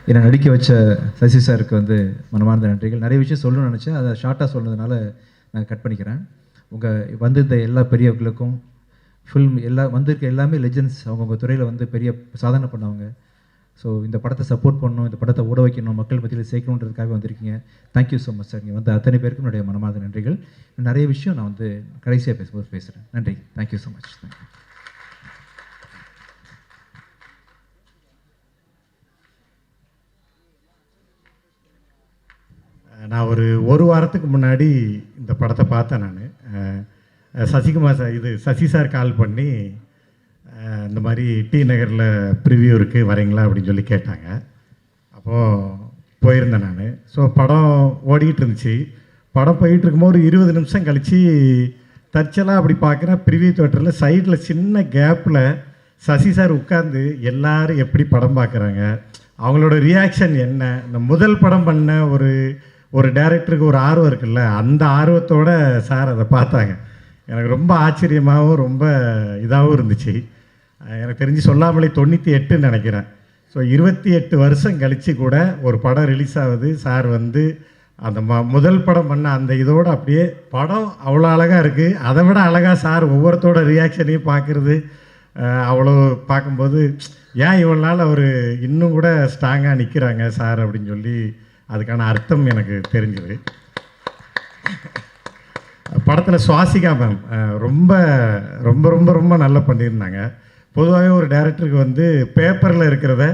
என்னை நடிக்க வச்ச சசி சாருக்கு வந்து மனமார்ந்த நன்றிகள். நிறைய விஷயம் சொல்லணும்னு நினச்சேன், அதை ஷார்ட்டாக சொன்னதுனால நான் கட் பண்ணிக்கிறேன். உங்கள் வந்திருந்த எல்லா பெரியவர்களுக்கும் ஃபில்ம் வந்திருக்க எல்லாமே லெஜெண்ட்ஸ், அவங்கவுங்க துறையில் வந்து பெரிய சாதனை பண்ணவங்க. ஸோ இந்த படத்தை சப்போர்ட் பண்ணணும், இந்த படத்தை ஓட வைக்கணும், மக்கள் மத்தியில் சேர்க்கணுன்றதுக்காக வந்திருக்கீங்க. Thank you so much sir. இங்கே வந்து அத்தனை பேருக்கும் என்னுடைய மனமார்ந்த நன்றிகள். நிறைய விஷயம் நான் வந்து கடைசியாக பேசும்போது பேசுகிறேன். நன்றி. Thank you so much. தேங்க்யூ. நான் ஒரு வாரத்துக்கு முன்னாடி இந்த படத்தை பார்த்தேன். நான் Sasikumar sir Sasi sir call பண்ணி இந்த மாதிரி டி நகரில் ப்ரிவியூ இருக்குது வரீங்களா அப்படின்னு சொல்லி கேட்டாங்க. அப்போது போயிருந்தேன் நான். ஸோ படம் ஓடிக்கிட்டு இருந்துச்சு. படம் போயிட்டு இருக்கும்போது ஒரு 20 நிமிஷம் கழித்து தற்செயலாக அப்படி பார்க்குறேன், ப்ரிவியூ தேட்டரில் சைடில் சின்ன கேப்பில் சசி சார் உட்கார்ந்து எல்லாரும் எப்படி படம் பார்க்குறாங்க, அவங்களோட ரியாக்ஷன் என்ன, இந்த முதல் படம் பண்ண ஒரு டைரக்டருக்கு ஒரு ஆர்வம் இருக்குல்ல, அந்த ஆர்வத்தோடு சார் அதை பார்த்தாங்க. எனக்கு ரொம்ப ஆச்சரியமாகவும் ரொம்ப இதாகவும் இருந்துச்சு. எனக்கு தெரிஞ்சு சொல்லாமலே 98 நினைக்கிறேன். ஸோ 28 வருஷம் கழித்து கூட ஒரு படம் ரிலீஸ் ஆகுது. சார் வந்து அந்த முதல் படம் பண்ண அந்த இதோடு அப்படியே படம் அவ்வளோ அழகாக இருக்குது. அதை விட அழகாக சார் ஒவ்வொருத்தோட ரியாக்ஷனையும் பார்க்குறது அவ்வளோ பார்க்கும்போது ஏன் இவ்வளோ நாள் அவர் இன்னும் கூட ஸ்ட்ராங்காக நிற்கிறாங்க சார் அப்படின்னு சொல்லி அதுக்கான அர்த்தம் எனக்கு தெரிஞ்சுது. படத்தில் சுவாசிகா மேம் ரொம்ப ரொம்ப ரொம்ப ரொம்ப நல்லா பண்ணியிருந்தாங்க. பொதுவாகவே ஒரு டைரக்டருக்கு வந்து பேப்பரில் இருக்கிறத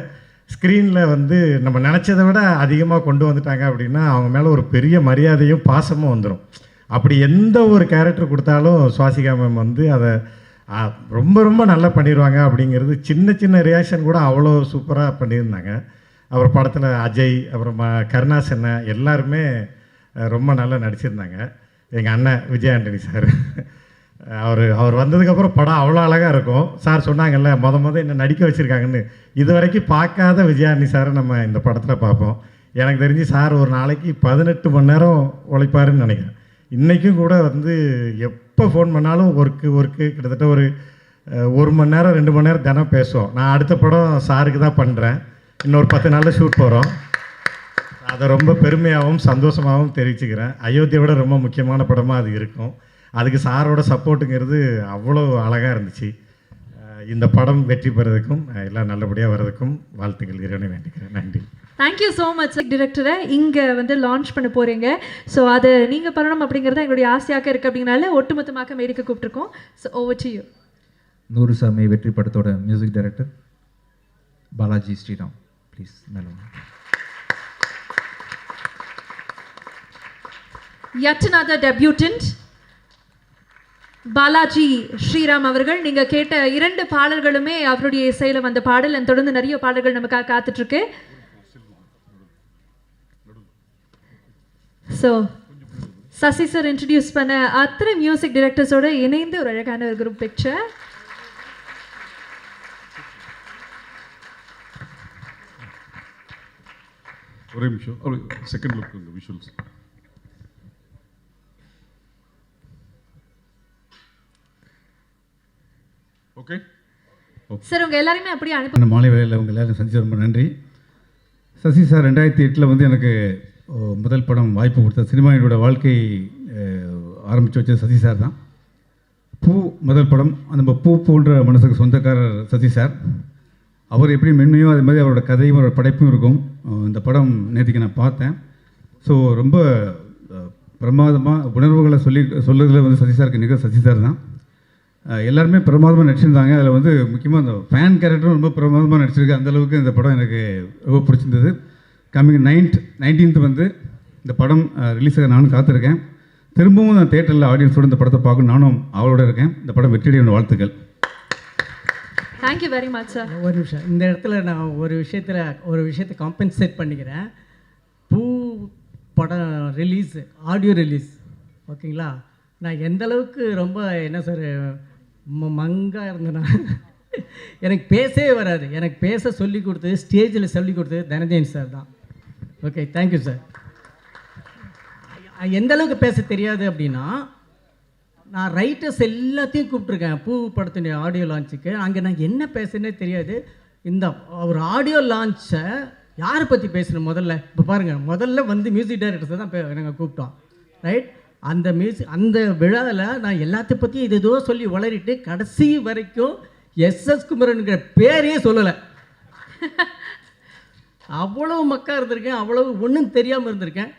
ஸ்க்ரீனில் வந்து நம்ம நினச்சதை விட அதிகமாக கொண்டு வந்துட்டாங்க அப்படின்னா அவங்க மேலே ஒரு பெரிய மரியாதையும் பாசமும் வந்துடும். அப்படி எந்த ஒரு கேரக்டர் கொடுத்தாலும் சுவாசிகா மேம் வந்து அதை ரொம்ப ரொம்ப நல்லா பண்ணிடுவாங்க. அப்படிங்கிறது சின்ன சின்ன ரியாக்ஷன் கூட அவ்வளோ சூப்பராக பண்ணியிருந்தாங்க. அப்புறம் படத்தில் அஜய், அப்புறமா கருணாசன் எல்லாருமே ரொம்ப நல்லா நடிச்சிருந்தாங்க. எங்கள் அண்ணன் விஜய் ஆண்டனி சார் அவர் வந்ததுக்கப்புறம் படம் அவ்வளோ அழகாக இருக்கும். சார் சொன்னாங்கல்ல என்ன நடிக்க வச்சுருக்காங்கன்னு, இது வரைக்கும் பார்க்காத விஜய் ஆண்டனி சாரை நம்ம இந்த படத்தில் பார்ப்போம். எனக்கு தெரிஞ்சு சார் ஒரு நாளைக்கு 18 மணி நேரம் உழைப்பாருன்னு நினைக்கிறேன். இன்றைக்கும் கூட வந்து எப்போ ஃபோன் பண்ணாலும் ஒர்க்கு கிட்டத்தட்ட ஒரு மணி நேரம் 2 மணி நேரம் தினம் பேசுவோம். நான் அடுத்த படம் சாருக்கு தான் பண்ணுறேன், இன்னொரு 10 நாளில் ஷூட் போகிறோம். அதை ரொம்ப பெருமையாகவும் சந்தோஷமாகவும் தெரிவிச்சுக்கிறேன். அயோத்தியை விட ரொம்ப முக்கியமான படமாக அது இருக்கும். அதுக்கு சாரோட சப்போர்ட்டுங்கிறது அவ்வளோ அழகாக இருந்துச்சு. இந்த படம் வெற்றி பெறதுக்கும் எல்லாம் நல்லபடியாக வர்றதுக்கும் வாழ்த்துக்கள் இறைவனை வேண்டிக்கிறேன். நன்றி. Thank you so much. டிரெக்டரை இங்கே வந்து லான்ச் பண்ண போகிறீங்க. ஸோ அதை நீங்கள் பண்ணணும் அப்படிங்கிறது எங்களுடைய ஆசையாக இருக்குது. அப்படிங்கிறனால ஒட்டுமொத்தமாக மேடிக்க கூப்பிட்ருக்கோம். So over to you. 100 Saami வெற்றி படத்தோட music director Balaji Sriram, please மேலே. Yet another debutant Balaji Sriram அவர்கள். நீங்கள் கேட்ட 2 பாடல்களுமே அவருடைய இசையில் வந்த பாடல். தொடர்ந்து நிறைய பாடல்கள் நமக்காக காத்துட்ருக்கு. ஸோ சசி சார் இன்ட்ரடியூஸ் பண்ண அத்தனை மியூசிக் டைரக்டர்ஸோடு இணைந்து ஒரு அழகான ஒரு குரூப் பிக்சர். ஒரே நிமிஷம், ஒரு செகண்ட் லுக் இந்த விஷுவல்ஸ். ஓகே சார், உங்கள் எல்லாருமே அப்படியே அனுப்ப. மாலை வேலையில் உங்கள் எல்லாரும் சந்திச்சு ரொம்ப நன்றி. சசி சார் 2008 வந்து எனக்கு முதல் படம் வாய்ப்பு கொடுத்த சினிமாவினோட வாழ்க்கை ஆரம்பித்து வச்சது சசி சார் தான். பூ முதல் படம், அந்த பூ போன்ற மனசுக்கு சொந்தக்காரர் சசி சார். அவர் எப்படி மென்மையோ அது மாதிரி அவரோட கதையும் அவரோட படைப்பும் இருக்கும். இந்த படம் நேற்றுக்கு நான் பார்த்தேன். ஸோ ரொம்ப பிரமாதமாக உணர்வுகளை சொல்லுறதுல வந்து சசி சாருக்கு நிகழ் சசி சார் தான். எல்லாருமே பிரமாதமாக நடிச்சிருந்தாங்க. அதில் வந்து முக்கியமாக அந்த ஃபேன் கேரக்டரும் ரொம்ப பிரமாதமாக நடிச்சிருக்கு. அந்தளவுக்கு இந்த படம் எனக்கு ரொம்ப பிடிச்சிருந்தது. கம்மிங் 19th வந்து இந்த படம் ரிலீஸ் ஆக நானும் காத்திருக்கேன். திரும்பவும் நான் தேட்டரில் ஆடியன்ஸோடு இந்த படத்தை பார்க்கணும் நானும் அவளோட இருக்கேன். இந்த படம் வெற்றியடைய வாழ்த்துக்கள். Thank you very much sir. ஒரு நிமிஷம், இந்த இடத்துல நான் ஒரு விஷயத்தை காம்பன்சேட் பண்ணிக்கிறேன். பூ படம் ரிலீஸ், ஆடியோ ரிலீஸ், ஓகேங்களா? நான் எந்த அளவுக்கு ரொம்ப என்ன சார் மங்காக இருந்தேன்னா எனக்கு பேசவே வராது. எனக்கு பேச சொல்லி கொடுத்தது, ஸ்டேஜில் சொல்லி கொடுத்தது தனஞ்சயன் சார் தான். Okay, thank you sir. எந்த அளவுக்கு பேச தெரியாது அப்படின்னா, நான் ரைட்டர்ஸ் எல்லாத்தையும் கூப்பிட்ருக்கேன் பூ படத்தினுடைய ஆடியோ லான்ச்சுக்கு. அங்கே நான் என்ன பேசுனே தெரியாது. இந்த ஒரு ஆடியோ லான்ச்சை யாரை பற்றி பேசணும் முதல்ல? இப்போ பாருங்கள், முதல்ல வந்து மியூசிக் டைரக்டர்ஸை தான் நாங்கள் கூப்பிட்டோம், ரைட்? அந்த விழாவில் நான் எல்லாத்த பற்றியும் இது ஏதோ சொல்லி வளரிட்டு கடைசி வரைக்கும் எஸ்எஸ் குமரனுங்கிற பேரையே சொல்லலை. அவ்வளோ மக்கா இருந்திருக்கேன், அவ்வளோ ஒன்றும் தெரியாமல் இருந்திருக்கேன்.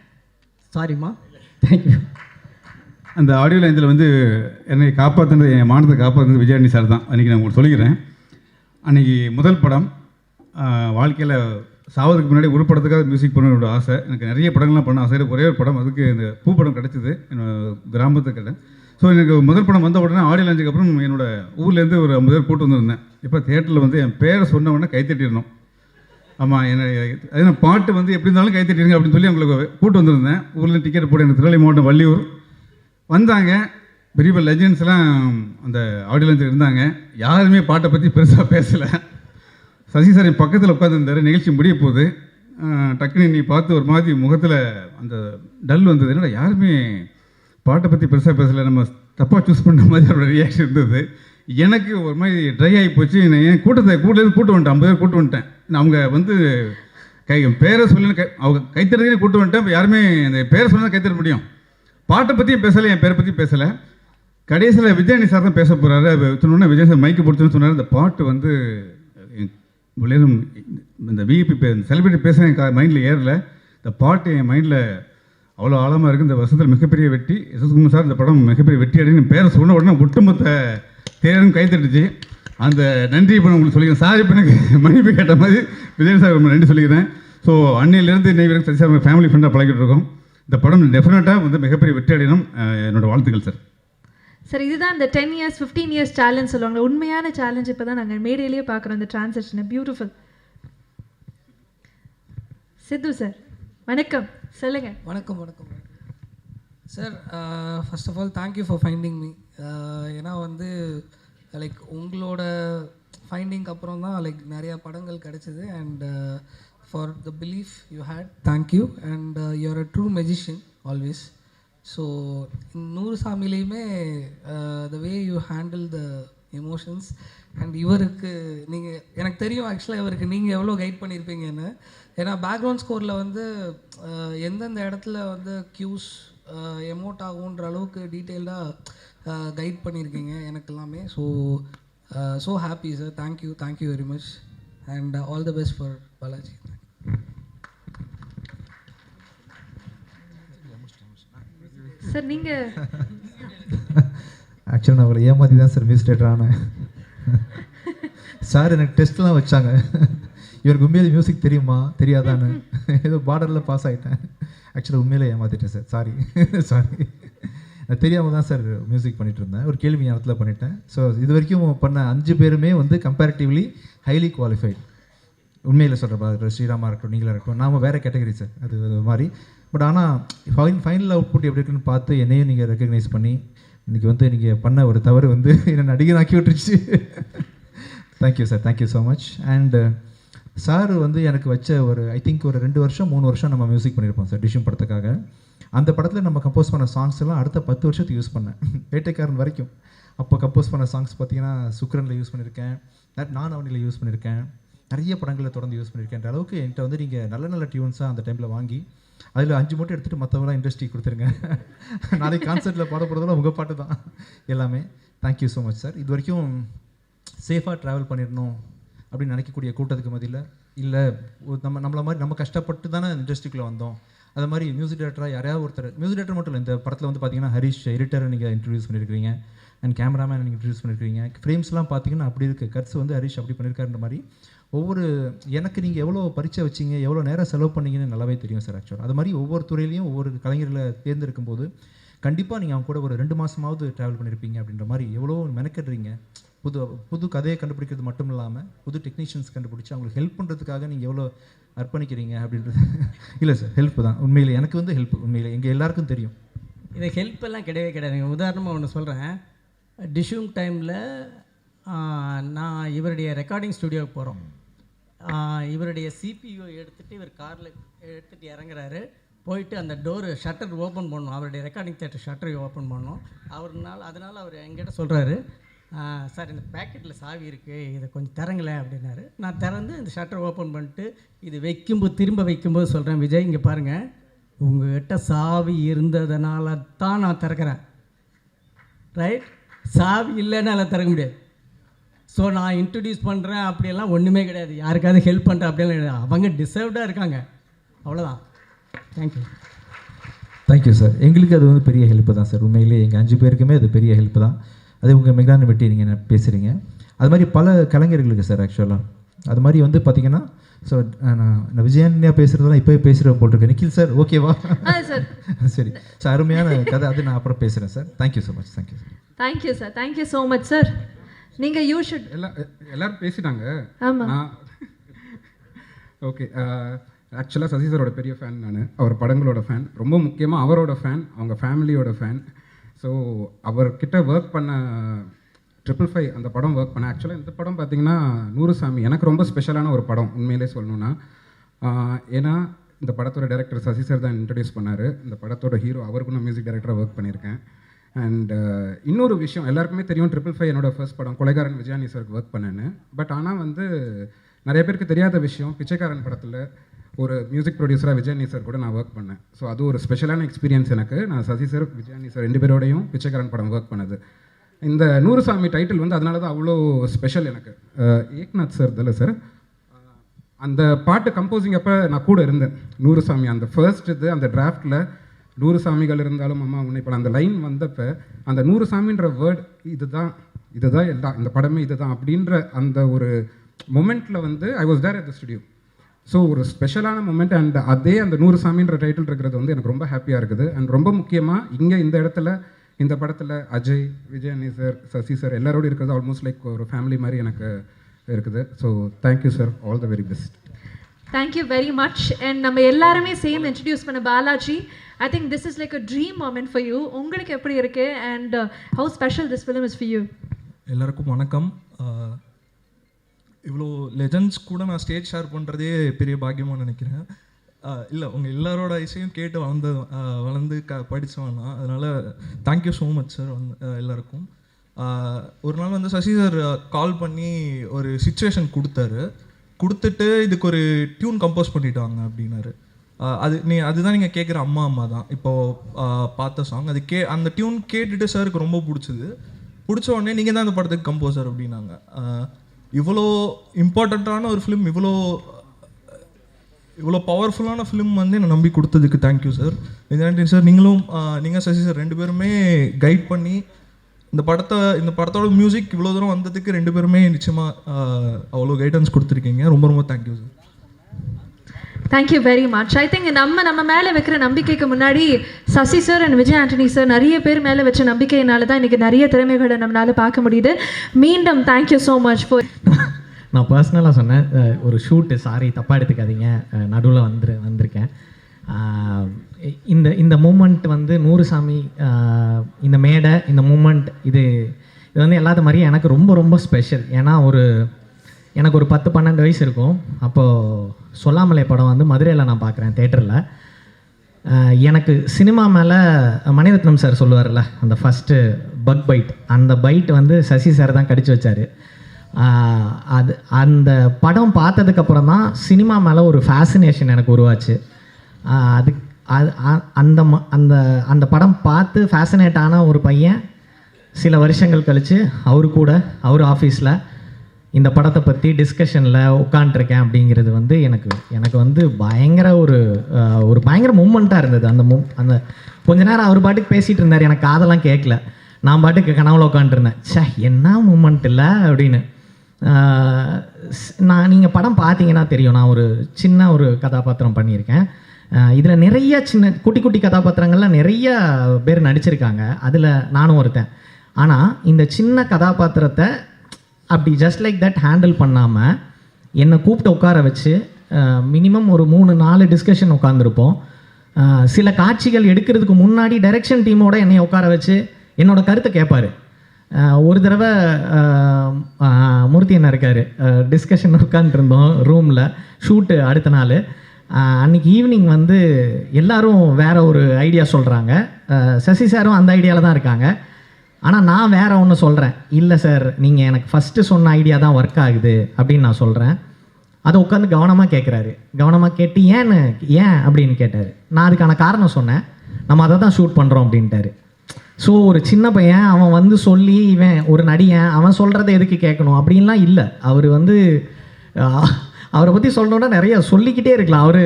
சாரிம்மா, தேங்க்யூ. அந்த ஆடியோ லைன்ஸில் வந்து என்னை காப்பாற்றினது, என் மானத்தை காப்பாற்றினது விஜயாண்டி சார் தான். அன்றைக்கி நான் உங்களுக்கு சொல்லிக்கிறேன். அன்றைக்கி முதல் படம், வாழ்க்கையில் சாவதுக்கு முன்னாடி ஒரு படத்துக்காக மியூசிக் பண்ண ஆசை. எனக்கு நிறைய படங்கள்லாம் பண்ண ஆசை. ஒரே ஒரு படம், அதுக்கு இந்த பூ படம் கிடச்சிது கிராமத்துக்கிட்ட. ஸோ எனக்கு முதல் படம் வந்த உடனே ஆடியோ லான்ச்சுக்கு அப்புறம் என்னோடய ஊர்லேருந்து ஒரு 50 பேர் கூட்டு வந்திருந்தேன். இப்போ தியேட்டரில் வந்து என் பேரை சொன்ன உடனே கைத்தட்டிடணும். ஆமாம், என்ன பாட்டு வந்து எப்படி இருந்தாலும் கைத்தட்டிடுங்க அப்படின்னு சொல்லி அவங்களுக்கு கூட்டு வந்திருந்தேன். ஊரில் டிக்கெட் போட்டு எனக்கு திருநெல்வேலி மாவட்டம் வள்ளியூர் வந்தாங்க. பெரிய பெரிய லெஜெண்ட்ஸ்லாம் அந்த ஆடியோ லான்ச்சில் இருந்தாங்க. யாருமே பாட்டை பற்றி பெருசாக பேசலை. சசி சார் என் பக்கத்தில் உட்காந்துருந்தார். நிகழ்ச்சி முடிய போகுது. டக்குன்னு நீ பார்த்து ஒரு மாதிரி முகத்தில் அந்த டல் வந்தது. என்னடா யாருமே பாட்டை பற்றி பெருசாக பேசலை, நம்ம தப்பாக சூஸ் பண்ணுற மாதிரி அவரோட ரியாக்ஷன் இருந்தது. எனக்கு ஒரு மாதிரி ட்ரை ஆகி போச்சு. நான் என் கூட்டத்துலேருந்து கூட்டு வந்துட்டேன். 50 பேர் கூட்டு வந்துட்டேன். அவங்க வந்து பேரை சொல்லி அவங்க கைத்தறதுக்கே கூட்டு வந்துட்டேன். இப்போ யாருமே அந்த பேரை சொன்னால் கைத்தற முடியும். பாட்டை பற்றியும் பேசலை, என் பேரை பற்றி பேசலை. கடைசியில் விஜயாண்டி சார் தான் பேச போகிறாரு. சொன்னோன்னே விஜய் சார் மைக்கு பிடிச்சுன்னு சொன்னார். இந்த பாட்டு வந்து இந்த விஐபி செலிபிரிட்டி பேச என் மைண்டில் ஏறல. இந்த பாட்டு என் மைண்டில் அவ்வளோ ஆழமாக இருக்குது. இந்த வருஷத்தில் மிகப்பெரிய வெற்றி எஸ்எஸ் குமார் சார். இந்த படம் மிகப்பெரிய வெற்றி அடைன்னு பேரை சொன்ன உடனே ஒட்டுமொத்த தேரும் கைத்தட்டுச்சு. அந்த நன்றி இப்போ உங்களுக்கு சொல்லிக்கிறேன். சார் இப்போ எனக்கு மன்னிப்பு கேட்ட மாதிரி விஜய் சார் ரொம்ப நன்றி சொல்லிக்கிறேன். ஸோ அன்னையிலேருந்து இன்னைக்கு வரைக்கும் சரி சார் ஃபேமிலி ஃப்ரெண்டாக பழகிட்டு இருக்கோம். இந்த படம் டெஃபினட்டாக வந்து மிகப்பெரிய வெற்றி அடையணும். என்னோடய வாழ்த்துக்கள் சார். சார், இதுதான் இந்த 10 இயர்ஸ் 15 இயர்ஸ் சேலஞ்ச் சொல்லுவாங்க. உண்மையான சேலஞ்ச் இப்போ தான் நாங்கள் மேடையிலேயே பார்க்குறோம். இந்த டிரான்சாக்ஷனை பியூட்டிஃபுல். சித்து சார் வணக்கம், சொல்லுங்கள். வணக்கம் sir. First of all thank you for finding me. ஏன்னா வந்து லைக் உங்களோட ஃபைண்டிங்க்கு அப்புறம் தான் லைக் நிறையா படங்கள் கிடச்சிது. And for the belief you had, thank you. And you're a true magician always. So 100 சாமிலையுமே the way you handle the emotions. And இவருக்கு நீங்கள், எனக்கு தெரியும் ஆக்சுவலாக இவருக்கு நீங்கள் எவ்வளோ கைட் பண்ணியிருப்பீங்கன்னு. ஏன்னா பேக்ரவுண்ட் ஸ்கோரில் வந்து எந்தெந்த இடத்துல வந்து க்யூஸ் எமோட் ஆகுன்ற அளவுக்கு டீட்டெயில்டாக கைட் பண்ணியிருக்கீங்க எனக்கு எல்லாமே. So happy sir. Thank you very much. And all the best for Balaji. Sir நீங்கள் ஆக்சுவலாக நான் அவரை ஏமாற்றி தான் சார் மியூசிக் டேரக்டர் ஆனேன். சார் எனக்கு டெஸ்ட்லாம் வச்சாங்க. இவருக்கு உண்மையிலே மியூசிக் தெரியுமா தெரியாதான்னு. ஏதோ பார்டரில் பாஸ் ஆகிட்டேன். ஆக்சுவலாக உண்மையிலே ஏமாற்றிட்டேன் சார். சாரி. நான் தெரியாமல் தான் சார் மியூசிக் பண்ணிகிட்டு இருந்தேன். ஒரு கேள்வி நேரத்தில் பண்ணிட்டேன். ஸோ இது வரைக்கும் பண்ண 5 பேருமே வந்து கம்பேரிட்டிவ்லி ஹைலி குவாலிஃபைடு. உண்மையில் சொல்கிறப்ப ஸ்ரீராமா இருக்கட்டும், நீங்களாக இருக்கட்டும், நாம் வேறு கேட்டகரி சார். அது மாதிரி. பட் ஆனால் ஃபைனல் அவுட்புட் எப்படி இருக்குன்னு பார்த்து என்னையும் நீங்கள் ரெக்கக்னைஸ் பண்ணி இன்றைக்கி வந்து நீங்கள் பண்ண ஒரு தவறு வந்து என்னை நடிகனாக்கி விட்டுருச்சு. Thank you sir, thank you so much. And sir வந்து எனக்கு வச்ச ஒரு ஐ திங்க் ஒரு 2 வருஷம் 3 வருஷம் நம்ம மியூசிக் பண்ணியிருப்போம் சார் டிஷ்யூம் படத்துக்காக. அந்த படத்தில் நம்ம கம்போஸ் பண்ண சாங்ஸ் எல்லாம் அடுத்த 10 வருஷத்துக்கு யூஸ் பண்ணேன். வேட்டைக்காரன் வரைக்கும். அப்போ கம்போஸ் பண்ண சாங்ஸ் பார்த்தீங்கன்னா சுக்ரனில் யூஸ் பண்ணியிருக்கேன், நான் அவனில் யூஸ் பண்ணியிருக்கேன், நிறைய படங்களில் தொடர்ந்து யூஸ் பண்ணியிருக்கேன்ற அளவுக்கு என்கிட்ட வந்து நீங்கள் நல்ல டியூன்ஸாக அந்த டைமில் வாங்கி அதில் 5 மட்டும் எடுத்துகிட்டு மற்றவங்களாம் இண்டஸ்ட்ரி கொடுத்துருங்க. நாளைக்கு கான்சர்ட்டில் பாட போகிறதெல்லாம் உங்கள் பாட்டு தான் எல்லாமே. Thank you so much sir. இது வரைக்கும் சேஃபாக ட்ராவல் பண்ணிடணும் அப்படின்னு நினைக்கக்கூடிய கூட்டத்துக்கு மத்தியில் இல்லை நம்மளை மாதிரி நம்ம கஷ்டப்பட்டு தானே இண்டஸ்ட்ரிக்குள்ளே வந்தோம். அது மாதிரி மியூசிக் டேரக்டராக யாரையாவது ஒருத்தர், மியூசிக் டேரக்டர் மட்டும் இல்லை, இந்த படத்தில் வந்து பார்த்தீங்கன்னா ஹரிஷ் எடிட்டரை நீங்கள் இன்ட்ரடியூஸ் பண்ணியிருக்கிறீங்க அண்ட் கேமராமேன் நீங்கள் இன்ட்ரடியூஸ் பண்ணியிருக்கீங்க. ஃப்ரேம்ஸ்லாம் பார்த்தீங்கன்னா அப்படி இருக்குது. கட்ஸ் வந்து ஹரிஷ் அப்படி பண்ணியிருக்காருன்ற மாதிரி ஒவ்வொரு எனக்கு நீங்கள் எவ்வளோ பரிச்சை வச்சிங்க, எவ்வளோ நேரம் செலவு பண்ணிங்கன்னு நல்லாவே தெரியும் சார். ஆக்சுவலாக அது மாதிரி ஒவ்வொரு துறையிலையும் ஒவ்வொரு கலைஞர்களை தேர்ந்தெடுக்கும் போது கண்டிப்பாக நீங்கள் அவங்க கூட ஒரு 2 மாதமாவது ட்ராவல் பண்ணியிருப்பீங்க அப்படின்ற மாதிரி எவ்வளோ மெனக்கடுறீங்க. புது கதையை கண்டுபிடிக்கிறது மட்டும் இல்லாமல் புது டெக்னீஷியன்ஸ் கண்டுபிடிச்சி அவங்களுக்கு ஹெல்ப் பண்ணுறதுக்காக நீங்கள் எவ்வளோ அர்ப்பணிக்கிறீங்க அப்படின்றது. இல்லை சார், ஹெல்ப் தான் உண்மையில். எனக்கு வந்து ஹெல்ப் உண்மையில் எங்கள் எல்லாருக்கும் தெரியும். இது ஹெல்ப் எல்லாம் கிடையவே கிடையாதுங்க. உதாரணமாக ஒன்று சொல்கிறேன். டிஷ்யூம் டைமில் நான் இவருடைய ரெக்கார்டிங் ஸ்டுடியோவுக்கு போகிறோம். இவருடைய சிபியூ எடுத்துகிட்டு இவர் காரில் எடுத்துகிட்டு இறங்குறாரு. போயிட்டு அந்த டோரு ஷட்டர் ஓப்பன் பண்ணணும். அவருடைய ரெக்கார்டிங் தேட்டர் ஷட்டரை ஓப்பன் பண்ணணும். அதனால் அவர் என்கிட்ட சொல்கிறாரு, சார் இந்த பேக்கெட்டில் சாவி இருக்குது, இதை கொஞ்சம் திறங்களேன் அப்படின்னாரு. நான் திறந்து இந்த ஷட்டர் ஓப்பன் பண்ணிட்டு இது வைக்கும்போது திரும்ப வைக்கும்போது சொல்கிறேன், விஜய் இங்கே பாருங்கள், உங்கள்கிட்ட சாவி இருந்ததுனால தான் நான் திறக்கிறேன், ரைட்? சாவி இல்லைன்னா எல்லாம் திறக்க முடியாது. ஸோ நான் இன்ட்ரடியூஸ் பண்ணுறேன் அப்படியெல்லாம் ஒன்றுமே கிடையாது, யாருக்காவது ஹெல்ப் பண்ணுறேன் அப்படியெல்லாம் கிடையாது. அவங்க டிசர்வ்டாக இருக்காங்க, அவ்வளோதான். தேங்க்யூ. Thank you sir. எங்களுக்கு அது வந்து பெரிய ஹெல்ப்பு தான் சார். உண்மையிலேயே எங்கள் 5 பேருக்குமே அது பெரிய ஹெல்ப்பு தான். அது உங்கள் மெகானை வெட்டி நீங்கள் பேசுகிறீங்க. அது மாதிரி பல கலைஞர்களுக்கு சார் ஆக்சுவலாக அது மாதிரி வந்து பார்த்தீங்கன்னா, ஸோ நான் விஜயானியா பேசுகிறதெல்லாம் இப்போவே பேசுகிறேன் போட்டிருக்கேன். நிக்கில் சார் ஓகேவா? சார் சரி சார், அருமையான கதை. அது நான் அப்புறம் பேசுகிறேன் sir. Thank you so much. Thank you sir. Thank you sir. Thank you so much sir. நீங்கள் யூ ஷுட் எல்லாரும் பேசிட்டாங்க. ஆமாம். ஓகே, ஆக்சுவலாக சசி சாரோட பெரிய ஃபேன் நான். அவர் படங்களோட ஃபேன், ரொம்ப முக்கியமாக அவரோட ஃபேன், அவங்க ஃபேமிலியோட ஃபேன். ஸோ அவர்கிட்ட ஒர்க் பண்ண 555 அந்த படம் ஒர்க் பண்ணேன். ஆக்சுவலாக இந்த படம் பார்த்தீங்கன்னா 100 சாமி எனக்கு ரொம்ப ஸ்பெஷலான ஒரு படம் உண்மையிலே சொல்லணுன்னா. ஏன்னா இந்த படத்தோட டைரக்டர் சசி சார் தான் இன்ட்ரடியூஸ் பண்ணார். இந்த படத்தோட ஹீரோ அவருக்கும் நான் மியூசிக் டைரக்டராக ஒர்க் பண்ணியிருக்கேன். அண்ட் இன்னொரு விஷயம் எல்லாருக்குமே தெரியும், 555 என்னோட ஃபர்ஸ்ட் படம் கொலைகாரன் விஜயானி சாருக்கு ஒர்க் பண்ணேன்னு. பட் ஆனால் வந்து நிறைய பேருக்கு தெரியாத விஷயம், பிச்சைக்காரன் படத்தில் ஒரு மியூசிக் ப்ரொடியூசராக விஜயானி சார் கூட நான் ஒர்க் பண்ணேன். ஸோ அது ஒரு ஸ்பெஷலான எக்ஸ்பீரியன்ஸ் எனக்கு. நான் சசி சார் விஜயானி சார் 2 பேரோடையும் பிச்சைக்காரன் படம் ஒர்க் பண்ணது. இந்த 100 சாமி டைட்டில் வந்து அதனால தான் அவ்வளோ ஸ்பெஷல் எனக்கு. ஏக்நாத் சார் தானே சார் அந்த பாட்டு கம்போசிங் அப்போ நான் கூட இருந்தேன். 100 சாமி அந்த ஃபர்ஸ்ட் இது அந்த டிராஃப்டில் 100 சாமிகள் இருந்தாலும் அம்மா உன்னை இப்போ அந்த லைன் வந்தப்போ அந்த 100 சாமின்ற வேர்ட் இதுதான் எல்லாம் இந்த படமே இதுதான் அப்படின்ற அந்த ஒரு மொமெண்ட்டில் வந்து I was there at the studio. So ஒரு ஸ்பெஷலான மூமெண்ட். அண்ட் அதே அந்த 100 சாமின்ற டைட்டில் இருக்கிறது வந்து எனக்கு ரொம்ப ஹாப்பியாக இருக்குது. அண்ட் ரொம்ப முக்கியமாக இங்கே இந்த இடத்துல இந்த படத்தில் அஜய், விஜயானி சார், சசி சார் எல்லாரோடும் இருக்கிறது ஆல்மோஸ்ட் லைக் ஒரு ஃபேமிலி மாதிரி எனக்கு இருக்குது. So thank you sir, all the very best. Thank you very much. And நம்ம எல்லாருமே சேர்ந்து இன்ட்ரடியூஸ் பண்ண பாலாஜி, ஐ think this is like a dream moment for you. உங்களுக்கு எப்படி இருக்கு and how special this film is for you? எல்லாருக்கும் வணக்கம். இவ்வளோ லெஜண்ட்ஸ் கூட நான் ஸ்டேஜ் ஷேர் பண்ணுறதே பெரிய பாக்கியமாக நினைக்கிறேன். இல்லை உங்கள் எல்லாரோட இசையும் கேட்டு வளர்ந்து படித்தவன் தான். அதனால் தேங்க்யூ ஸோ மச் சார் எல்லாருக்கும். ஒரு நாள் வந்து சசி சார் கால் பண்ணி ஒரு சுச்சுவேஷன் கொடுத்துட்டு இதுக்கு ஒரு டியூன் கம்போஸ் பண்ணிட்டாங்க அப்படின்னாரு. அதுதான் நீங்கள் கேட்குற அம்மா அம்மா தான் இப்போது பார்த்த சாங். அந்த டியூன் கேட்டுட்டு சாருக்கு ரொம்ப பிடிச்ச உடனே நீங்கள் தான் இந்த படத்துக்கு கம்போசர் அப்படின்னாங்க. இவ்வளோ இம்பார்ட்டண்ட்டான ஒரு ஃபிலிம், இவ்வளோ பவர்ஃபுல்லான ஃபிலிம் வந்து என்னை நம்பி கொடுத்ததுக்கு தேங்க்யூ சார். விஜயாண்டி சார், நீங்கள் சசி சார் 2 பேருமே கைட் பண்ணி இந்த படத்தோட மியூசிக் இவ்வளோ தூரம் வந்ததுக்கு 2 பேருமே நிச்சயமாக அவ்வளோ கைடன்ஸ் கொடுத்துருக்கீங்க. ரொம்ப ரொம்ப thank you sir. Thank you very much. I think நம்ம மேலே வைக்கிற நம்பிக்கைக்கு முன்னாடி Sasi sir and Vijay Antony sir நிறைய பேர் மேலே வச்ச நம்பிக்கையினால தான் இன்றைக்கி நிறைய திறமைகளை நம்மளால் பார்க்க முடியுது. மீண்டும் தேங்க்யூ ஸோ மச் ஃபார். நான் பர்சனலாக சொன்னேன், ஒரு ஷூட்டு, சாரி தப்பாக எடுத்துக்காதீங்க, நடுவில் வந்திருக்கேன். இந்த மூமெண்ட் வந்து 100 சாமி, இந்த மேடை, இந்த மூமெண்ட் இது வந்து எல்லாத்த மாதிரியும் எனக்கு ரொம்ப ரொம்ப ஸ்பெஷல். ஏன்னா எனக்கு ஒரு 10-12 வயசு இருக்கும். அப்போது சொல்லாமலே படம் வந்து மதுரையில் நான் பார்க்குறேன் தேட்டரில். எனக்கு சினிமா மேலே மணிரத்னம் சார் சொல்லுவார்ல, அந்த ஃபஸ்ட்டு பைட், அந்த பைட் வந்து சசி சார் தான் கடிச்சு வச்சார். அந்த படம் பார்த்ததுக்கப்புறம் தான் சினிமா மேலே ஒரு ஃபேசினேஷன் எனக்கு உருவாச்சு. அந்த படம் பார்த்து ஃபேசினேட் ஆன ஒரு பையன் சில வருஷங்கள் கழித்து அவர் ஆஃபீஸில் இந்த படத்தை பற்றி டிஸ்கஷனில் உட்காண்ட்ருக்கேன் அப்படிங்கிறது வந்து எனக்கு வந்து பயங்கர ஒரு பயங்கர மூமெண்ட்டாக இருந்தது. அந்த கொஞ்ச நேரம் அவர் பாட்டுக்கு பேசிகிட்டு இருந்தார், எனக்கு காதெல்லாம் கேட்கல, நான் பாட்டுக்கு கனவுல உட்காண்ட்ருந்தேன். என்ன மூமெண்ட் இல்லை அப்படின்னு. நீங்கள் படம் பார்த்தீங்கன்னா தெரியும், நான் ஒரு சின்ன ஒரு கதாபாத்திரம் பண்ணியிருக்கேன். இதில் நிறைய குட்டி குட்டி கதாபாத்திரங்கள்லாம் நிறைய பேர் நடிச்சிருக்காங்க, அதில் நானும் ஒருத்தன். ஆனால் இந்த சின்ன கதாபாத்திரத்தை அப்படி ஜஸ்ட் லைக் தட் ஹேண்டில் பண்ணாமல் என்னை கூப்பிட்டு உட்கார வச்சு மினிமம் ஒரு 3-4 டிஸ்கஷன் உட்காந்துருப்போம். சில காட்சிகள் எடுக்கிறதுக்கு முன்னாடி டைரக்ஷன் டீமோட என்னை உட்கார வச்சு என்னோடய கருத்தை கேட்பார். ஒரு தடவை மூர்த்தி என்ன இருக்கார், டிஸ்கஷன் உட்காந்துருந்தோம் ரூமில், ஷூட்டு அடுத்த நாள். அன்றைக்கி ஈவினிங் வந்து எல்லோரும் வேறு ஒரு ஐடியா சொல்கிறாங்க, சசி சாரும் அந்த ஐடியாவில் தான் இருக்காங்க. ஆனால் நான் வேறு ஒன்று சொல்கிறேன், இல்லை சார் நீங்கள் எனக்கு ஃபஸ்ட்டு சொன்ன ஐடியா தான் ஒர்க் ஆகுது அப்படின்னு நான் சொல்கிறேன். அதை உட்காந்து கவனமாக கேட்குறாரு. கவனமாக கேட்டு ஏன் அப்படின்னு கேட்டார். நான் அதுக்கான காரணம் சொன்னேன், நம்ம அதை தான் ஷூட் பண்ணுறோம் அப்படின்ட்டாரு. ஸோ ஒரு சின்ன பையன் அவன் வந்து சொல்லி இவன் ஒரு நடிகன் அவன் சொல்கிறத எதுக்கு கேட்கணும் அப்படின்லாம் இல்லை. அவர் வந்து அவரை பற்றி சொல்லணுன்னா நிறைய சொல்லிக்கிட்டே இருக்கலாம். அவர்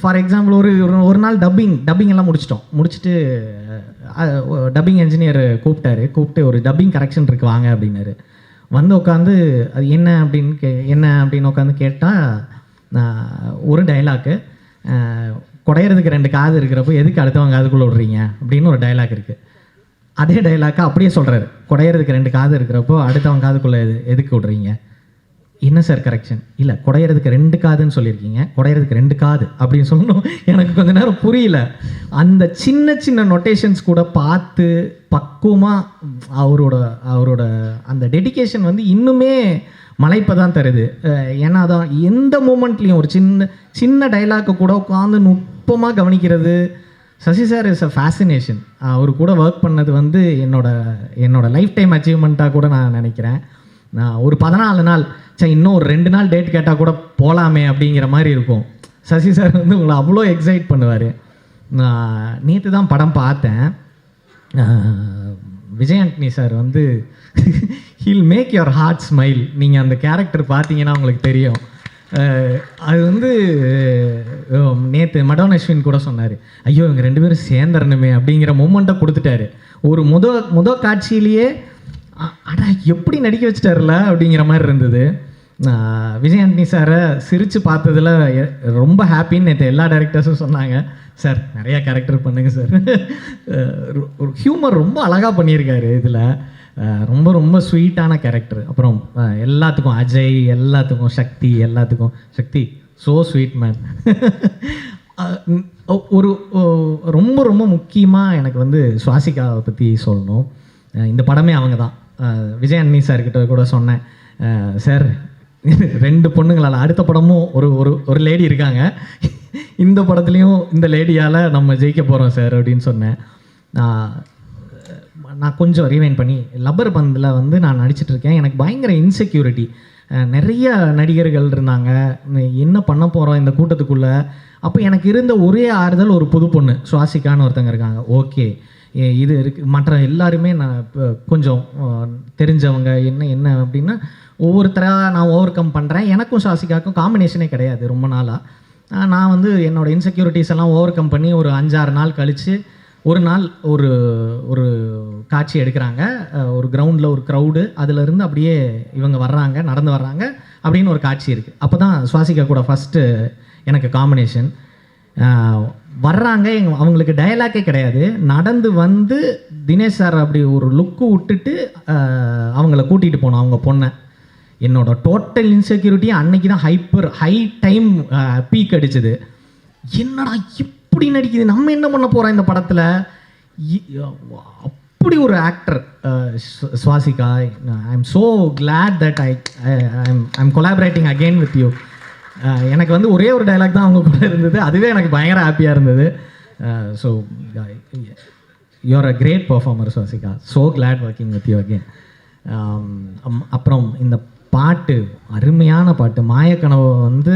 ஃபார் எக்ஸாம்பிள் ஒரு நாள் டப்பிங் எல்லாம் முடிச்சுட்டு டப்பிங் என்ஜினியர் கூப்பிட்டு ஒரு டப்பிங் கரெக்ஷன் இருக்குது வாங்க அப்படின்னாரு. வந்து உட்காந்து அது என்ன அப்படின்னு உட்காந்து கேட்டால் ஒரு டைலாக்கு, குடையிறதுக்கு 2 காது இருக்கிறப்போ எதுக்கு அடுத்தவங்க காதுக்குள்ளே விட்றீங்க அப்படின்னு ஒரு டைலாக் இருக்குது. அதே டைலாக்கை அப்படியே சொல்கிறாரு, குடையிறதுக்கு 2 காது இருக்கிறப்போ அடுத்தவங்க காதுக்குள்ளே எதுக்கு விட்றீங்க, என்ன சார் கரெக்ஷன், இல்லை குடையிறதுக்கு 2 காதுன்னு சொல்லியிருக்கீங்க, குடையிறதுக்கு 2 காது அப்படின்னு சொல்லணும். எனக்கு கொஞ்ச நேரம் புரியல. அந்த சின்ன நொட்டேஷன்ஸ் கூட பார்த்து பக்குவமாக அவரோட அந்த டெடிகேஷன் வந்து இன்னுமே மலைப்பை தான் தருது. ஏன்னா அதான் எந்த மூமெண்ட்லேயும் ஒரு சின்ன டைலாக்கை கூட உட்காந்து நுட்பமாக கவனிக்கிறது. Sasi sir is a fascination. அவர் கூட ஒர்க் பண்ணது வந்து என்னோட லைஃப் டைம் அச்சீவ்மெண்ட்டாக கூட நான் நினைக்கிறேன். நான் ஒரு 14 நாள் இன்னும் ஒரு 2 நாள் டேட் கேட்டால் கூட போகலாமே அப்படிங்கிற மாதிரி இருக்கும். சசி சார் வந்து உங்களை அவ்வளோ எக்ஸைட் பண்ணுவார். நேற்று தான் படம் பார்த்தேன். விஜய் ஆண்டனி சார் வந்து heal make your heart smile. நீங்கள் அந்த கேரக்டர் பார்த்தீங்கன்னா உங்களுக்கு தெரியும். அது வந்து நேற்று மடோன் அஸ்வின் கூட சொன்னார், ஐயோ இவங்க 2 பேரும் சேர்ந்துடணுமே அப்படிங்கிற மூமெண்ட்டை கொடுத்துட்டாரு. ஒரு முத காட்சியிலேயே அடா எப்படி நடிக்க வச்சுட்டார்ல அப்படிங்கிற மாதிரி இருந்தது. விஜய் ஆண்டனி சாரை சிரித்து பார்த்ததில் ரொம்ப ஹாப்பின்னு நேற்று எல்லா டைரக்டர்ஸும் சொன்னாங்க. சார் நிறையா கேரக்டர் பண்ணுங்க சார். ஒரு ஹியூமர் ரொம்ப அழகாக பண்ணியிருக்காரு இதில். ரொம்ப ஸ்வீட்டான கேரக்டர். அப்புறம் எல்லாத்துக்கும் அஜய், எல்லாத்துக்கும் சக்தி ஸோ ஸ்வீட் மேன். ஒரு ரொம்ப முக்கியமாக எனக்கு வந்து சுவாசிகாவை பற்றி சொல்லணும். இந்த படமே அவங்க தான். விஜய் ஆண்டனி சார்கிட்ட கூட சொன்னேன், சார் 2 பொண்ணுங்களால் அடுத்த படமும் ஒரு லேடி இருக்காங்க, இந்த படத்துலேயும் இந்த லேடியால் நம்ம ஜெயிக்க போகிறோம் சார் அப்படின்னு சொன்னேன். நான் கொஞ்சம் ரீவைண்ட் பண்ணி லப்பர் பந்தில் வந்து நான் நடிச்சிட்ருக்கேன். எனக்கு பயங்கர இன்செக்யூரிட்டி. நிறைய நடிகர்கள் இருந்தாங்க, என்ன பண்ண போகிறோம் இந்த கூட்டத்துக்குள்ளே. அப்போ எனக்கு இருந்த ஒரே ஆறுதல் ஒரு புது பொண்ணு சுவாசிகான்னு ஒருத்தங்க இருக்காங்க. ஓகே இது இருக்குது. மற்ற எல்லாருமே நான் கொஞ்சம் தெரிஞ்சவங்க. என்ன அப்படின்னா ஒவ்வொருத்தராக நான் ஓவர் கம் பண்ணுறேன். எனக்கும் சுவாசிகாவுக்கும் காம்பினேஷனே கிடையாது ரொம்ப நாளாக. நான் வந்து என்னோடய இன்செக்யூரிட்டிஸ் எல்லாம் ஓவர் கம் பண்ணி ஒரு 5-6 நாள் கழித்து ஒரு நாள் ஒரு காட்சி எடுக்கிறாங்க. ஒரு கிரவுண்டில் ஒரு க்ரௌடு, அதிலிருந்து அப்படியே இவங்க நடந்து வர்றாங்க அப்படின்னு ஒரு காட்சி இருக்குது. அப்போ தான் சுவாசிகா கூட ஃபஸ்ட்டு எனக்கு காம்பினேஷன். வர்றாங்க, அவங்களுக்கு டயலாக்கே கிடையாது. நடந்து வந்து தினேஷ் சார் அப்படி ஒரு லுக்கு விட்டுட்டு அவங்கள கூட்டிகிட்டு போனோம் அவங்க பொண்ணை. என்னோட டோட்டல் இன்செக்யூரிட்டி அன்னைக்கு தான் ஹை டைம் பீக் அடிச்சது. என்னடா இப்படி நடிக்குது, நம்ம என்ன பண்ண போகிறோம் இந்த படத்தில். அப்படி ஒரு actor Swasika. I am so glad that I'm collaborating again with you. எனக்கு வந்து ஒரே ஒரு டைலாக் தான் அவங்க கூட இருந்தது, அதுவே எனக்கு பயங்கர ஹாப்பியாக இருந்தது. So you are a great performer Swasika. So glad working with you again. அப்புறம் இந்த பாட்டு, அருமையான பாட்டு மாயக்கனவு வந்து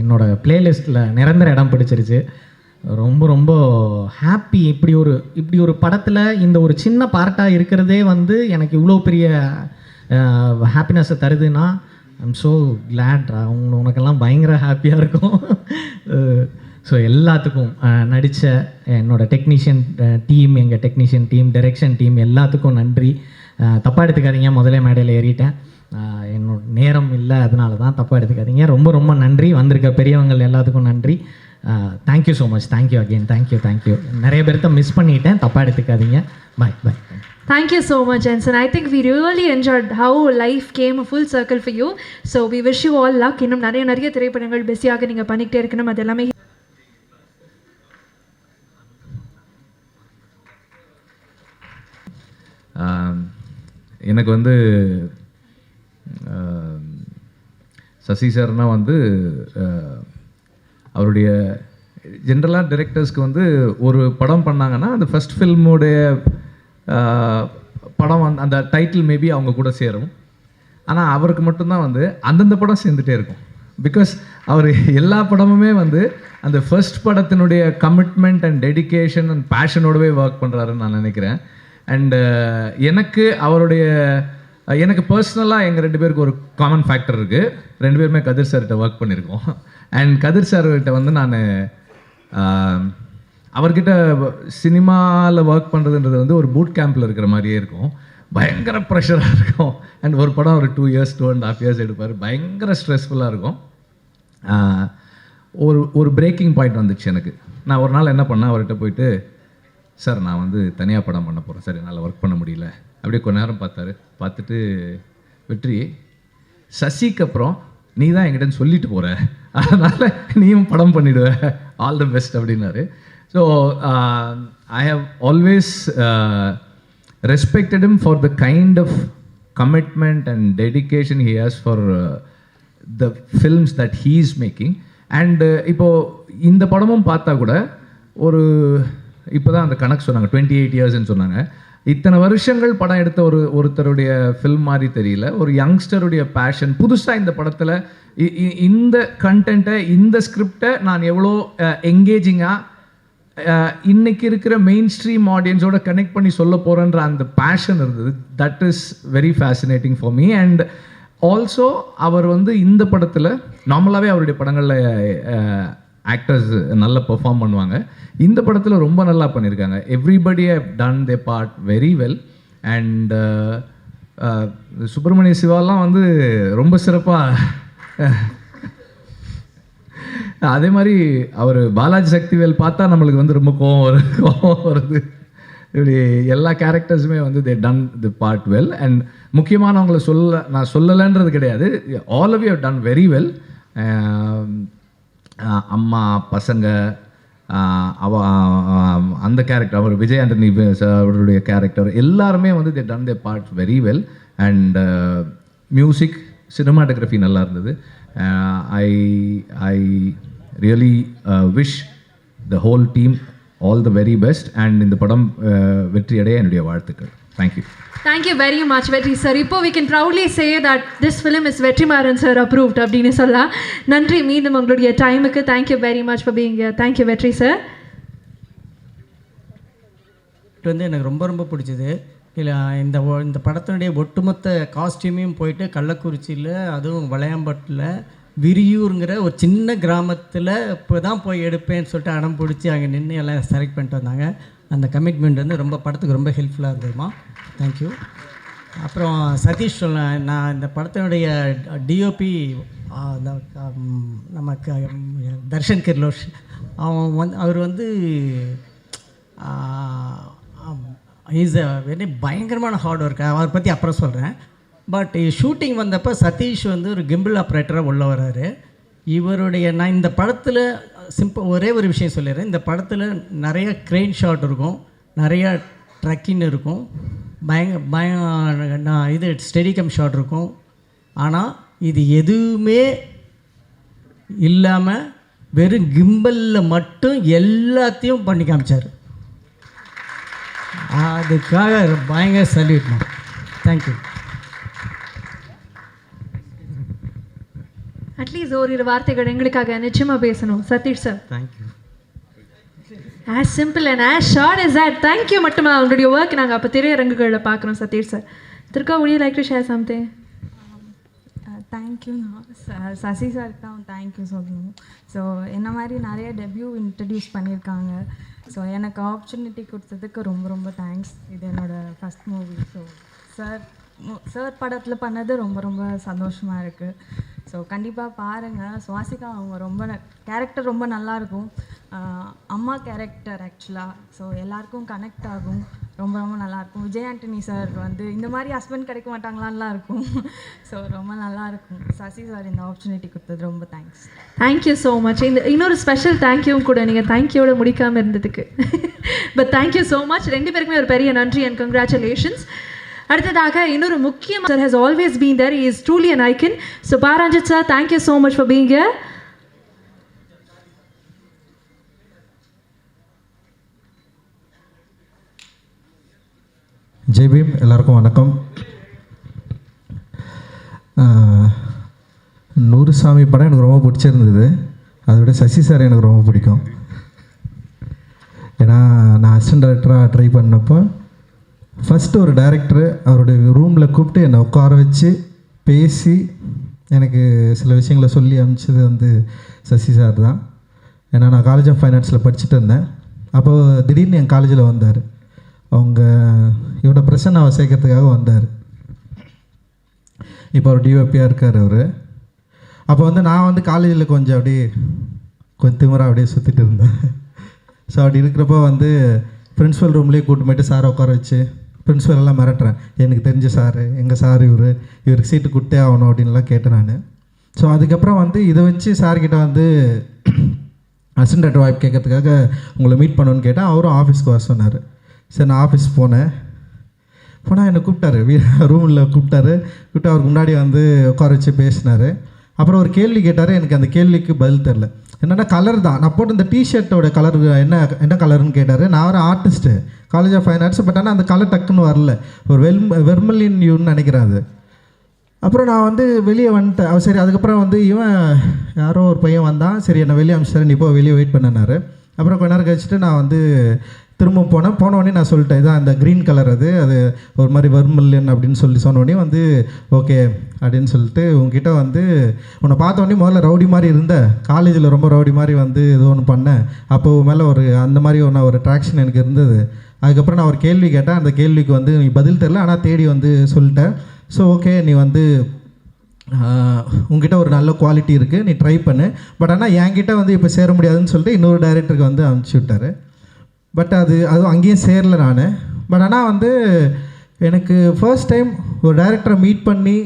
என்னோடய ப்ளேலிஸ்ட்டில் நிரந்தர இடம் பிடிச்சிருச்சு. ரொம்ப ஹாப்பி. இப்படி ஒரு படத்தில் இந்த ஒரு சின்ன பார்ட்டாக இருக்கிறதே வந்து எனக்கு இவ்வளோ பெரிய ஹாப்பினஸை தருதுன்னா ஐம் ஸோ கிளாட். உனக்கெல்லாம் பயங்கர ஹாப்பியாக இருக்கும். ஸோ எல்லாத்துக்கும் நடித்த என்னோடய டெக்னீஷியன் டீம், எங்கள் டெக்னீஷியன் டீம், டைரக்ஷன் டீம் எல்லாத்துக்கும் நன்றி. தப்பாக எடுத்துக்காதீங்க, முதலே மேடையில் ஏறிட்டேன், என்னோட நேரம் இல்லை, அதனால தான் தப்பாக எடுத்துக்காதீங்க. ரொம்ப நன்றி. வந்திருக்க பெரியவங்கள் எல்லாத்துக்கும் நன்றி. Thank you so much. Thank you again. Thank you. நிறைய பேர்த்த மிஸ் பண்ணிட்டேன், தப்பாக எடுத்துக்காதீங்க. By. Thank you so much, Jensen. I think we really enjoyed how life came a full circle for you. So we wish you all luck. இன்னும் நிறைய திரைப்படங்கள் பிஸியாக நீங்கள் பண்ணிக்கிட்டே இருக்கணும். அது எல்லாமே எனக்கு வந்து சசி சார்னா வந்து அவருடைய ஜென்ரலாக டைரக்டர்ஸ்க்கு வந்து ஒரு படம் பண்ணாங்கன்னா அந்த ஃபஸ்ட் ஃபில்மோடைய படம் வந்து அந்த டைட்டில் மேபி அவங்க கூட சேரும். ஆனால் அவருக்கு மட்டும்தான் வந்து அந்தந்த படம் சேர்ந்துட்டே இருக்கும். பிகாஸ் அவர் எல்லா படமுமே வந்து அந்த ஃபர்ஸ்ட் படத்தினுடைய கமிட்மெண்ட் அண்ட் டெடிகேஷன் அண்ட் பேஷனோடவே ஒர்க் பண்ணுறாருன்னு நான் நினைக்கிறேன். அண்டு எனக்கு பர்சனலாக எங்கள் 2 பேருக்கு ஒரு காமன் ஃபேக்டர் இருக்குது. 2 பேருமே கதிர் சார்கிட்ட ஒர்க் பண்ணியிருக்கோம். அண்ட் கதிர் சார்கிட்ட வந்து நான் அவர்கிட்ட சினிமாவில் ஒர்க் பண்ணுறதுன்றது வந்து ஒரு பூட் கேம்பில் இருக்கிற மாதிரியே இருக்கும். பயங்கர ப்ரெஷராக இருக்கும். அண்ட் ஒரு படம் ஒரு 2 years 2.5 years எடுப்பார். பயங்கர ஸ்ட்ரெஸ்ஃபுல்லாக இருக்கும். ஒரு பிரேக்கிங் பாயிண்ட் வந்துச்சு எனக்கு. நான் ஒரு நாள் என்ன பண்ணேன், அவர்கிட்ட போயிட்டு, சார் நான் வந்து தனியாக படம் பண்ண போகிறேன் சார், என்னால் ஒர்க் பண்ண முடியல. அப்படியே கொஞ்ச நேரம் பார்த்துட்டு வெற்றி, சசிக்கு அப்புறம் நீ தான் என்கிட்ட சொல்லிட்டு போகிற, அதனால் நீயும் படம் பண்ணிவிடுவ, ஆல் த பெஸ்ட் அப்படின்னாரு. So I have always respected him for the kind of commitment and dedication he has for the films that he is making. And இப்போது இந்த படமும் பார்த்தா கூட இப்போ தான் அந்த கணக்கு சொன்னாங்க 28 yearsன்னு சொன்னாங்க. இத்தனை வருஷங்கள் படம் எடுத்த ஒருத்தருடைய ஃபில்ம் மாதிரி தெரியல. ஒரு யங்ஸ்டருடைய பேஷன் புதுசாக இந்த படத்தில் இந்த கண்டென்ட்டை, இந்த ஸ்கிரிப்டை நான் எவ்வளோ எங்கேஜிங்காக இன்னைக்கு இருக்கிற மெயின் ஸ்ட்ரீம் ஆடியன்ஸோட கனெக்ட் பண்ணி சொல்ல போகிறேன்ற அந்த பேஷன் இருந்தது. That is very fascinating for me. And also அவர் வந்து இந்த படத்தில் நார்மலாகவே அவருடைய படங்களில் ஆக்டர்ஸ் நல்லா பெர்ஃபார்ம் பண்ணுவாங்க. இந்த படத்தில் ரொம்ப நல்லா பண்ணியிருக்காங்க. Everybody have done their part very well. And Subramaniya சிவாலாம் வந்து ரொம்ப சிறப்பாக, அதே மாதிரி அவர் பாலாஜி சக்திவேல் பார்த்தா நம்மளுக்கு வந்து ரொம்ப கோவம் வருது. இப்படி எல்லா கேரக்டர்ஸுமே வந்து they done the part well. And முக்கியமானவங்களை நான் சொல்லலைன்றது கிடையாது, all of you have done very well. அம்மா பசங்க அந்த கேரக்டர், அவர் விஜய் ஆண்டனி அவருடைய கேரக்டர் எல்லாருமே வந்து they ton their part very well. And music, cinematography நல்லா இருந்தது. I really wish the whole team all the very best. And இந்த படம் வெற்றி அடைய என்னுடைய வாழ்த்துக்கள். Thank you. Thank you very much, Vetri sir. இப்போ we can proudly say that this film is Vetrimaran sir approved அப்படின்னு சொல்லலாம். நன்றி மீண்டும் உங்களுடைய டைமுக்கு. Thank you very much for being here. Thank you, Vetri sir. இது வந்து எனக்கு ரொம்ப பிடிச்சது. இல்லை இந்த படத்தினுடைய ஒட்டுமொத்த காஸ்டியூமையும் போயிட்டு கள்ளக்குறிச்சியில், அதுவும் வளையாம்பட்டில் விரியூருங்கிற ஒரு சின்ன கிராமத்தில் இப்போ தான் போய் எடுப்பேன்னு சொல்லிட்டு அடம் பிடிச்சி அங்கே நின்று எல்லாம் செலக்ட் பண்ணிட்டு வந்தாங்க. அந்த கமிட்மெண்ட் வந்து படத்துக்கு ரொம்ப ஹெல்ப்ஃபுல்லாக இருந்ததுமா. தேங்க்யூ. அப்புறம் சதீஷ் நான் இந்த படத்தினுடைய டிஓபி நமக்கு தர்ஷன் கிர்லோஷ் அவர் வந்து இஸ் அ வெரி பயங்கரமான ஹார்ட் ஒர்க். அவரை பற்றி அப்புறம் சொல்கிறேன். பட் ஷூட்டிங் வந்தப்போ சதீஷ் வந்து ஒரு கிம்பிள் ஆப்ரேட்டராக உள்ள வர்றாரு. நான் இந்த படத்தில் ஒரே ஒரு விஷயம் சொல்லிடுறேன். இந்த படத்தில் நிறைய க்ரெயின் ஷாட் இருக்கும், நிறையா ட்ரக்கின் இருக்கும், இது ஸ்டெடிகம் ஷாட் இருக்கும். ஆனால் இது எதுவுமே இல்லாமல் வெறும் கிம்பலில் மட்டும் எல்லாத்தையும் பண்ணி காமிச்சார். அதுக்காக பயங்கர சல்யூட்மா. தேங்க்யூ. அட்லீஸ்ட் ஒரு வார்த்தைகள் எங்களுக்காக நிச்சயமாக பேசணும் Satish sir. Thank you. As simple and as short is that. Thank you மட்டுமா உங்களுடைய ஒர்க் நாங்கள் அப்போ திரையரங்குகளில் பார்க்குறோம் சதீஷ் சார். திருக்கா would you like to share something? தேங்க்யூண்ணா. சசி சாருக்கு தான் தேங்க்யூ சொல்லணும். ஸோ என்ன மாதிரி நிறைய டெபியூ இன்ட்ரடியூஸ் பண்ணியிருக்காங்க. ஸோ எனக்கு ஆப்பர்ச்சுனிட்டி கொடுத்ததுக்கு ரொம்ப தேங்க்ஸ். இது என்னோடய ஃபஸ்ட் மூவி. ஸோ சார் படத்தில் பண்ணது ரொம்ப சந்தோஷமாக இருக்குது. ஸோ கண்டிப்பாக பாருங்கள். சுவாசிகா அவங்க கேரக்டர் ரொம்ப நல்லாயிருக்கும். அம்மா கேரக்டர் ஆக்சுவலாக ஸோ எல்லாருக்கும் கனெக்ட் ஆகும். ரொம்ப நல்லாயிருக்கும். விஜய் ஆண்டனி சார் வந்து இந்த மாதிரி ஹஸ்பண்ட் கிடைக்க மாட்டாங்களான்லாம் இருக்கும். ஸோ ரொம்ப நல்லாயிருக்கும். சசி சார் இந்த ஆப்பர்ச்சுனிட்டி கொடுத்தது ரொம்ப தேங்க்ஸ். Thank you so much. இன்னொரு ஸ்பெஷல் தேங்க்யூவும் கூட, நீங்கள் தேங்க்யூவோட முடிக்காமல் இருந்ததுக்கு. But thank you so much. 2 பேருக்குமே ஒரு பெரிய நன்றி அண்ட் கங்க்ராச்சுலேஷன்ஸ். அடுத்ததாக இன்னொரு முக்கியமான sir has always been there. He is truly an icon. So Paranjit sir, thank you so much for being here. Jai Bhim, எல்லாருக்கும் வணக்கம். நூறுசாமி படம் எனக்கு ரொம்ப பிடிச்சிருந்தது. அதை விட சசி சார் எனக்கு ரொம்ப பிடிக்கும். ஏன்னா நான் அசிஸ்டன்ட் டைரக்டராக ட்ரை பண்ணப்போ ஃபஸ்ட்டு ஒரு டைரக்டரு அவருடைய ரூமில் கூப்பிட்டு என்னை உட்கார வச்சு பேசி எனக்கு சில விஷயங்களை சொல்லி அனுப்பிச்சது வந்து சசி சார் தான். ஏன்னா நான் காலேஜ் ஆஃப் ஃபைனான்ஸில் படிச்சுட்டு இருந்தேன். அப்போது திடீர்னு என் காலேஜில் வந்தார். அவங்க இவனோட பிரசன்னாவை சேர்க்கறதுக்காக வந்தார். இப்போ அவர் டிஓபியாக இருக்கார் அவர். அப்போ வந்து நான் வந்து காலேஜில் கொஞ்சம் திமிராக அப்படியே சுற்றிட்டு இருந்தேன். ஸோ அப்படி இருக்கிறப்போ வந்து பிரின்ஸிபல் ரூம்லேயே கூட்டு போய்ட்டு சாரை உட்கார வச்சு பிரின்ஸிபல் எல்லாம் மிரட்டுறேன். எனக்கு தெரிஞ்ச சார், எங்கள் சார் இவருக்கு சீட்டு கொடுத்தே ஆகணும் அப்படின்லாம் கேட்டேன் நான். ஸோ அதுக்கப்புறம் வந்து இதை வச்சு சார்கிட்ட வந்து அசிஸ்டன்ட் டைரக்டர் வாய்ப்பு கேட்கறதுக்காக உங்களை மீட் பண்ணணுன்னு கேட்டேன். அவரும் ஆஃபீஸ்க்கு வர சொன்னார். சரி, நான் ஆஃபீஸ் போனேன். என்னை கூப்பிட்டாரு, ரூமில் கூப்பிட்டு அவருக்கு முன்னாடி வந்து உட்கார வச்சு பேசினார். அப்புறம் ஒரு கேள்வி கேட்டார். எனக்கு அந்த கேள்விக்கு பதில் தெரில. என்னென்னா கலர் தான். நான் போட்டு இந்த டிஷர்ட்டோட கலர் என்ன கலர்னு கேட்டார். நான் ஒரு artist, college of fine arts. But ஆனால் அந்த கலர் டக்குன்னு வரல. ஒரு வெர்மலின் யூன்னு நினைக்கிறேன் அது. அப்புறம் நான் வந்து வெளியே வந்துட்டேன். சரி, அதுக்கப்புறம் வந்து இவன் யாரோ ஒரு பையன் வந்தான். சரி, என்னை வெளியே அனுப்பிச்சாரு, நீ இப்போ வெளியே வெயிட் பண்ணினார். அப்புறம் கொஞ்ச நேரம் கழிச்சுட்டு நான் வந்து திரும்ப போனோடனே நான் சொல்லிட்டேன், இதான் அந்த க்ரீன் கலர், அது ஒரு மாதிரி வர்மல்லியன் அப்படின்னு சொன்னோடனே வந்து ஓகே அப்படின்னு சொல்லிட்டு உங்ககிட்ட வந்து உன்னை பார்த்தோடனே முதல்ல ரவுடி மாதிரி இருந்தேன், காலேஜில் ரொம்ப ரவுடி மாதிரி வந்து ஏதோ ஒன்று பண்ணேன். அப்போது மேலே அந்த மாதிரி ஒரு ட்ராக்ஷன் எனக்கு இருந்தது. அதுக்கப்புறம் நான் ஒரு கேள்வி கேட்டேன். அந்த கேள்விக்கு வந்து நீ பதில் தெரில, ஆனால் தேடி வந்து சொல்லிட்டேன். ஸோ ஓகே, நீ வந்து உங்ககிட்ட ஒரு நல்ல குவாலிட்டி இருக்குது, நீ ட்ரை பண்ணு. பட் ஆனால் என்கிட்ட வந்து இப்போ சேர முடியாதுன்னு சொல்லிட்டு இன்னொரு டைரக்டருக்கு வந்து அனுப்பிச்சி விட்டார். பட் அதுவும் அங்கேயும் சேரல நான். பட் ஆனால் வந்து எனக்கு ஃபர்ஸ்ட் டைம் ஒரு டைரக்டரை மீட் பண்ணி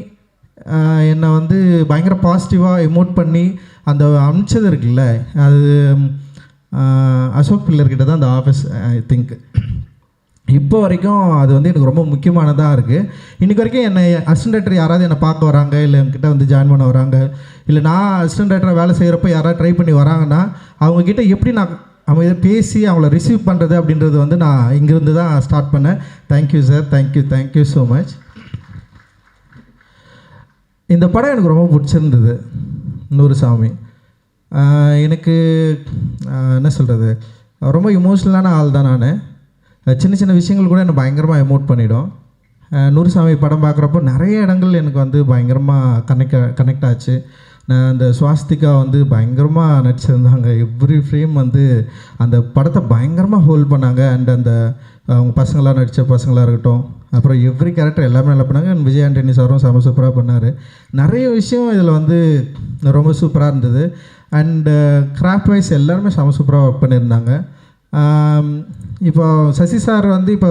என்னை வந்து பயங்கர பாசிட்டிவாக எமோட் பண்ணி அந்த அனுப்பிச்சது இருக்குல்ல, அது அசோக் பில்லர்கிட்ட தான் அந்த ஆஃபீஸ். ஐ திங்க் இப்போ வரைக்கும் அது வந்து எனக்கு ரொம்ப முக்கியமானதாக இருக்குது. இன்றைக்கி வரைக்கும் என்னை அசிஸ்டன்ட் டைரக்டர் யாராவது என்னை பார்க்க வராங்க, இல்லை என்கிட்ட வந்து ஜாயின் பண்ண வராங்க, இல்லை நான் அசிஸ்டன்ட் டைரக்டராக வேலை செய்கிறப்போ யாராவது ட்ரை பண்ணி வராங்கன்னா அவங்கக்கிட்ட எப்படி நான் அவங்க இதை பேசி அவங்கள ரிசீவ் பண்ணுறது அப்படின்றது வந்து நான் இங்கேருந்து தான் ஸ்டார்ட் பண்ணேன். Thank you sir, thank you so much. இந்த படம் எனக்கு ரொம்ப பிடிச்சிருந்தது. நூறுசாமி எனக்கு என்ன சொல்கிறது, ரொம்ப இமோஷ்னலான ஆள் தான் நான். சின்ன சின்ன விஷயங்கள் கூட என்னை பயங்கரமாக எமோட் பண்ணிவிடும். நூறுசாமி படம் பார்க்குறப்போ நிறைய இடங்கள் எனக்கு வந்து பயங்கரமாக கனெக்ட் ஆச்சு. நான் அந்த சுவாஸ்திகா வந்து பயங்கரமாக நடிச்சிருந்தாங்க. எவ்ரி ஃப்ரேம் வந்து அந்த படத்தை பயங்கரமாக ஹோல்ட் பண்ணாங்க. அண்ட் அந்த அவங்க பசங்களாக நடித்த பசங்களாக இருக்கட்டும், அப்புறம் எவ்ரி கேரக்டர் எல்லாமே நல்லா பண்ணாங்க. விஜய் ஆண்டனி சாரும் செம சூப்பராக பண்ணார். நிறைய விஷயம் இதில் வந்து ரொம்ப சூப்பராக இருந்தது. அண்டு கிராஃப்ட் வைஸ் எல்லாருமே செம சூப்பராக ஒர்க் பண்ணியிருந்தாங்க. இப்போ சசி சார் வந்து இப்போ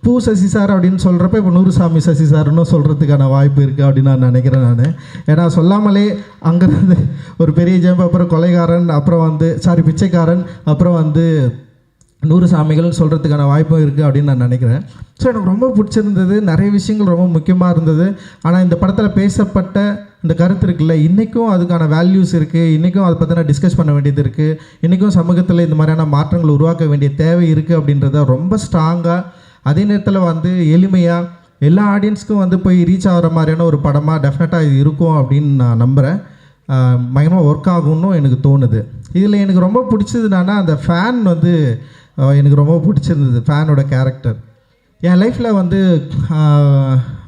பூ சசி சார் அப்படின்னு சொல்கிறப்ப இப்போ நூறுசாமி சசி சார்னு சொல்கிறதுக்கான வாய்ப்பு இருக்குது அப்படின்னு நான் நினைக்கிறேன். நான் ஏன்னா சொல்லாமலே அங்கேருந்து ஒரு பெரிய ஜெம்பு, அப்புறம் கொலைகாரன், அப்புறம் வந்து பிச்சைக்காரன், அப்புறம் வந்து நூறுசாமிகள்னு சொல்கிறதுக்கான வாய்ப்பும் இருக்குது அப்படின்னு நான் நினைக்கிறேன். ஸோ எனக்கு ரொம்ப பிடிச்சிருந்தது. நிறைய விஷயங்கள் ரொம்ப முக்கியமாக இருந்தது. ஆனால் இந்த படத்தில் பேசப்பட்ட இந்த கருத்து இருக்குல்ல, இன்றைக்கும் அதுக்கான வேல்யூஸ் இருக்குது. இன்றைக்கும் அதை பற்றின டிஸ்கஸ் பண்ண வேண்டியது இருக்குது. இன்றைக்கும் சமூகத்தில் இந்த மாதிரியான மாற்றங்கள் உருவாக்க வேண்டிய தேவை இருக்குது அப்படின்றத ரொம்ப ஸ்ட்ராங்காக, அதே நேரத்தில் வந்து எளிமையாக எல்லா ஆடியன்ஸ்க்கும் வந்து போய் ரீச் ஆகிற மாதிரியான ஒரு படமாக டெஃபினட்டாக இது இருக்கும் அப்படின்னு நான் நம்புகிறேன். பயங்கரமாக ஒர்க் ஆகும்னு எனக்கு தோணுது. இதில் எனக்கு ரொம்ப பிடிச்சதுனால அந்த ஃபேன் வந்து எனக்கு ரொம்ப பிடிச்சிருந்தது. ஃபேனோட கேரக்டர் என் லைஃப்பில் வந்து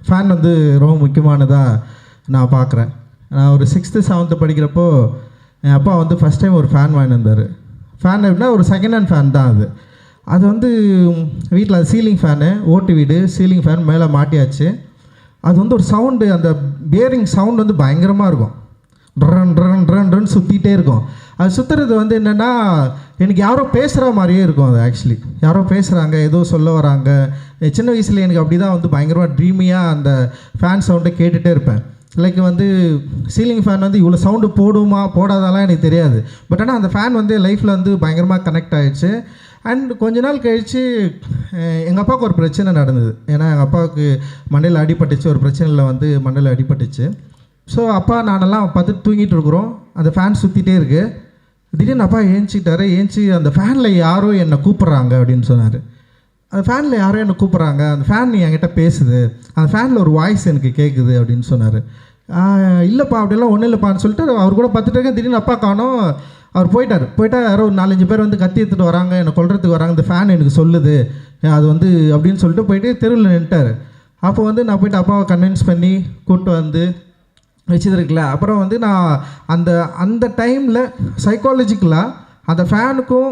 ஃபேன் வந்து ரொம்ப முக்கியமானதாக நான் பார்க்குறேன். நான் ஒரு 6th 7th படிக்கிறப்போ என் அப்பா வந்து ஃபஸ்ட் டைம் ஒரு ஃபேன் வாங்கியிருந்தார். ஃபேன் எப்படின்னா ஒரு செகண்ட் ஹேண்ட் ஃபேன் தான் அது வந்து வீட்டில் அது சீலிங் ஃபேனு, ஓட்டு வீடு, சீலிங் ஃபேன் மேலே மாட்டியாச்சு. அது வந்து ஒரு சவுண்டு, அந்த பியரிங் சவுண்ட் வந்து பயங்கரமாக இருக்கும். ட்ரன் ட்ரன் ட்ரன் ட்ரன் சுற்றிகிட்டே இருக்கும். அது சுற்றுறது வந்து என்னென்னா எனக்கு யாரோ பேசுகிற மாதிரியே இருக்கும். அது ஆக்சுவலி யாரோ பேசுகிறாங்க, ஏதோ சொல்ல வராங்க. சின்ன வயசில் எனக்கு அப்படி தான் வந்து பயங்கரமாக ட்ரீமியாக அந்த ஃபேன் சவுண்டை கேட்டுகிட்டே இருப்பேன். லைக் வந்து சீலிங் ஃபேன் வந்து இவ்வளோ சவுண்டு போடுமா போடாதாலாம் எனக்கு தெரியாது. பட் ஆனால் அந்த ஃபேன் வந்து லைஃப்பில் வந்து பயங்கரமாக கனெக்ட் ஆகிடுச்சு. அண்ட் கொஞ்ச நாள் கழித்து எங்கள் அப்பாவுக்கு ஒரு பிரச்சனை நடந்தது. ஏன்னா எங்கள் அப்பாவுக்கு மண்டையில் அடிபட்டுச்சு. ஒரு பிரச்சனையில் வந்து மண்டையில் அடிபட்டுச்சு. ஸோ அப்பா நானெல்லாம் பார்த்துட்டு தூங்கிட்டு இருக்கிறோம். அந்த ஃபேன் சுற்றிட்டே இருக்குது. திடீர்னு அப்பா ஏஞ்சிட்டாரு. ஏஞ்சி அந்த ஃபேனில் யாரோ என்னை கூப்பிட்றாங்க அப்படின்னு சொன்னார். அந்த ஃபேனில் யாரோ என்னை கூப்பிட்றாங்க, அந்த ஃபேன் என்கிட்ட பேசுது, அந்த ஃபேனில் ஒரு வாய்ஸ் எனக்கு கேட்குது அப்படின்னு சொன்னார். இல்லைப்பா அப்படிலாம் ஒன்றும் இல்லைப்பான்னு சொல்லிட்டு அவர் கூட பார்த்துட்டு இருக்கேன். திடீர்னு அப்பா காணோம். அவர் போயிட்டா யாரோ ஒரு 4-5 பேர் வந்து கத்தி எடுத்துகிட்டு வராங்க, என்னை கொல்றதுக்கு வராங்க, இந்த ஃபேன் எனக்கு சொல்லுது அது வந்து அப்படின்னு சொல்லிட்டு போயிட்டு தெருவில் நின்ட்டார். அப்போ வந்து நான் போய்ட்டு அப்பாவை கன்வின்ஸ் பண்ணி கூப்பிட்டு வந்து வச்சது இருக்குல்ல. அப்புறம் வந்து நான் அந்த டைமில் சைக்காலஜிக்கலாக அந்த ஃபேனுக்கும்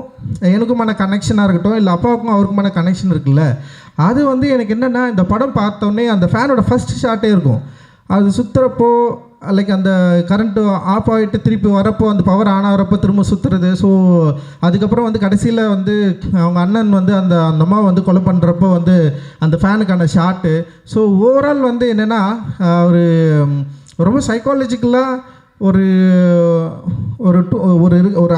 எனக்குமான கனெக்ஷனாக இருக்கட்டும், இல்லை அப்பாவுக்கும் அவருக்குமான கனெக்ஷன் இருக்குல்ல, அது வந்து எனக்கு என்னென்னா இந்த படம் பார்த்தோன்னே அந்த ஃபேனோட ஃபஸ்ட் ஷாட்டே இருக்கும். அது சுற்றுறப்போ லைக் அந்த கரண்ட்டு ஆஃப் ஆகிட்டு திருப்பி வரப்போ அந்த பவர் ஆன் ஆகிறப்போ திரும்ப சுற்றுறது. ஸோ அதுக்கப்புறம் வந்து கடைசியில் வந்து அவங்க அண்ணன் வந்து அந்த அம்மா வந்து கொலை பண்ணுறப்போ வந்து அந்த ஃபேனுக்கான ஷாட்டு. ஸோ ஓவரால் வந்து என்னென்னா ஒரு ரொம்ப சைக்காலஜிக்கலாக ஒரு ஒரு ஒரு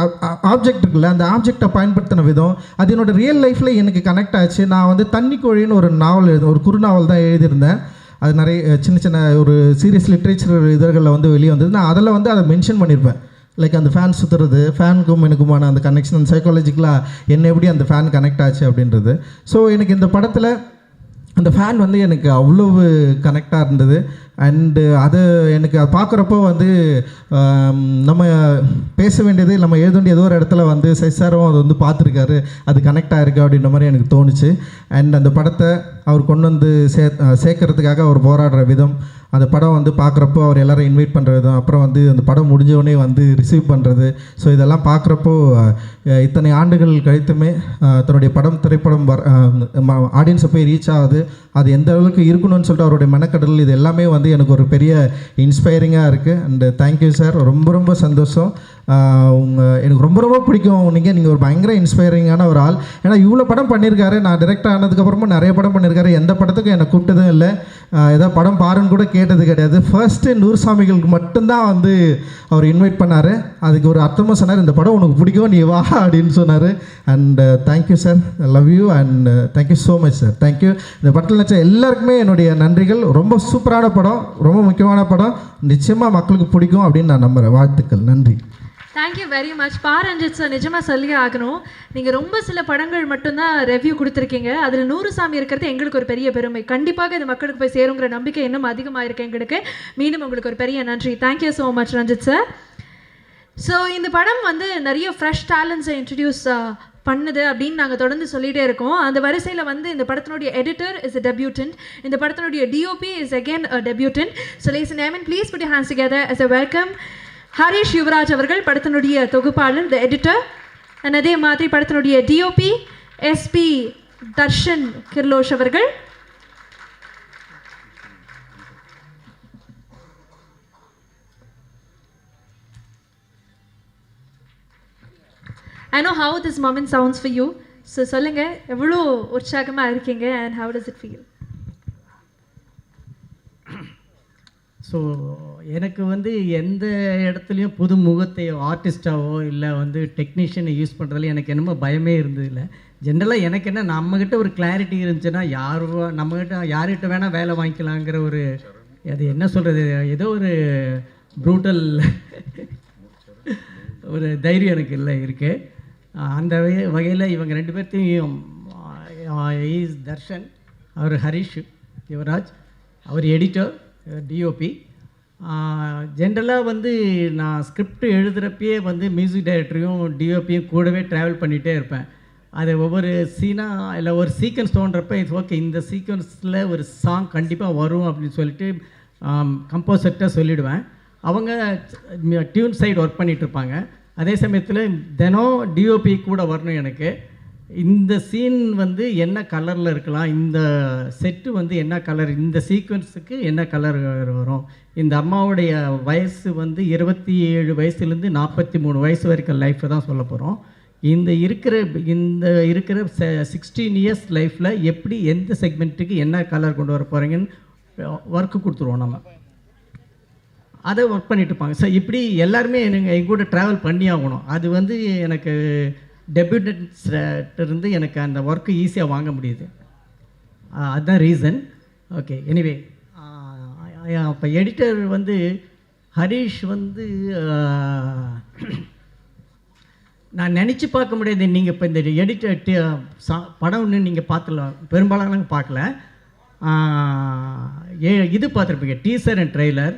ஆப்ஜெக்ட் இருக்குல்ல, அந்த ஆப்ஜெக்டை பயன்படுத்தின விதம் அது என்னோடய ரியல் லைஃப்பில் எனக்கு கனெக்ட் ஆச்சு. நான் வந்து தண்ணிக்கோழின்னு ஒரு நாவல் ஒரு குறுநாவல் தான் எழுதியிருந்தேன். அது நிறைய சின்ன ஒரு சீரியஸ் லிட்ரேச்சர் இதழ்களில் வந்து வெளியே வந்தது. நான் அதில் வந்து அதை மென்ஷன் பண்ணியிருப்பேன். லைக் அந்த ஃபேன் சுற்றுறது, ஃபேனுக்கும் எனக்குமான அந்த கனெக்ஷன், அந்த சைக்காலஜிக்கலாக என்ன எப்படி அந்த ஃபேன் கனெக்ட் ஆச்சு அப்படின்றது. ஸோ எனக்கு இந்த படத்தில் அந்த ஃபேன் வந்து எனக்கு அவ்வளவு கனெக்டாக இருந்தது. அண்டு அது எனக்கு பார்க்குறப்போ வந்து நம்ம பேச வேண்டியது நம்ம எழுத வேண்டிய ஏதோ ஒரு இடத்துல வந்து சைசாரும் அதை வந்து பார்த்துருக்காரு, அது கனெக்ட் ஆகிருக்கு அப்படின்ற மாதிரி எனக்கு தோணுச்சு. அண்ட் அந்த படத்தை அவர் கொண்டு வந்து சேர்க்கறதுக்காக அவர் போராடுற விதம், அந்த படம் வந்து பார்க்குறப்போ அவர் எல்லோரும் இன்வைட் பண்ணுற விதம், அப்புறம் வந்து அந்த படம் முடிஞ்சவொடனே வந்து ரிசீவ் பண்ணுறது. ஸோ இதெல்லாம் பார்க்குறப்போ இத்தனை ஆண்டுகள் கழித்துமே தன்னுடைய திரைப்படம் ஆடியன்ஸை போய் ரீச் ஆகுது, அது எந்த அளவுக்கு இருக்கணும்னு சொல்லிட்டு அவருடைய மெனக்கடல், இது எல்லாமே வந்து எனக்கு ஒரு பெரிய இன்ஸ்பைரிங்காக இருக்குது. அண்டு தேங்க்யூ சார், ரொம்ப ரொம்ப சந்தோஷம். எனக்கு ரொம்ப ரொம்ப பிடிக்கும். நீங்கள் ஒரு பயங்கர இன்ஸ்பைரிங்கான ஒரு ஆள். ஏன்னா இவ்வளோ படம் பண்ணியிருக்காரு. நான் டைரக்டர் ஆனதுக்கப்புறமா நிறைய படம் பண்ணியிருக்காரு. எந்த படத்துக்கும் என்னை கூப்பிட்டதும் இல்லை, ஏதாவது படம் பாருன்னு கூட கேட்டது கிடையாது. ஃபர்ஸ்ட்டு நூறுசாமிகளுக்கு மட்டும்தான் வந்து அவர் இன்வைட் பண்ணார். அதுக்கு ஒரு அர்த்தமாக சொன்னார், இந்த படம் உனக்கு பிடிக்கும் நீ வா அப்படின்னு சொன்னார். And thank you sir, love you and thank you so much sir. Thank you. இந்த படத்தில் நினச்ச எல்லாருக்குமே என்னுடைய நன்றிகள். ரொம்ப சூப்பரான படம், ரொம்ப முக்கியமான படம், நிச்சயமாக மக்களுக்கு பிடிக்கும் அப்படின்னு நான் நம்புகிறேன். வாழ்த்துக்கள், நன்றி. Thank you very much. Ranjith sir, நிஜமாக சொல்லியே ஆகணும், நீங்கள் ரொம்ப சில படங்கள் மட்டும்தான் ரெவ்யூ கொடுத்துருக்கீங்க, அதில் நூறுசாமி இருக்கிறது எங்களுக்கு ஒரு பெரிய பெருமை. கண்டிப்பாக இது மக்களுக்கு போய் சேருங்கிற நம்பிக்கை இன்னும் அதிகமாக இருக்குது எங்களுக்கு. மீண்டும் உங்களுக்கு ஒரு பெரிய நன்றி. Thank you so much Ranjith sir. So இந்த படம் வந்து நிறைய ஃப்ரெஷ் டேலண்ட்ஸை இன்ட்ரடியூஸ் பண்ணுது அப்படின்னு நாங்கள் தொடர்ந்து சொல்லிகிட்டே இருக்கோம். அந்த வரிசையில் வந்து இந்த படத்தினுடைய எடிட்டர் இஸ் அ டெபியூட்டன்ட், இந்த படத்தினுடைய DOP is again a debutant. So ladies and ஐமன் please put your hands together as a welcome Harish Yuvaraj அவர்கள், படத்தினுடைய தொகுப்பாளர், த எடிட்டர். அண்ட் அதே மாதிரி படத்தினுடைய டிஓபி எஸ்பி தர்ஷன் கிர்லோஷ் அவர்கள். I know how this moment sounds for you. So சொல்லுங்க, எவ்வளோ உற்சாகமாக இருக்கீங்க and how does it feel? So எனக்கு வந்து எந்த இடத்துலையும் புது முகத்தையோ ஆர்டிஸ்டாவோ இல்லை வந்து டெக்னீஷியனை யூஸ் பண்ணுறதுல எனக்கு என்னமோ பயமே இருந்ததில்லை. ஜென்ரலாக எனக்கு என்ன, நம்மக்கிட்ட ஒரு கிளாரிட்டி இருந்துச்சுன்னா நம்மக்கிட்ட யார்கிட்ட வேணால் வேலை வாங்கிக்கலாங்கிற ஒரு, அது என்ன சொல்கிறது, ஏதோ ஒரு ப்ரூட்டல் ஒரு தைரியம் எனக்கு இல்லை இருக்குது. அந்த வகையில் இவங்க 2 பேர்த்தையும், இஸ் தர்ஷன், அவர் ஹரிஷ் யுவராஜ், அவர் எடிட்டர், டிஓபி. ஜென்ரலாக வந்து நான் ஸ்கிரிப்ட் எழுதுகிறப்பயே வந்து மியூசிக் டைரக்டரையும் டிஓபியும் கூடவே ட்ராவல் பண்ணிகிட்டே இருப்பேன். அது ஒவ்வொரு சீனாக இல்லை ஒரு சீக்வன்ஸ் தோன்றப்ப இது ஓகே, இந்த சீக்வன்ஸில் ஒரு சாங் கண்டிப்பாக வரும் அப்படின்னு சொல்லிட்டு கம்போசர்கிட்ட சொல்லிவிடுவேன். அவங்க டியூன் சைடு ஒர்க் பண்ணிகிட்ருப்பாங்க. அதே சமயத்தில் தினம் டிஓபி கூட வரணும் எனக்கு. இந்த சீன் வந்து என்ன கலரில் இருக்கலாம், இந்த செட்டு வந்து என்ன கலர், இந்த சீக்வன்ஸுக்கு என்ன கலர் வரும், இந்த அம்மாவுடைய வயசு வந்து 27 வயசுலேருந்து 43 வயசு வரைக்கும் லைஃப்பை தான் சொல்ல போகிறோம். இந்த இருக்கிற 16 இயர்ஸ் லைஃப்பில் எப்படி எந்த செக்மெண்ட்டுக்கு என்ன கலர் கொண்டு வர போகிறீங்கன்னு ஒர்க்கு கொடுத்துருவோம். நம்ம அதை ஒர்க் பண்ணிட்டு இருப்பாங்க. ஸோ இப்படி எல்லாருமே எங்கள் கூட ட்ராவல் பண்ணி ஆகணும். அது வந்து எனக்கு டெபியூட்டன்ஸ்கிட்ட இருந்து எனக்கு அந்த ஒர்க்கு ஈஸியாக வாங்க முடியுது. அதுதான் ரீசன். ஓகே, எனிவே இப்போ எடிட்டர் வந்து ஹரிஷ் வந்து நான் நினச்சி பார்க்க முடியாது. நீங்கள் இப்போ இந்த எடிட்டர் படம் ஒன்று நீங்கள் பார்த்துலாம், பெரும்பாலான பார்க்கல. இது பார்த்துருப்பீங்க டீசர் அண்ட் ட்ரெய்லர்.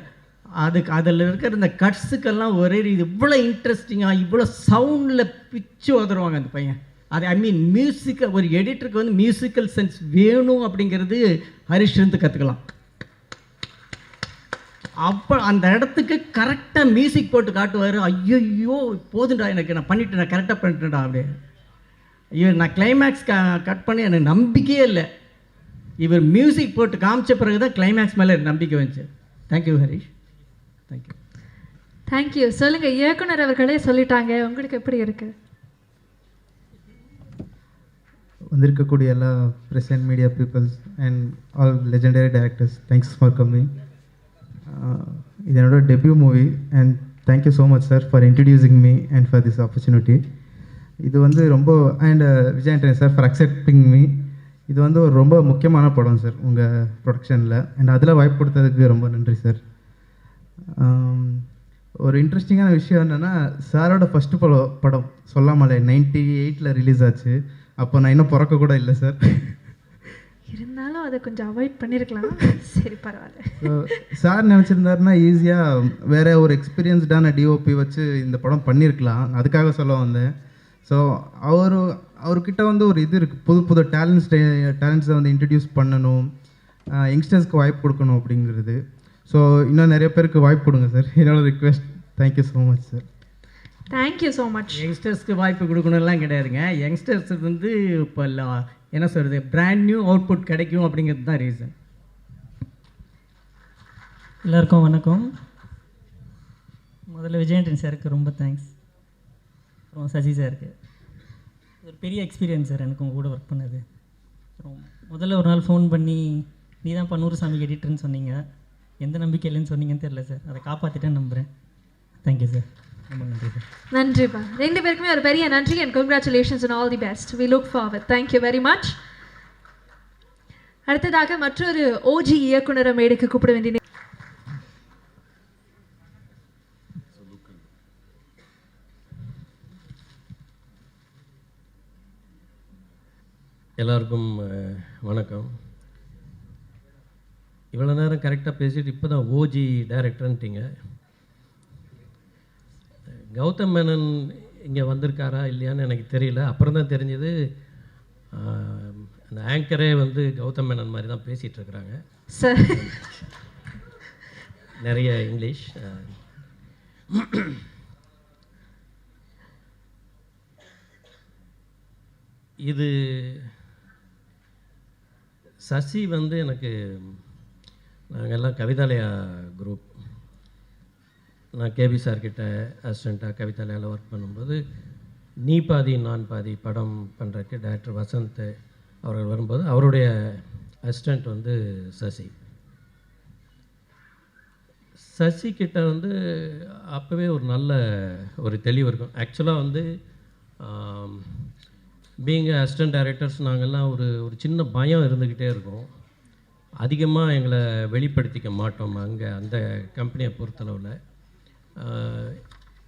அதுக்கு அதில் இருக்கிற இந்த கட்ஸுக்கெல்லாம் ஒரே இது இவ்வளோ இன்ட்ரெஸ்டிங்காக இவ்வளோ சவுண்டில் பிச்சு உதருவாங்க அந்த பையன். அது ஐ மீன் மியூசிக்கல், ஒரு எடிட்டருக்கு வந்து மியூசிக்கல் சென்ஸ் வேணும் அப்படிங்கிறது ஹரிஷ்ருந்து கற்றுக்கலாம். அப்போ அந்த இடத்துக்கு கரெக்டாக மியூசிக் போட்டு காட்டுவார். ஐயோ போதுண்டா, எனக்கு நான் பண்ணிட்டேன், நான் கரெக்டாக பண்ணிட்டேன்டா அப்படியே. ஐயோ நான் கிளைமேக்ஸ் கட் பண்ணி எனக்கு நம்பிக்கையே இல்லை. இவர் மியூசிக் போட்டு காமிச்ச பிறகு தான் கிளைமேக்ஸ் மேலே நம்பிக்கை வந்துச்சு. Thank you Harish, thank you. தேங்க்யூ. சொல்லுங்கள், இயக்குனர் அவர்களே சொல்லிட்டாங்க, உங்களுக்கு எப்படி இருக்குது? வந்திருக்கக்கூடிய எல்லா present media peoples and all legendary directors, thanks for coming. இது என்னோட debut movie and thank you so much sir for introducing me and for this opportunity. இது வந்து ரொம்ப and Vijay Antony sir for accepting me. இது வந்து ஒரு ரொம்ப முக்கியமான படம் சார் உங்கள் ப்ரொடக்ஷனில், அண்ட் அதில் வாய்ப்பு கொடுத்ததுக்கு ரொம்ப நன்றி சார். ஒரு இன்ட்ரெஸ்டிங்கான விஷயம் என்னென்னா, சாரோட ஃபஸ்ட்டு படம் சொல்லாமலே 98 ரிலீஸ் ஆச்சு. அப்போ நான் இன்னும் பிறக்க கூட இல்லை சார். இருந்தாலும் அதை கொஞ்சம் அவாய்ட் பண்ணியிருக்கலாம். சரி பரவாயில்ல. சார் நினச்சிருந்தாருன்னா ஈஸியாக வேறு ஒரு எக்ஸ்பீரியன்ஸ்டான டிஓபி வச்சு இந்த படம் பண்ணியிருக்கலாம், அதுக்காக சொல்ல வந்தேன். ஸோ அவர்கிட்ட வந்து ஒரு இது இருக்குது, புது புது டேலண்ட்ஸை வந்து இன்ட்ரடியூஸ் பண்ணணும், யங்ஸ்டர்ஸ்க்கு வாய்ப்பு கொடுக்கணும் அப்படிங்கிறது. ஸோ இன்னும் நிறைய பேருக்கு வாய்ப்பு கொடுங்க சார், என்னோட request. Thank you so much sir. Thank you so much. யங்ஸ்டர்ஸ்க்கு வாய்ப்பு கொடுக்கணும்லாம் கிடையாதுங்க. யங்ஸ்டர்ஸ் வந்து இப்போ என்ன சொல்கிறது, பிராண்ட் நியூ அவுட்புட் கிடைக்கும் அப்படிங்கிறது தான் ரீசன். எல்லாருக்கும் வணக்கம். முதல்ல விஜய் ஆண்டனி சாருக்கு ரொம்ப தேங்க்ஸ். அப்புறம் சசி சாருக்கு ஒரு பெரிய எக்ஸ்பீரியன்ஸ் சார் எனக்கு உங்கள் கூட ஒர்க் பண்ணது. அப்புறம் முதல்ல ஒரு நாள் ஃபோன் பண்ணி நீ தான் பன்னூறு சாமி எடிட்டர்னு சொன்னீங்க, எந்த நம்பிக்கை இல்லைன்னு சொன்னீங்கன்னு தெரியல சார், அதை காப்பாற்றிட்டேன்னு நம்புகிறேன். தேங்க்யூ சார், ரொம்ப நன்றி சார். நன்றிப்பா, ரெண்டு பேருக்குமே ஒரு பெரிய நன்றி and congratulations and all the best. We look forward. Thank you very much. அடுத்ததாக மற்றொரு ஓஜி இயக்குனரை மேடைக்கு கூப்பிட வேண்டிய எல்லாருக்கும் வணக்கம். இவ்வளோ நேரம் கரெக்டாக பேசிட்டு இப்போ தான் ஓஜி டைரக்டர்ன்ட்டிங்க. கௌதம் மேனன் இங்கே வந்திருக்காரா இல்லையான்னு எனக்கு தெரியல. அப்புறம் தான் தெரிஞ்சது அந்த ஆங்கரே வந்து கௌதம் மேனன் மாதிரி தான் பேசிகிட்டு இருக்கிறாங்க சார். நிறைய இங்கிலீஷ். இது சசி வந்து எனக்கு, நாங்கள்லாம் கவிதாலயா குரூப், நான் கேபி சார்கிட்ட அசிஸ்டண்ட்டாக கவிதாலயாவில் ஒர்க் பண்ணும்போது நீ பாதி நான் பாதி படம் பண்ணுறதுக்கு டைரக்டர் வசந்த் அவர்கள் வரும்போது அவருடைய அசிஸ்டண்ட் வந்து சசி. சசிக்கிட்ட வந்து அப்போவே ஒரு நல்ல ஒரு தெளிவு இருக்கும். ஆக்சுவலாக வந்து பீயிங் அசிஸ்டன்ட் டைரக்டர்ஸ் நாங்கள்லாம் ஒரு சின்ன பயம் இருந்துக்கிட்டே இருக்கும். அதிகமாக எங்களை வெளிப்படுத்திக்க மாட்டோம் அங்கே அந்த கம்பெனியை பொறுத்தளவில்.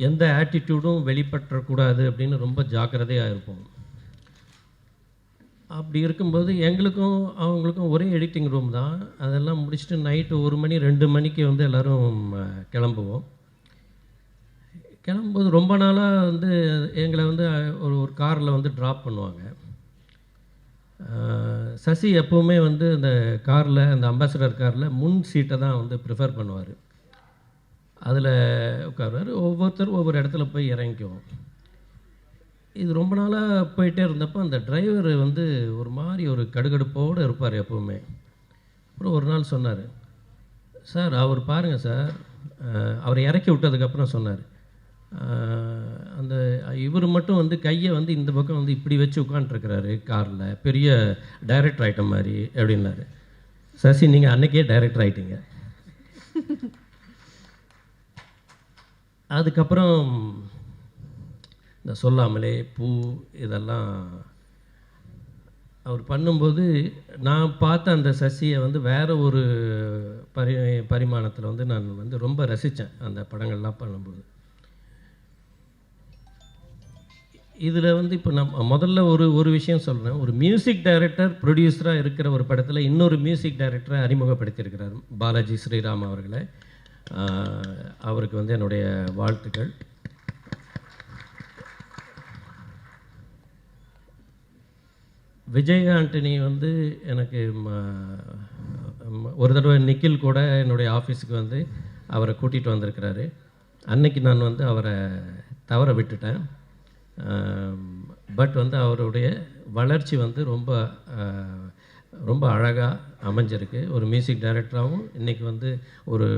எந்த ஆட்டிடியூடும் வெளிப்பற்றக்கூடாது அப்படின்னு ரொம்ப ஜாக்கிரதையாக இருப்போம். அப்படி இருக்கும்போது எங்களுக்கும் அவங்களுக்கும் ஒரே எடிட்டிங் ரூம் தான். அதெல்லாம் முடிச்சுட்டு நைட்டு 1 மணி 2 மணிக்கு வந்து எல்லோரும் கிளம்புவோம். கிளம்பும்போது ரொம்ப நாளாக வந்து எங்களை வந்து ஒரு காரில் வந்து ட்ராப் பண்ணுவாங்க. சசி எப்போவுமே வந்து அந்த காரில், அந்த அம்பாசிடர் காரில் முன் சீட்டை தான் வந்து ப்ரிஃபர் பண்ணுவார். அதில் உட்காருவார். ஒவ்வொருத்தரும் ஒவ்வொரு இடத்துல போய் இறங்கிக்குவோம். இது ரொம்ப நாளாக போயிட்டே இருந்தப்போ அந்த டிரைவர் வந்து ஒரு மாதிரி ஒரு கடுகடுப்போடு இருப்பார் எப்போவுமே. அப்புறம் ஒரு நாள் சொன்னார், சார் அவர் பாருங்கள் சார், அவரை இறக்கி விட்டதுக்கப்புறம் சொன்னார், அந்த இவர் மட்டும் வந்து கையை வந்து இந்த பக்கம் வந்து இப்படி வச்சு உட்காந்துருக்கிறாரு காரில், பெரிய டைரக்டர் ஐட்டம் மாதிரி அப்படின்னாரு. சசி நீங்கள் அன்றைக்கே டைரக்டர் ஆகிட்டீங்க. அதுக்கப்புறம் இந்த சொல்லாமலே பூ இதெல்லாம் அவர் பண்ணும்போது நான் பார்த்த அந்த சசியை வந்து வேறு ஒரு பரிமாணத்தில் வந்து நான் வந்து ரொம்ப ரசித்தேன் அந்த படங்கள்லாம் பண்ணும்போது. இதில் வந்து இப்போ நம்ம முதல்ல ஒரு விஷயம் சொல்கிறேன். ஒரு மியூசிக் டைரக்டர் ப்ரொடியூசராக இருக்கிற ஒரு படத்தில் இன்னொரு மியூசிக் டைரக்டரை அறிமுகப்படுத்தியிருக்கிறார் பாலாஜி ஸ்ரீராம் அவர்களை. அவருக்கு வந்து என்னுடைய வாழ்த்துக்கள். விஜய் ஆண்டனி வந்து எனக்கு ஒரு தடவை நிக்கில் கூட என்னுடைய ஆஃபீஸுக்கு வந்து அவரை கூட்டிகிட்டு வந்திருக்கிறாரு. அன்னைக்கு நான் வந்து அவரை தவற விட்டுட்டேன். பட் வந்து அவருடைய வளர்ச்சி வந்து ரொம்ப அழகாக அமைஞ்சிருக்கு. ஒரு மியூசிக் டைரக்டராகவும் இன்றைக்கி வந்து ஒரு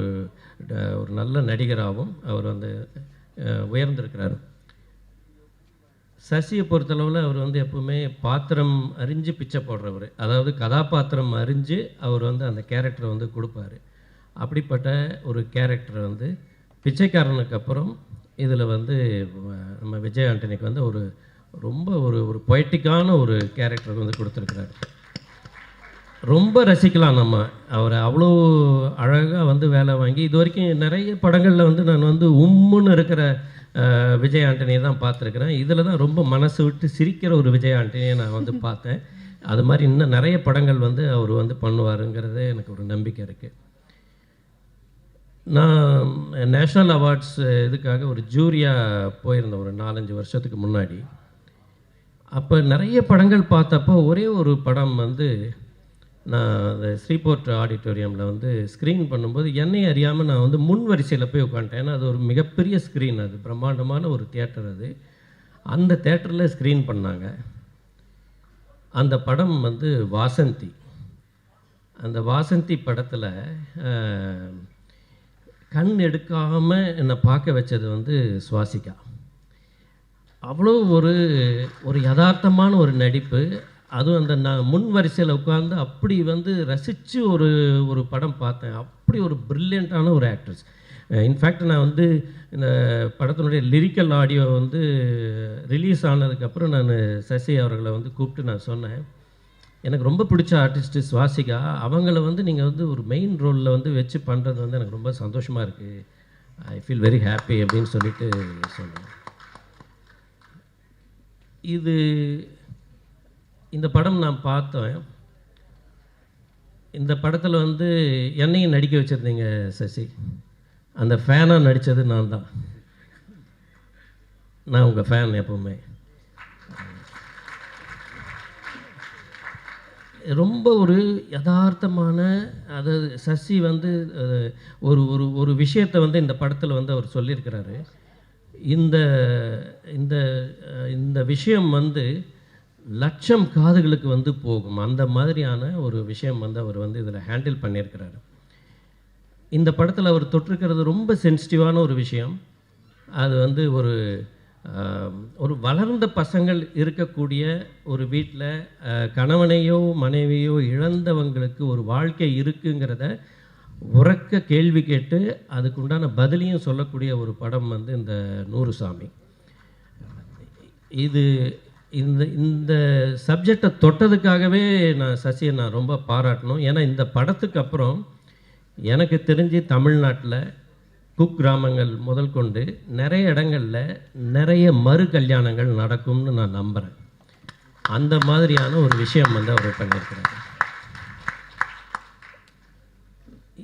நல்ல நடிகராகவும் அவர் வந்து உயர்ந்திருக்கிறார். சசியை பொறுத்தளவில் அவர் வந்து எப்பவுமே பாத்திரம் அறிஞ்சு பிச்சை போடுறவர். அதாவது கதாபாத்திரம் அறிஞ்சு அவர் வந்து அந்த கேரக்டரை வந்து கொடுப்பார். அப்படிப்பட்ட ஒரு கேரக்டரை வந்து பிச்சைக்காரனுக்கு அப்புறம் இதில் வந்து நம்ம விஜய் ஆண்டனிக்கு வந்து ரொம்ப ஒரு பொய்டிக்கான ஒரு கேரக்டர் வந்து கொடுத்துருக்குறாரு. ரொம்ப ரசிக்கலாம் நம்ம அவரை. அவ்வளோ அழகாக வந்து வேலை வாங்கி இது வரைக்கும் நிறைய படங்களில் வந்து நான் வந்து உம்முன்னு இருக்கிற விஜய் ஆண்டனியை தான் பார்த்துருக்குறேன். இதில் தான் ரொம்ப மனசு விட்டு சிரிக்கிற ஒரு விஜய் ஆண்டனியை நான் வந்து பார்த்தேன். அது மாதிரி இன்னும் நிறைய படங்கள் வந்து அவர் வந்து பண்ணுவாருங்கிறதே எனக்கு ஒரு நம்பிக்கை இருக்குது. நான் நேஷ்னல் அவார்ட்ஸ் இதுக்காக ஒரு ஜூரியாக போயிருந்தேன் ஒரு 4-5 வருஷத்துக்கு முன்னாடி. அப்போ நிறைய படங்கள் பார்த்தப்போ ஒரே ஒரு படம் வந்து நான் அந்த ஸ்ரீபோர்ட் ஆடிட்டோரியமில் வந்து ஸ்க்ரீன் பண்ணும்போது என்னை அறியாமல் நான் வந்து முன் வரிசையில் போய் உட்காந்துட்டேன். ஏன்னா அது ஒரு மிகப்பெரிய ஸ்க்ரீன், அது பிரம்மாண்டமான ஒரு தியேட்டர். அது அந்த தேட்டரில் ஸ்க்ரீன் பண்ணாங்க. அந்த படம் வந்து வாசந்தி. அந்த வாசந்தி படத்தில் கண் எடுக்காமல் என்னை பார்க்க வச்சது வந்து சுவாசிகா. அவ்வளோ ஒரு யதார்த்தமான ஒரு நடிப்பு. அதுவும் அந்த நான் முன் வரிசையில் உட்காந்து அப்படி வந்து ரசித்து ஒரு படம் பார்த்தேன். அப்படி ஒரு ப்ரில்லியண்ட்டான ஒரு ஆக்ட்ரஸ். இன்ஃபேக்ட் நான் வந்து இந்த படத்தினுடைய லிரிக்கல் ஆடியோ வந்து ரிலீஸ் ஆனதுக்கப்புறம் நான் சசி அவர்களை வந்து கூப்பிட்டு நான் சொன்னேன், எனக்கு ரொம்ப பிடிச்ச ஆர்டிஸ்ட்டு சுவாசிகா, அவங்கள வந்து நீங்கள் வந்து ஒரு மெயின் ரோலில் வந்து வச்சு பண்ணுறது வந்து எனக்கு ரொம்ப சந்தோஷமாக இருக்குது, ஐ ஃபீல் வெரி ஹாப்பி அப்படின்னு சொல்லிட்டு சொன்னேன். இந்த படம் நான் பார்த்தேன். இந்த படத்தில் வந்து என்னையும் நடிக்க வச்சுருந்தீங்க சசி. அந்த ஃபேனாக நடித்தது நான் தான். நான் உங்கள் ஃபேன் எப்போவுமே. ரொம்ப ஒரு யதார்த்தமான, அதாவது சசி வந்து ஒரு விஷயத்தை வந்து இந்த படத்தில் வந்து அவர் சொல்லியிருக்கிறாரு. இந்த விஷயம் வந்து லட்சம் காதுகளுக்கு வந்து போகும். அந்த மாதிரியான ஒரு விஷயம் வந்து அவர் வந்து இதில் ஹேண்டில் பண்ணியிருக்கிறாரு. இந்த படத்தில் அவர் தொட்டிருக்கிறது ரொம்ப சென்சிட்டிவான ஒரு விஷயம். அது வந்து ஒரு வளர்ந்த பசங்கள் இருக்கக்கூடிய ஒரு வீட்டில் கணவனையோ மனைவியோ இழந்தவங்களுக்கு ஒரு வாழ்க்கை இருக்குங்கிறத உறக்க கேள்வி கேட்டு அதுக்குண்டான பதிலையும் சொல்லக்கூடிய ஒரு படம் வந்து இந்த 100 சாமி. இந்த சப்ஜெக்டை தொட்டதுக்காகவே நான் சசியை நான் ரொம்ப பாராட்டணும். ஏன்னா இந்த படத்துக்கு அப்புறம் எனக்கு தெரிஞ்சு தமிழ்நாட்டில் குக்கிராமங்கள் முதல் கொண்டு நிறைய இடங்களில் நிறைய மறு கல்யாணங்கள் நடக்கும்னு நான் நம்புகிறேன். அந்த மாதிரியான ஒரு விஷயம் வந்து அவர் பண்ணியிருக்கிறார்.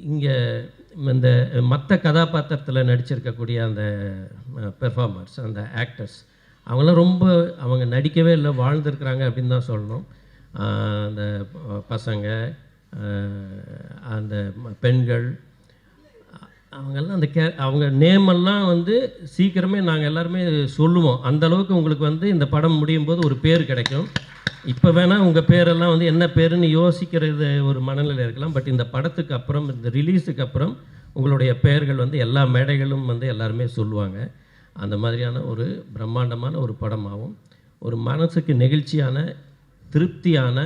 இங்கே இந்த மற்ற கதாபாத்திரத்தில் நடிச்சிருக்கக்கூடிய அந்த பெர்ஃபார்மர்ஸ், அந்த ஆக்டர்ஸ், அவங்க நடிக்கவே இல்லை, வாழ்ந்துருக்குறாங்க அப்படின்னு தான் சொல்லணும். அந்த பசங்க, அந்த பெண்கள், அவங்கெல்லாம் அவங்க நேமெல்லாம் வந்து சீக்கிரமே நாங்கள் எல்லாருமே சொல்லுவோம். அந்தளவுக்கு உங்களுக்கு வந்து இந்த படம் முடியும் போது ஒரு பேர் கிடைக்கும். இப்போ வேணால் உங்கள் பேரெல்லாம் வந்து என்ன பேருன்னு யோசிக்கிறது ஒரு மனநிலை இருக்கலாம். பட் இந்த படத்துக்கு அப்புறம், இந்த ரிலீஸுக்கு அப்புறம் உங்களுடைய பெயர்கள் வந்து எல்லா மேடைகளும் வந்து எல்லாருமே சொல்லுவாங்க. அந்த மாதிரியான ஒரு பிரம்மாண்டமான ஒரு படமாகவும் ஒரு மனசுக்கு நெகிழ்ச்சியான திருப்தியான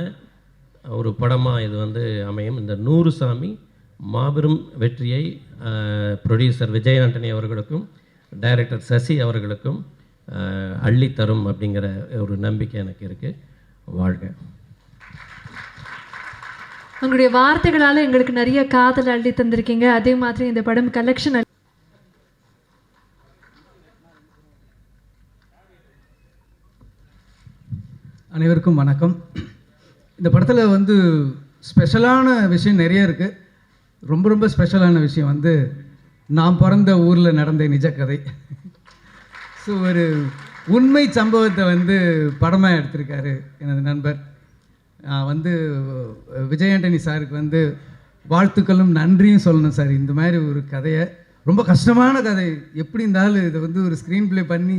ஒரு படமாக இது வந்து அமையும். இந்த 100 சாமி மாபெரும் வெற்றியை ப்ரொடியூசர் விஜய் ஆண்டனி அவர்களுக்கும் டைரக்டர் சசி அவர்களுக்கும் அள்ளித்தரும் அப்படிங்கிற ஒரு நம்பிக்கை எனக்கு இருக்குது. வாழ்க. உங்களுடைய வார்த்தைகளால் எங்களுக்கு நிறைய காதல் அள்ளி தந்திருக்கீங்க. அதே மாதிரி இந்த படம் கலெக்ஷன் அனைவருக்கும் வணக்கம். இந்த படத்தில் வந்து ஸ்பெஷலான விஷயம் நிறைய இருக்குது. ரொம்ப ரொம்ப ஸ்பெஷலான விஷயம் வந்து நான் பிறந்த ஊரில் நடந்த நிஜ கதை. ஸோ ஒரு உண்மை சம்பவத்தை வந்து படமாக எடுத்திருக்காரு எனது நண்பர். வந்து விஜய் ஆண்டனி சாருக்கு வந்து வாழ்த்துக்களும் நன்றியும் சொல்லணும் சார். இந்த மாதிரி ஒரு கதையை, ரொம்ப கஷ்டமான கதை, எப்படி இருந்தாலும் இதை வந்து ஒரு ஸ்க்ரீன் ப்ளே பண்ணி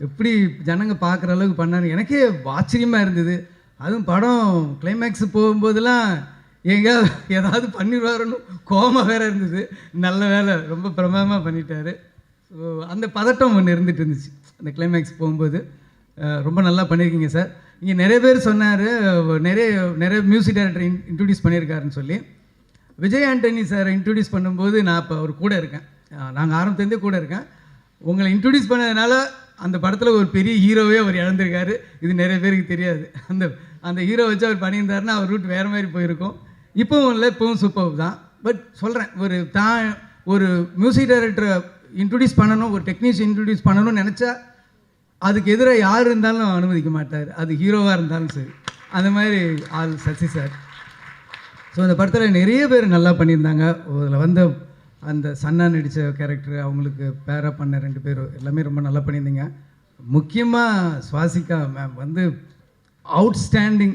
எப்படி ஜனங்க பார்க்குற அளவுக்கு பண்ணாரு. எனக்கே ஆச்சரியமாக இருந்தது. அதுவும் படம் கிளைமேக்ஸ் போகும்போதெல்லாம் எங்கேயாவது ஏதாவது பண்ணிடுவாருன்னு கோபமாக வேறு இருந்தது. நல்ல வேலை, ரொம்ப பிரமாதமாக பண்ணிட்டாரு. ஸோ அந்த பதட்டம் ஒன்று இருந்துகிட்டு இருந்துச்சு அந்த கிளைமேக்ஸ் போகும்போது. ரொம்ப நல்லா பண்ணியிருக்கீங்க சார். இங்கே நிறைய பேர் சொன்னார், நிறைய மியூசிக் டைரக்டர் இன்ட்ரடியூஸ் பண்ணியிருக்காருன்னு சொல்லி. விஜய் ஆண்டனி சாரை இன்ட்ரடியூஸ் பண்ணும்போது நான் இப்போ அவர் கூட இருக்கேன். நாங்கள் ஆரம்பத்துலேருந்தே கூட இருக்கேன். உங்களை இன்ட்ரடியூஸ் பண்ணதுனால அந்த படத்தில் ஒரு பெரிய ஹீரோவே அவர் இழந்திருக்காரு. இது நிறைய பேருக்கு தெரியாது. அந்த ஹீரோ வச்சு அவர் பண்ணியிருந்தாருன்னா அவர் ரூட் வேறு மாதிரி போயிருக்கும். இப்போவும் இல்லை, இப்போவும் சூப்பர் தான். பட் சொல்கிறேன், ஒரு மியூசிக் டைரக்டரை இன்ட்ரடியூஸ் பண்ணணும், ஒரு டெக்னீஷியன் இன்ட்ரடியூஸ் பண்ணணும்னு நினச்சா அதுக்கு எதிராக யார் இருந்தாலும் அனுமதிக்க மாட்டார், அது ஹீரோவாக இருந்தாலும் சரி. அந்த மாதிரி ஆள் சசி சார். ஸோ இந்த படத்தில் நிறைய பேர் நல்லா பண்ணியிருந்தாங்க. அதில் வந்து அந்த சன்னா நடித்த கேரக்டர், அவங்களுக்கு பேரா பண்ண 2 பேர் எல்லாமே ரொம்ப நல்லா பண்ணியிருந்தீங்க. முக்கியமாக சுவாசிகா மேம் வந்து அவுட்ஸ்டாண்டிங்.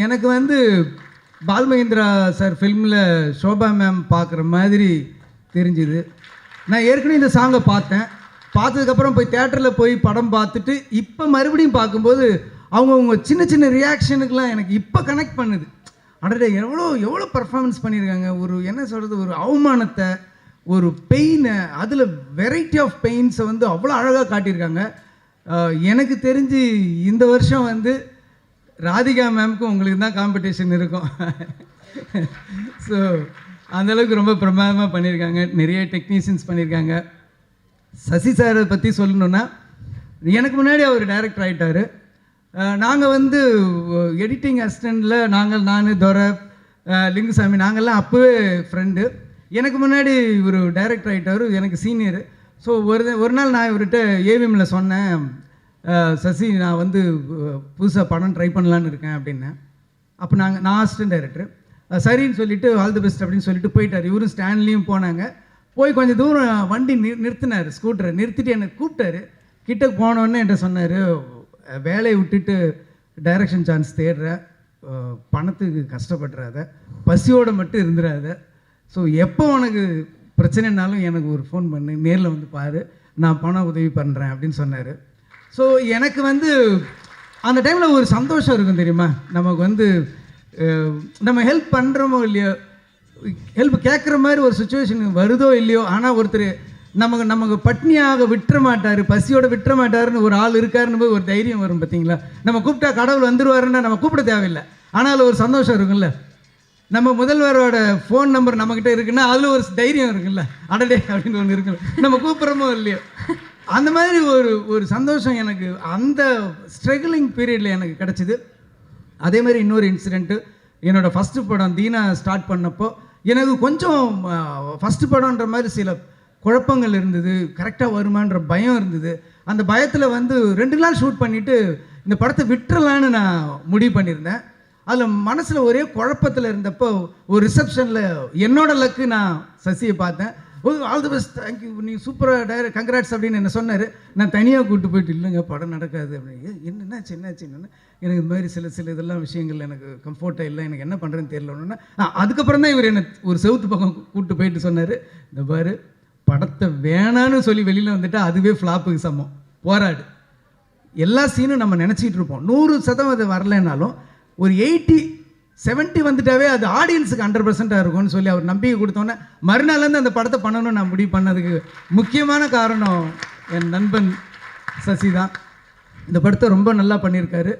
எனக்கு வந்து பால்மகேந்திரா சார் ஃபில்மில் ஷோபா மேம் பார்க்குற மாதிரி தெரிஞ்சுது. நான் ஏற்கனவே இந்த சாங்கை பார்த்ததுக்கப்புறம் போய் தேட்டரில் போய் படம் பார்த்துட்டு இப்போ மறுபடியும் பார்க்கும்போது அவங்க சின்ன சின்ன ரியாக்ஷனுக்கெலாம் எனக்கு இப்போ கனெக்ட் பண்ணுது. அடடே, எவ்வளோ பர்ஃபார்மன்ஸ் பண்ணியிருக்காங்க. ஒரு என்ன சொல்கிறது, ஒரு அவமானத்தை, ஒரு பெயினை, அதில் வெரைட்டி ஆஃப் பெயின்ஸை வந்து அவ்வளோ அழகாக காட்டியிருக்காங்க. எனக்கு தெரிஞ்சு இந்த வருஷம் வந்து ராதிகா மேம்க்கும் உங்களுக்கு தான் காம்படிஷன் இருக்கும். ஸோ அந்தளவுக்கு ரொம்ப பிரமாதமாக பண்ணியிருக்காங்க. நிறைய டெக்னீஷியன்ஸ் பண்ணியிருக்காங்க. சசி சாரை பற்றி சொல்லணுன்னா, எனக்கு முன்னாடி அவர் டைரக்டர் ஆகிட்டார். நாங்கள் வந்து எடிட்டிங் அசிஸ்டண்ட்டில் நான் துரை, லிங்குசாமி, நாங்கள்லாம் அப்போவே ஃப்ரெண்டு. எனக்கு முன்னாடி இவர் டைரக்டர் ஆகிட்டார், எனக்கு சீனியரு. ஸோ ஒரு நாள் நான் இவர்கிட்ட ஏவிஎம்மில் சொன்னேன், சசி நான் வந்து புதுசாக படம் ட்ரை பண்ணலான்னு இருக்கேன் அப்படின்னேன். அப்போ நான் அசிஸ்டன்ட் டைரக்டர். சரின்னு சொல்லிவிட்டு ஆல் தி பெஸ்ட் அப்படின்னு சொல்லிட்டு போயிட்டார். இவரும் ஸ்டாண்ட்லேயும் போனாங்க. போய் கொஞ்சம் தூரம் வண்டி நிறுத்தினார், ஸ்கூட்டரை நிறுத்திட்டு என்னை கூப்பிட்டாரு. கிட்ட போனோடனே என்கிட்ட சொன்னார், வேலையை விட்டுட்டு டைரக்ஷன் சான்ஸ் தேடுற, பணத்துக்கு கஷ்டப்படுறாத, பசியோடு மட்டும் இருந்துடாத. ஸோ எப்போ உனக்கு பிரச்சனைனாலும் எனக்கு ஒரு ஃபோன் பண்ணு, நேரில் வந்து பாரு, நான் பண உதவி பண்ணுறேன் அப்படின்னு சொன்னார். ஸோ எனக்கு வந்து அந்த டைமில் ஒரு சந்தோஷம் இருக்கும் தெரியுமா. நமக்கு வந்து நம்ம ஹெல்ப் பண்ணுறோமோ இல்லையோ, ஹெல்ப் கேட்குற மாதிரி ஒரு சுச்சுவேஷன் வருதோ இல்லையோ, ஆனால் ஒருத்தர் நமக்கு பட்னியாக விட்டுற மாட்டார், பசியோடு விட்டுற மாட்டாருன்னு ஒரு ஆள் இருக்காருன்னு போது ஒரு தைரியம் வரும் பார்த்தீங்களா. நம்ம கூப்பிட்டா கடவுள் வந்துடுவாருன்னா நம்ம கூப்பிட தேவையில்லை, ஆனாலும் ஒரு சந்தோஷம் இருக்குல்ல. நம்ம முதல்வரோட ஃபோன் நம்பர் நம்மக்கிட்ட இருக்குன்னா அதில் ஒரு தைரியம் இருக்குல்ல, அடடே அப்படின்னு ஒன்று இருக்குல்ல, நம்ம கூப்பிட்றோமோ இல்லையோ. அந்த மாதிரி ஒரு சந்தோஷம் எனக்கு அந்த ஸ்ட்ரகிளிங் பீரியடில் எனக்கு கிடச்சிது. அதே மாதிரி இன்னொரு இன்சிடெண்ட்டு, என்னோடய ஃபஸ்ட்டு படம் தீனா ஸ்டார்ட் பண்ணப்போ எனக்கு கொஞ்சம் ஃபஸ்ட்டு படம்ன்ற மாதிரி சில குழப்பங்கள் இருந்தது, கரெக்டாக வருமான்ற பயம் இருந்தது. அந்த பயத்தில் வந்து 2 நாள் ஷூட் பண்ணிவிட்டு இந்த படத்தை விட்டுறலான்னு நான் முடிவு பண்ணியிருந்தேன். அதில் மனசில் ஒரே குழப்பத்தில் இருந்தப்போ ஒரு ரிசப்ஷனில் என்னோட லக்கு நான் சசியை பார்த்தேன். ஆல் தி பெஸ்ட், தேங்க்யூ, நீ சூப்பராக கங்க்ராட்ஸ் அப்படின்னு என்ன சொன்னார். நான் தனியாக கூப்பிட்டு போயிட்டு, இல்லைங்க படம் நடக்காது அப்படின்னு. என்னாச்சுன்னு எனக்கு இது மாதிரி சில இதெல்லாம் விஷயங்கள் எனக்கு கம்ஃபர்ட்டாக இல்லை, எனக்கு என்ன பண்ணுறேன்னு தெரியலன்னா அதுக்கப்புறம் தான் இவர் என்னை ஒரு செவுத்து பக்கம் கூப்பிட்டு போயிட்டு சொன்னார், இந்த பாரு படத்தை வேணான்னு சொல்லி வெளியில் வந்துட்டா அதுவே ஃப்ளாப்புக்கு சமம், போராடு. எல்லா சீனும் நம்ம நினச்சிட்டு இருப்போம் 100% வரலைன்னாலும் ஒரு 80-70 வந்துட்டாவே அது ஆடியன்ஸுக்கு 100% இருக்கும்னு சொல்லி அவர் நம்பிக்கை கொடுத்தோன்னே மறுநாள்லேருந்து அந்த படத்தை பண்ணணும்னு நான் முடிவு பண்ணதுக்கு முக்கியமான காரணம் என் நண்பன் சசி தான். இந்த படத்தை ரொம்ப நல்லா பண்ணியிருக்காரு.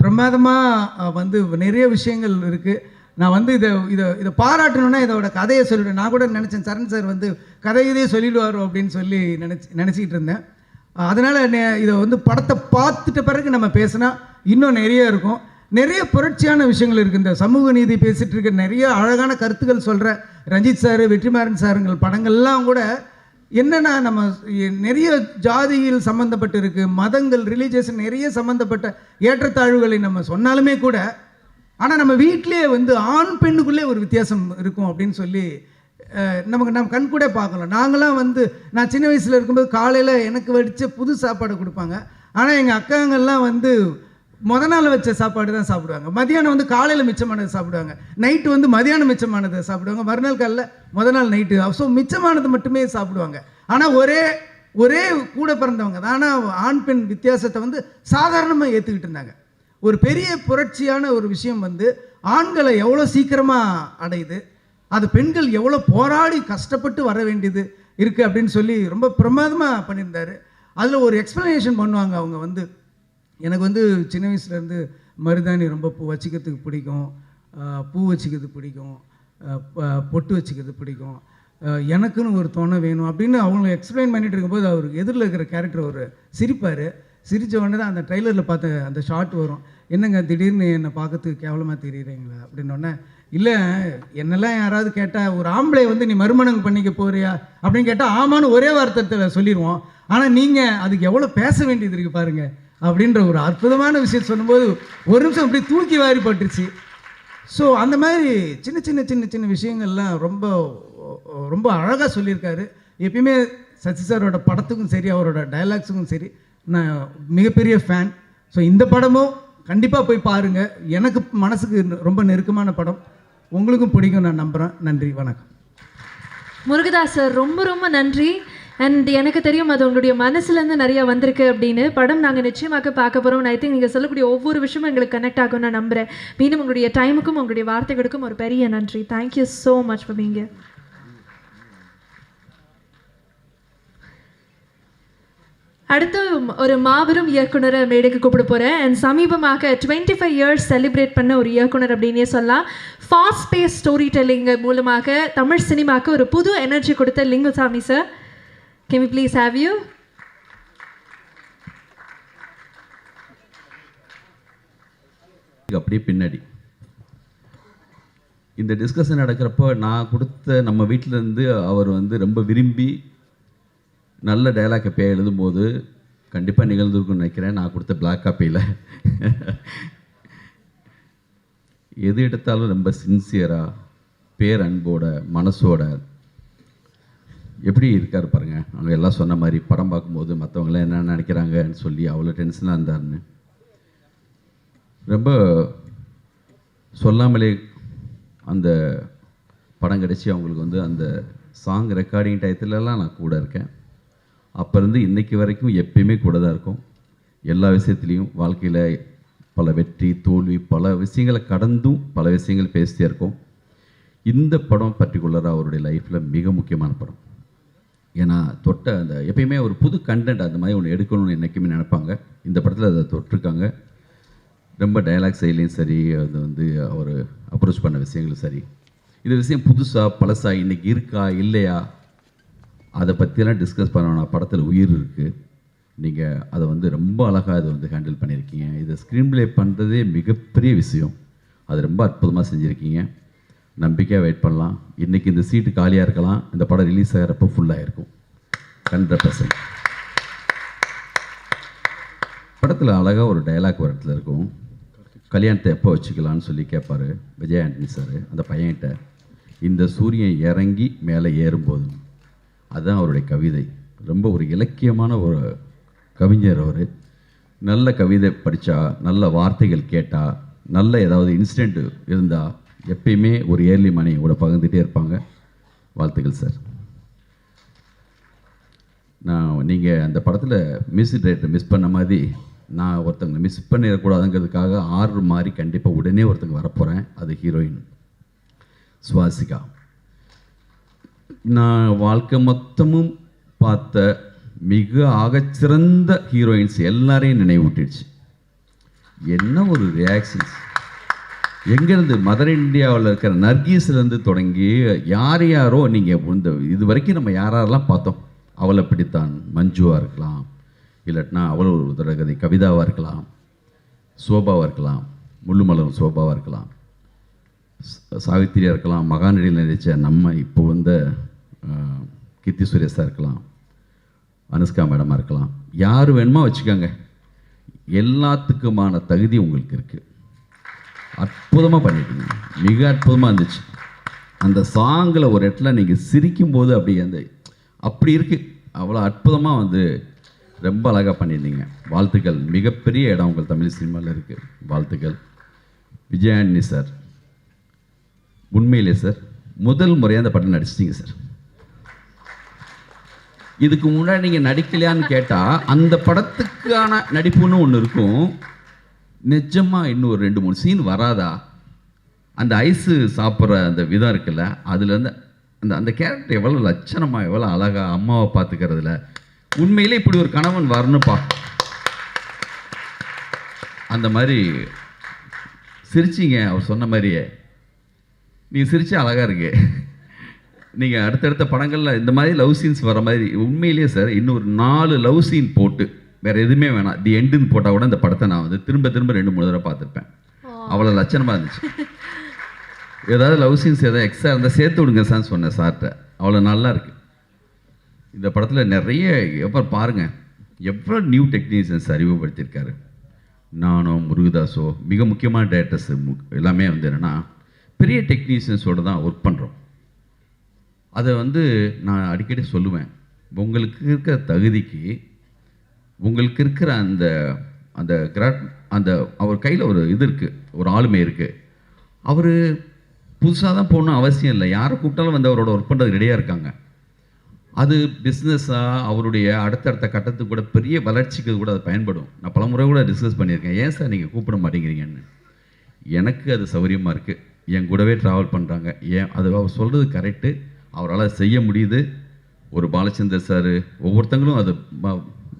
பிரமாதமாக வந்து நிறைய விஷயங்கள் இருக்குது. நான் வந்து இதை பாராட்டணுன்னா இதோட கதையை சொல்லிவிட்டேன். நான் கூட நினச்சேன் சரண் சார் வந்து கதையதே சொல்லிடுவாரோ அப்படின்னு சொல்லி நினச்சிக்கிட்டு இருந்தேன். அதனால் இதை வந்து படத்தை பார்த்துட்ட பிறகு நம்ம பேசினா இன்னும் நிறைய இருக்கும். நிறைய புரட்சியான விஷயங்கள் இருக்குது. இந்த சமூக நீதி பேசிகிட்டு இருக்க நிறைய அழகான கருத்துக்கள் சொல்கிற ரஞ்சித் சார், வெற்றிமாறன் சாருங்கள் படங்கள்லாம் கூட என்னென்னா நம்ம நிறைய ஜாதியில் சம்மந்தப்பட்டு இருக்குது, மதங்கள் ரிலீஜியஸ் நிறைய சம்மந்தப்பட்ட ஏற்றத்தாழ்வுகளை நம்ம சொன்னாலுமே கூட, ஆனால் நம்ம வீட்டிலே வந்து ஆண் பெண்ணுக்குள்ளே ஒரு வித்தியாசம் இருக்கும் அப்படின்னு சொல்லி நம்ம கண் கூட பார்க்கலாம். நாங்களாம் வந்து நான் சின்ன வயசில் இருக்கும்போது காலையில் எனக்கு வடித்த புது சாப்பாடு கொடுப்பாங்க. ஆனால் எங்கள் அக்காங்கள்லாம் வந்து நாள் வச்ச சாப்பாடு தான் சாப்பிடுவாங்க. மதியானம் வந்து காலையில் மிச்சமானதை சாப்பிடுவாங்க, நைட்டு வந்து மதியானம் மிச்சமானதை சாப்பிடுவாங்க, மறுநாள் காலையில் நாள் நைட்டு. ஸோ மிச்சமானது மட்டுமே சாப்பிடுவாங்க. ஆனால் ஒரே கூட பிறந்தவங்க தான். ஆனால் ஆண் பெண் வித்தியாசத்தை வந்து சாதாரணமாக ஏற்றுக்கிட்டு இருந்தாங்க. ஒரு பெரிய புரட்சியான ஒரு விஷயம் வந்து ஆண்களை எவ்வளோ சீக்கிரமாக அடையுது, அது பெண்கள் எவ்வளோ போராடி கஷ்டப்பட்டு வர வேண்டியது இருக்குது அப்படின்னு சொல்லி ரொம்ப பிரமாதமாக பண்ணியிருந்தார். அதில் ஒரு எக்ஸ்ப்ளனேஷன் பண்ணுவாங்க அவங்க வந்து, எனக்கு வந்து சின்ன வயசுலேருந்து மருதாணி ரொம்ப வச்சுக்கிறதுக்கு பிடிக்கும், பூ வச்சுக்கிறது பிடிக்கும், பொட்டு வச்சுக்கிறது பிடிக்கும், எனக்குன்னு ஒரு துணை வேணும் அப்படின்னு அவங்க எக்ஸ்பிளைன் பண்ணிகிட்டு இருக்கும்போது அவருக்கு எதிரில் இருக்கிற கேரக்டர் ஒரு சிரிப்பார். சிரித்த உடனே தான் அந்த ட்ரெய்லரில் பார்த்த அந்த ஷார்ட் வரும், என்னங்க திடீர்னு என்னை பார்க்கறதுக்கு கேவலமாக தெரியுறீங்களா அப்படின்னோடனே, இல்லை என்னெல்லாம் யாராவது கேட்டால் ஒரு ஆம்பளை வந்து நீ மறுமணம் பண்ணிக்க போறியா அப்படின்னு கேட்டால் ஆமான்னு ஒரே வார்த்தத்தில் சொல்லிடுவோம். ஆனால் நீங்கள் அதுக்கு எவ்வளோ பேச வேண்டியது இருக்குது பாருங்கள் அப்படின்ற ஒரு அற்புதமான விஷயம் சொல்லும்போது ஒரு நிமிஷம் அப்படி தூக்கி வாரி பட்டுருச்சு. ஸோ அந்த மாதிரி சின்ன சின்ன சின்ன சின்ன விஷயங்கள்லாம் ரொம்ப ரொம்ப அழகாக சொல்லியிருக்காரு. எப்பயுமே சசி சாரோட படத்துக்கும் சரி அவரோட டைலாக்ஸுக்கும் சரி நான் மிகப்பெரிய ஃபேன். ஸோ இந்த படமும் கண்டிப்பாக போய் பாருங்கள். எனக்கு மனசுக்கு ரொம்ப நெருக்கமான படம், உங்களுக்கும் பிடிக்கும் நான் நம்புகிறேன். நன்றி, வணக்கம். முருகதாஸ் சார் ரொம்ப ரொம்ப நன்றி. அண்ட் எனக்கு தெரியும் அது உங்களுடைய மனசுலேருந்து நிறையா வந்திருக்கு அப்படின்னு. படம் நாங்கள் நிச்சயமாக பார்க்க போகிறோம். ஐ திங்க் நீங்கள் சொல்லக்கூடிய ஒவ்வொரு விஷயமும் எங்களுக்கு கனெக்ட் ஆகும் நான் நம்புகிறேன். மீண்டும் உங்களுடைய டைமுக்கும் உங்களுடைய வார்த்தைகளுக்கும் ஒரு பெரிய நன்றி. Thank you so much for being here. அடுத்து ஒரு மாபெரும் இயக்குனரை மேடைக்கு கூப்பிட போகிறேன். அண்ட் சமீபமாக 25 இயர்ஸ் செலிப்ரேட் பண்ண ஒரு இயக்குனர் அப்படின்னே சொல்லலாம். ஃபாஸ்ட் பேஸ் ஸ்டோரி டெல்லிங் மூலமாக தமிழ் சினிமாவுக்கு ஒரு புது எனர்ஜி கொடுத்த Lingusamy sir, can we please have you? அப்படியே பின்னாடி இந்த டிஸ்கஷன் நடக்கிறப்போ நான் கொடுத்த நம்ம வீட்டிலேருந்து அவர் வந்து ரொம்ப விரும்பி நல்ல டைலாக் எப்போ எழுதும்போது கண்டிப்பாக நிகழ்ந்துருக்குன்னு நினைக்கிறேன். நான் கொடுத்த பிளாக் காப்பியில் எது எடுத்தாலும் ரொம்ப சின்சியராக பேரன்போட மனசோட எப்படி இருக்கார் பாருங்கள். அவங்க எல்லாம் சொன்ன மாதிரி படம் பார்க்கும்போது மற்றவங்களாம் என்ன நினைக்கிறாங்கன்னு சொல்லி அவ்வளோ டென்ஷனாக இருந்தாருன்னு ரொம்ப சொல்லாமலே அந்த படம் கிடச்சி அவங்களுக்கு வந்து அந்த சாங் ரெக்கார்டிங் டயத்துலலாம் நான் கூட இருக்கேன். அப்போ இருந்து இன்றைக்கி வரைக்கும் எப்பயுமே கூட தான் இருக்கும். எல்லா விஷயத்துலேயும் வாழ்க்கையில் பல வெற்றி தோல்வி பல விஷயங்களை கடந்தும் பல விஷயங்கள் பேசிட்டே இருக்கோம். இந்த படம் பர்டிகுலராக அவருடைய லைஃப்பில் மிக முக்கியமான படம். ஏன்னா தொட்ட அந்த எப்பயுமே ஒரு புது கண்டென்ட் அந்த மாதிரி ஒன்று எடுக்கணும்னு என்றைக்குமே நினைப்பாங்க. இந்த படத்தில் அதை தொட்டிருக்காங்க. ரொம்ப டைலாக் செயலையும் சரி, அது வந்து அவர் அப்ரோச் பண்ண விஷயங்களும் சரி, இந்த விஷயம் புதுசாக பழசாக இன்றைக்கி இருக்கா இல்லையா அதை பற்றியெல்லாம் டிஸ்கஸ் பண்ணணும். படத்தில் உயிர் இருக்குது. நீங்கள் அதை வந்து ரொம்ப அழகாக அதை வந்து ஹேண்டில் பண்ணியிருக்கீங்க. இதை ஸ்க்ரீன் ப்ளே பண்ணுறதே மிகப்பெரிய விஷயம். அது ரொம்ப அற்புதமாக செஞ்சுருக்கீங்க. நம்பிக்கையாக வெயிட் பண்ணலாம். இன்றைக்கி இந்த சீட்டு காலியாக இருக்கலாம், இந்த படம் ரிலீஸ் ஆகிறப்போ ஃபுல்லாக இருக்கும் 100%. படத்தில் அழகாக ஒரு டைலாக் ஒரு இடத்துல இருக்கும், கல்யாணத்தை எப்போ வச்சுக்கலான்னு சொல்லி கேட்பார் விஜய் ஆண்டனி சார் அந்த பையன்கிட்ட. இந்த சூரியன் இறங்கி மேலே ஏறும்போது, அதுதான் அவருடைய கவிதை. ரொம்ப ஒரு இலக்கியமான ஒரு கவிஞர் அவர். நல்ல கவிதை படித்தா, நல்ல வார்த்தைகள் கேட்டால், நல்ல ஏதாவது இன்சிடெண்ட் இருந்தால் எப்பயுமே ஒரு ஏர்லி மணி கூட பகிர்ந்துகிட்டே இருப்பாங்க. வாழ்த்துக்கள் சார். நீங்கள் அந்த படத்தில் மியூசிக் டைரக்டர் மிஸ் பண்ண மாதிரி நான் ஒருத்தவங்க மிஸ் பண்ணிடக்கூடாதுங்கிறதுக்காக ஆர்டர் மாதிரி கண்டிப்பாக உடனே ஒருத்தங்க வரப்போகிறேன். அது ஹீரோயின் சுவாசிகா. நான் வாழ்க்கை மொத்தமும் பார்த்த மிக ஆகச்சிறந்த ஹீரோயின்ஸ் எல்லாரையும் நினைவூட்டிடுச்சு. என்ன ஒரு ரியாக்ஷன்ஸ்! எங்கேருந்து மதர் இந்தியாவில் இருக்கிற நர்கீஸ்லேருந்து தொடங்கி யார் யாரோ நீங்கள் இந்த இது வரைக்கும் நம்ம யாரெல்லாம் பார்த்தோம். அவளை பிடித்தான் மஞ்சுவாக இருக்கலாம், இல்லாட்டினா அவள் ஒரு தொடர்கதை கவிதாவாக இருக்கலாம், சோபாவாக இருக்கலாம், முள்ளுமலரும் சோபாவாக இருக்கலாம், சாவித்திரியாக இருக்கலாம், மகாநடியில் நடித்த நம்ம இப்போ வந்த கீர்த்தி சுரேஷாக இருக்கலாம், அனுஷ்கா மேடமாக இருக்கலாம், யார் வேணுமோ வச்சுக்கோங்க, எல்லாத்துக்குமான தகுதி உங்களுக்கு இருக்குது. அற்புதமாக பண்ணிட்டீங்க, மிக அற்புதமாக இருந்துச்சு. அந்த சாங்கில் ஒரு இடத்துல நீங்கள் சிரிக்கும்போது அப்படி இருக்குது, அவ்வளோ அற்புதமாக வந்து ரொம்ப அழகாக பண்ணியிருந்தீங்க. வாழ்த்துக்கள். மிகப்பெரிய இடம் உங்கள் தமிழ் சினிமாவில் இருக்குது. வாழ்த்துக்கள். விஜயாண்டி சார், உண்மையிலே சார் முதல் முறையாக அந்த படம் நடிச்சிட்டிங்க சார். இதுக்கு முன்னாடி நீங்கள் நடிக்கலையான்னு கேட்டால் அந்த படத்துக்கான நடிப்புன்னு ஒன்று இருக்கும். நிஜமாக இன்னும் ஒரு 2-3 சீன் வராதா? அந்த ஐஸு சாப்பிட்ற அந்த விதம் இருக்குல்ல, அதுலேருந்து அந்த அந்த கேரக்டர் எவ்வளோ லட்சணமாக, எவ்வளோ அழகாக அம்மாவை பார்த்துக்கிறதுல, உண்மையிலே இப்படி ஒரு கணவன் வரணுப்பா. அந்த மாதிரி சிரிச்சிங்க, அவர் சொன்ன மாதிரியே நீங்கள் சிரிச்சா அழகாக இருக்கு. நீங்கள் அடுத்தடுத்த படங்களில் இந்த மாதிரி லவ் சீன்ஸ் வர மாதிரி உண்மையிலேயே சார் இன்னொரு 4 லவ் சீன் போட்டு வேறு எதுவுமே வேணாம், தி எண்டுன்னு போட்டால் கூட இந்த படத்தை நான் வந்து திரும்ப 2-3 தடவை பார்த்துருப்பேன். அவ்வளோ லட்சணமாக இருந்துச்சு. ஏதாவது லவ் சீன்ஸ் ஏதாவது எக்ஸ்ட்ரா இருந்தால் சேர்த்து விடுங்க சார்ன்னு சொன்னேன் சார்கிட்ட. அவ்வளோ நல்லா இருக்குது இந்த படத்தில். நிறைய எப்போ பாருங்கள் எவ்வளோ நியூ டெக்னீஷியன்ஸ் அறிமுகப்படுத்தியிருக்காரு. நானும் முருகதாஸோ மிக முக்கியமான டேரக்டர்ஸ் எல்லாமே வந்து என்னென்னா பெரிய டெக்னீஷியன்ஸோடு தான் ஒர்க் பண்ணுறோம். அதை வந்து நான் அடிக்கடி சொல்லுவேன், உங்களுக்கு இருக்கிற தகுதிக்கு, உங்களுக்கு இருக்கிற அந்த அந்த அந்த அவர் கையில் ஒரு இது இருக்குது, ஒரு ஆளுமை இருக்குது. அவர் புதுசாக தான் போகணும் அவசியம் இல்லை, யாரை கூப்பிட்டாலும் வந்து அவரோட ஒர்க் பண்ணுறது ரெடியாக இருக்காங்க. அது பிஸ்னஸாக அவருடைய அடுத்தடுத்த கட்டத்துக்கு கூட பெரிய வளர்ச்சிக்கு கூட அது பயன்படும். நான் பல முறை கூட டிஸ்கஸ் பண்ணியிருக்கேன், ஏன் சார் நீங்கள் கூப்பிட மாட்டேங்கிறீங்கன்னு. எனக்கு அது சௌகரியமாக இருக்குது, என் கூடவே ட்ராவல் பண்ணுறாங்க. ஏன் அது அவர் சொல்கிறது கரெக்டு, அவரால் செய்ய முடியுது. ஒரு பாலச்சந்தர் சார், ஒவ்வொருத்தங்களும் அது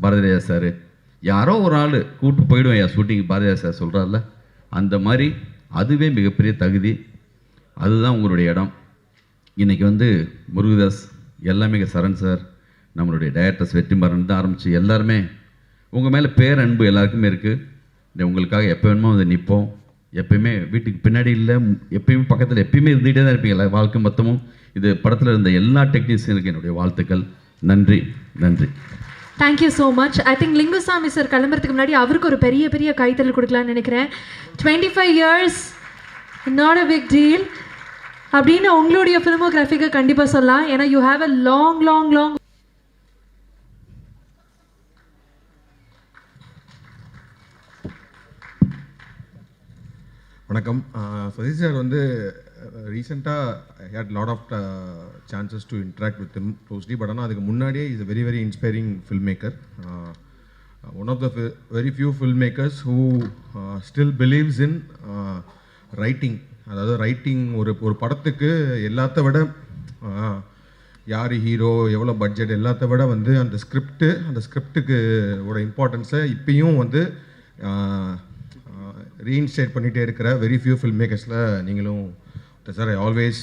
பாரதிராஜா சார், யாரோ ஒரு ஆள் கூப்பிட்டு போயிடுவேன் என் ஷூட்டிங், பாரதிராஜா சார் சொல்கிறார்ல, அந்த மாதிரி அதுவே மிகப்பெரிய தகுதி. அதுதான் உங்களுடைய இடம். இன்றைக்கி வந்து முருகதாஸ் எல்லாமே, சரண் சார், நம்மளுடைய டைரக்டர்ஸ் வெற்றிமாறன் தான் ஆரம்பித்து எல்லாருமே உங்கள் மேலே பேரன்பு எல்லாருக்குமே இருக்குது. உங்களுக்காக எப்போ வேணுமோ வந்து நிற்போம். எப்பயுமே வீட்டுக்கு பின்னாடி இல்லை, எப்பயுமே பக்கத்தில் எப்பயுமே இருந்துகிட்டே தான் இருப்பீங்க வாழ்க்கை மொத்தமும். இது படத்தில் இருந்த எல்லா டெக்னீஷியனுக்கு என்னுடைய வாழ்த்துக்கள். நன்றி, நன்றி. Thank you so much. I think Lingusamy sir கிளம்புறதுக்கு முன்னாடி அவருக்கு ஒரு பெரிய பெரிய கைத்தறல் கொடுக்கலான்னு நினைக்கிறேன். 25 years not a big deal அப்படின்னு உங்களுடைய ஃபிலிமோகிராஃபிக்கு கண்டிப்பாக சொல்லலாம். ஏன்னா you have a long long long வணக்கம். சதீஷ் சார் வந்து ரீசெண்டாக I had lot of chances to interact with him closely. But ஆனால் அதுக்கு முன்னாடியே is a very very inspiring filmmaker. One of the very few filmmakers who still believes in writing. அதாவது writing ஒரு படத்துக்கு எல்லாத்த விட யார் ஹீரோ, எவ்வளோ பட்ஜெட், எல்லாத்த விட வந்து அந்த ஸ்கிரிப்டுக்கு ஓட இம்பார்ட்டன்ஸை இப்பயும் வந்து ரீஇன்ஸ்டேட் பண்ணிகிட்டே இருக்கிற வெரி ஃபியூ ஃபில்ம் மேக்கர்ஸில் நீங்களும் sir. I always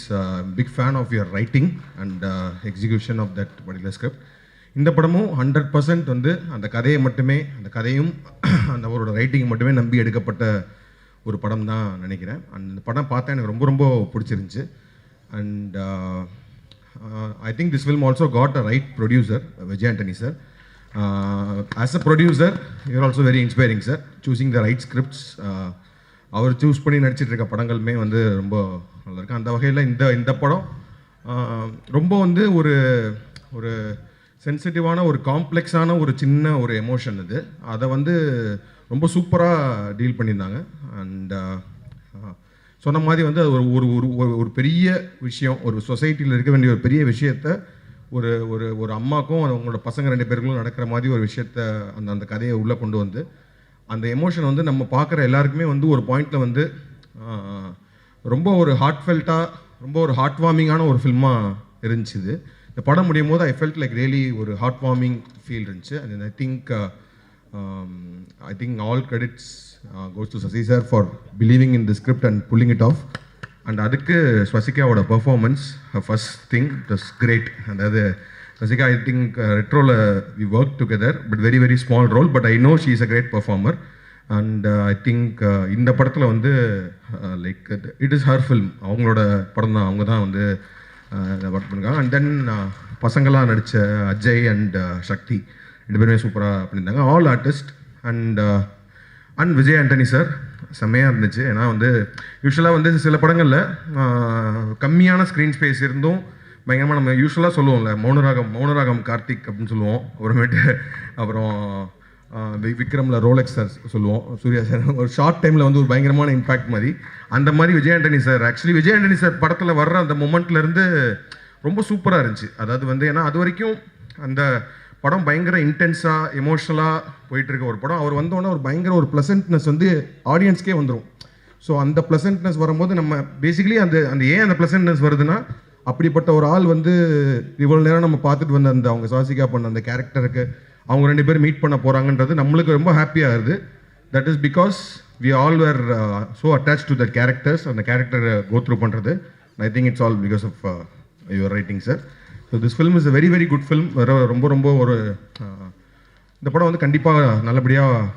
big fan of your writing and execution of that particular script. இந்த படமும் 100% வந்து அந்த கதையை மட்டுமே, அந்த கதையும் அந்த அவரோட ரைட்டிங் மட்டுமே நம்பி எடுக்கப்பட்ட ஒரு படம் தான் நினைக்கிறேன். அண்ட் இந்த படம் பார்த்தா எனக்கு ரொம்ப ரொம்ப பிடிச்சிருந்துச்சு. And I think this film also got a right producer, Vijay Antony sir. As a producer you are also very inspiring sir, choosing the right scripts. அவர் சூஸ் பண்ணி நடிச்சிட்டு இருக்க படங்களுமே வந்து ரொம்ப நல்லா இருக்கு. அந்த வகையில் இந்த படம் ரொம்ப வந்து ஒரு சென்சிட்டிவான, ஒரு காம்ப்ளெக்ஸான ஒரு சின்ன ஒரு எமோஷன் இது. அதை வந்து ரொம்ப சூப்பராக டீல் பண்ணியிருந்தாங்க. அண்ட் சொன்ன மாதிரி வந்து அது ஒரு ஒரு பெரிய விஷயம், ஒரு சொசைட்டியில் இருக்க வேண்டிய ஒரு பெரிய விஷயத்த ஒரு அம்மாக்கும் அவங்களோட பசங்க 2 பேருக்கும் நடக்கிற மாதிரி ஒரு விஷயத்த அந்த கதையை உள்ளே கொண்டு வந்து அந்த எமோஷன் வந்து நம்ம பார்க்குற எல்லாருக்குமே வந்து ஒரு பாயிண்டில் வந்து ரொம்ப ஒரு ஹார்ட்ஃபெல்ட்டாக, ரொம்ப ஒரு ஹார்ட் வார்மிங்கான ஒரு ஃபில்மாக இருந்துச்சு இது. இந்த படம் முடியும் போது ஐ ஃபெல்ட் லைக் ரியலி ஒரு ஹார்ட் வார்மிங் ஃபீல் இருந்துச்சு. And I think all credits goes to Sasi sir for believing in the script and pulling it off. And அதுக்கு ஸ்வசிகாவோட performance first thing it was great. அதாவது Swasika I think ரெட்ரோவில் we work together but very very small role, but I know she is a great performer. And I think இந்த படத்தில் வந்து like it is her film, அவங்களோட படம் தான், அவங்க தான் வந்து ஒர்க் பண்ணியிருக்காங்க. அண்ட் தென் பசங்களாம் நடித்த அஜய் அண்ட் சக்தி 2 பேருமே சூப்பராக பண்ணியிருந்தாங்க. All artist and Vijay Antony sir செம்மையாக இருந்துச்சு. ஏன்னா வந்து யூஸ்வலாக வந்து சில படங்களில் கம்மியான ஸ்க்ரீன் ஸ்பேஸ் இருந்தும் பயங்கரமாக நம்ம யூஸ்வலாக சொல்லுவோம்ல மௌனராகம் கார்த்திக் அப்படின்னு சொல்லுவோம். அப்புறமேட்டு அப்புறம் விக்ரமில் ரோலெக்ஸ் சார் சொல்லுவோம், சூர்யா சார் ஒரு ஷார்ட் டைமில் வந்து ஒரு பயங்கரமான இம்பேக்ட் மாதிரி. அந்த மாதிரி Vijay Antony sir actually Vijay Antony sir படத்தில் வர்ற அந்த மொமெண்ட்லேருந்து ரொம்ப சூப்பராக இருந்துச்சு. அதாவது வந்து ஏன்னா அது வரைக்கும் அந்த படம் பயங்கர இன்டென்ஸாக எமோஷ்னலாக போயிட்டுருக்க ஒரு படம். அவர் வந்தோடனே ஒரு பயங்கர ஒரு ப்ளசன்ட்னஸ் வந்து ஆடியன்ஸ்க்கே வந்துடும். ஸோ அந்த ப்ளசன்ட்னஸ் வரும்போது நம்ம பேசிக்கலி அந்த ஏன் அந்த ப்ளசன்ட்னஸ் வருதுன்னா, அப்படிப்பட்ட ஒரு ஆள் வந்து இவ்வளோ நேரம் நம்ம பார்த்துட்டு வந்த அந்த அவங்க சாசிகா பண்ண அந்த கேரக்டருக்கு அவங்க 2 பேரும் மீட் பண்ண போகிறாங்கன்றது நம்மளுக்கு ரொம்ப ஹாப்பியாக இருக்குது. That is because we all were so attach to that characters. அந்த கேரக்டரை கோ த்ரூ பண்ணுறது I think it's all because of your writing sir. So this film is a very very good film. ரொம்ப ஒரு இந்த படம் வந்து கண்டிப்பாக நல்லபடியாக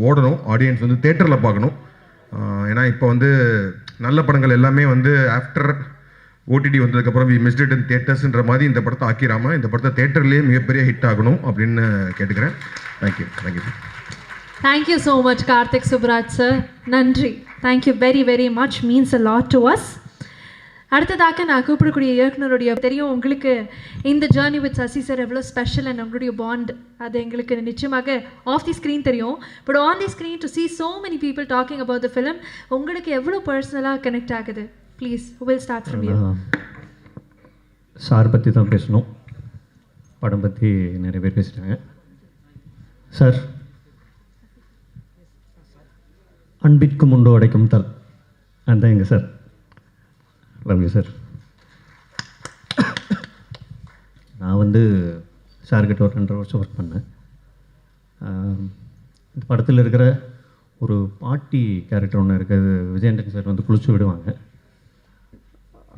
ஓடணும். ஆடியன்ஸ் வந்து தேட்டரில் பார்க்கணும். ஏன்னா இப்போ வந்து நல்ல படங்கள் எல்லாமே வந்து ஆஃப்டர் ஓடிடி வந்ததுக்கப்புறம் வி மிஸ்ட் இட் இன் தியேட்டர்ஸ்ன்ற மாதிரி இந்த படத்தை ஆக்கிராமல் இந்த படத்தை தேட்டர்லேயே மிகப்பெரிய ஹிட் ஆகணும் அப்படின்னு கேட்டுக்கிறேன். Thank you. Thank you so much Karthik Subbaraj sir. நன்றி. Thank you very very much. Means a lot to us. அடுத்ததாக நான் கூப்பிடக்கூடிய இயக்குனருடைய தெரியும் உங்களுக்கு இந்த ஜேர்னி வித் சசி சார் எவ்வளோ ஸ்பெஷல் அண்ட் உங்களுடைய பாண்ட் அது எங்களுக்கு நிச்சயமாக ஆஃப் தி ஸ்க்ரீன் தெரியும். But on the screen to see so many people talking about the film உங்களுக்கு எவ்வளோ பர்சனலாக கனெக்ட் ஆகுது? Please will start from you. Sir பற்றி தான் பேசணும், படம் பற்றி நிறைய பேர் பேசிட்டாங்க. சார், அன்பிற்கு முண்டோ அடைக்கும் தல் அதுதான் எங்கள் சார். Love you sir. நான் வந்து சார்கிட்ட ஒரு 2.5 வருஷம் ஒர்க் பண்ணேன். இந்த படத்தில் இருக்கிற ஒரு பாட்டி கேரக்டர் ஒன்று இருக்குது. விஜயண்டன் சார் வந்து குளிச்சு விடுவாங்க.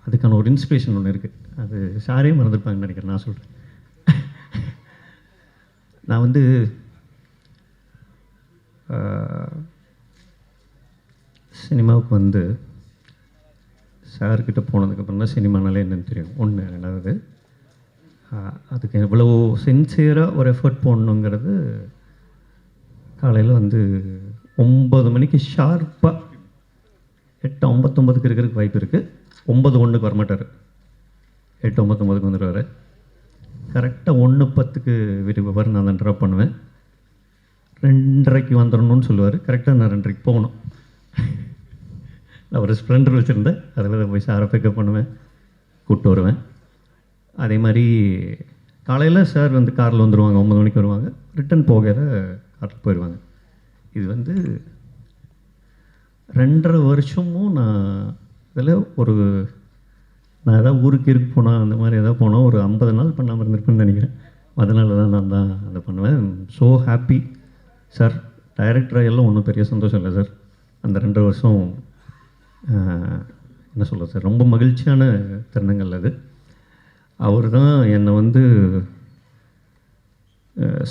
அதுக்கான ஒரு இன்ஸ்பிரேஷன் ஒன்று இருக்குது. அது சாரே மறந்துருப்பாங்கன்னு நினைக்கிறேன். நான் சொல்கிறேன், நான் வந்து சினிமாவுக்கு வந்து சார்கிட்ட போனதுக்கப்புறம் தான் சினிமானாலே என்னென்னு தெரியும். 1 2வது அதுக்கு எவ்வளோ சின்சியராக ஒரு எஃபர்ட் போடணுங்கிறது காலையில் வந்து 9 மணிக்கு ஷார்ப்பாக 8:59 இருக்கிறதுக்கு வாய்ப்பு இருக்குது. 9:01 வரமாட்டார், 8:59 வந்துடுவார். கரெக்டாக 1:10 வீட்டுக்கு போவார். நான் தான் ட்ராப் பண்ணுவேன். 2:30 வந்துடணும்னு சொல்லுவார். கரெக்டாக நான் 2:30 போகணும். நான் ஒரு ஸ்ப்ளெண்டர் வச்சுருந்தேன், அதில் தான் போய் சாரை பிக்கப் பண்ணுவேன், கூப்பிட்டு வருவேன். அதே மாதிரி காலையில் சார் வந்து காரில் வந்துடுவாங்க, 9 மணிக்கு வருவாங்க. ரிட்டன் போகிற காரில் போயிடுவாங்க. இது வந்து 2.5 வருஷமும் நான் இதில் நான் ஏதாவது ஊருக்கு இருக்கு போனால் அந்த மாதிரி எதாவது போனால் ஒரு 50 நாள் பண்ணாமல் இருந்திருப்பேன்னு நினைக்கிறேன். அதனால தான் நான் தான் அதை பண்ணுவேன். So happy sir. டைரக்டராக எல்லாம் ஒன்றும் பெரிய சந்தோஷம் இல்லை சார். அந்த 2.5 வருஷம் என்ன சொல்கிறது சார், ரொம்ப மகிழ்ச்சியான தருணங்கள் அது. அவர் தான் என்னை வந்து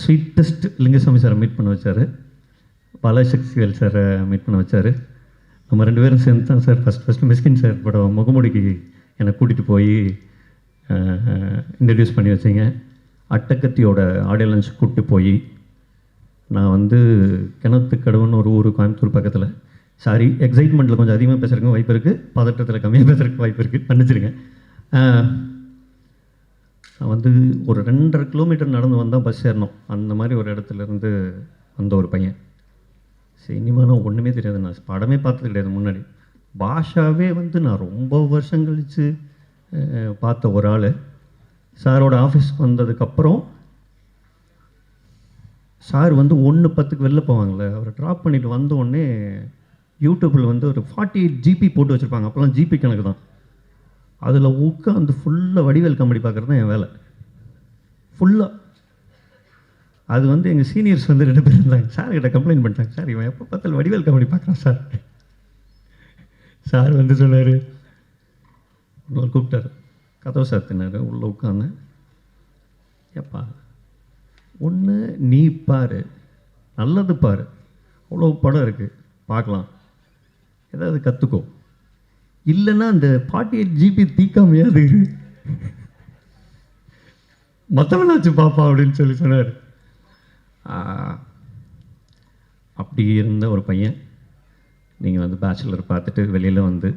ஸ்வீட்டஸ்ட் லிங்கசாமி சாரை மீட் பண்ண வச்சார், பாலாசக்திவேல் சாரை மீட் பண்ண வச்சார். நம்ம 2 பேரும் சேர்ந்து தான் சார் ஃபஸ்ட்டு மிஸ்கின் சார் படம் முகமுடிக்கு என்னை கூட்டிகிட்டு போய் இன்ட்ரடியூஸ் பண்ணி வச்சிங்க. அட்டக்கத்தியோட ஆடியோ லஞ்ச் கூப்பிட்டு போய் நான் வந்து கிணத்துக்கடவுன்னு ஒரு ஊர் கோயம்புத்தூர் பக்கத்தில், சாரி எக்ஸைட்மெண்ட்டில் கொஞ்சம் அதிகமாக பேசுகிறதுக்கு வாய்ப்பு இருக்குது, பதட்டத்தில் கம்மியாக பேசுகிறதுக்கு வாய்ப்பு இருக்குது, மன்னிச்சிருங்க. நான் வந்து ஒரு 2.5 கிலோமீட்டர் நடந்து வந்தால் பஸ் ஏறணும். அந்த மாதிரி ஒரு இடத்துலேருந்து வந்த ஒரு பையன். சினிமானா ஒன்றுமே தெரியாது, நான் படமே பார்த்தது கிடையாது முன்னாடி. பாஷாவே வந்து நான் ரொம்ப வருஷம் கழித்து பார்த்த ஒரு ஆள். சாரோட ஆஃபீஸ்க்கு வந்ததுக்கப்புறம் சார் வந்து 1:10 வெளில போவாங்களே, அவரை ட்ராப் பண்ணிவிட்டு வந்த உடனே யூடியூப்பில் வந்து ஒரு 48 GB போட்டு வச்சுருப்பாங்க. அப்போல்லாம் ஜிபி கணக்கு தான். அதில் உட்காந்து ஃபுல்லாக வடிவேல் காமெடி பார்க்குறது தான் என் வேலை ஃபுல்லாக. அது வந்து எங்கள் சீனியர்ஸ் வந்து 2 பேர் இருந்தாங்க. சார்கிட்ட கம்ப்ளைண்ட் பண்ணிட்டாங்க, சார் இவன் எப்போ பார்த்தாலும் வடிவேல் காமெடி பார்க்குறான் சார். சார் வந்து சொன்னார், இன்னொரு கூப்பிட்டார், கதவை சாத்தினார். உள்ளே உட்காந்து, ஏப்பா ஒன்று நீ பாரு, நல்லது பாரு, அவ்வளோ படம் இருக்குது பார்க்கலாம், ஏதாவது கற்றுக்கோ. இல்லைன்னா அந்த 48 ஜிபி தீக்காமையாது மற்றவனாச்சு பாப்பா அப்படின்னு சொல்லி சொன்னார். அப்படி இருந்த ஒரு பையன் நீங்கள் வந்து பேச்சுலர் பார்த்துட்டு வெளியில் வந்து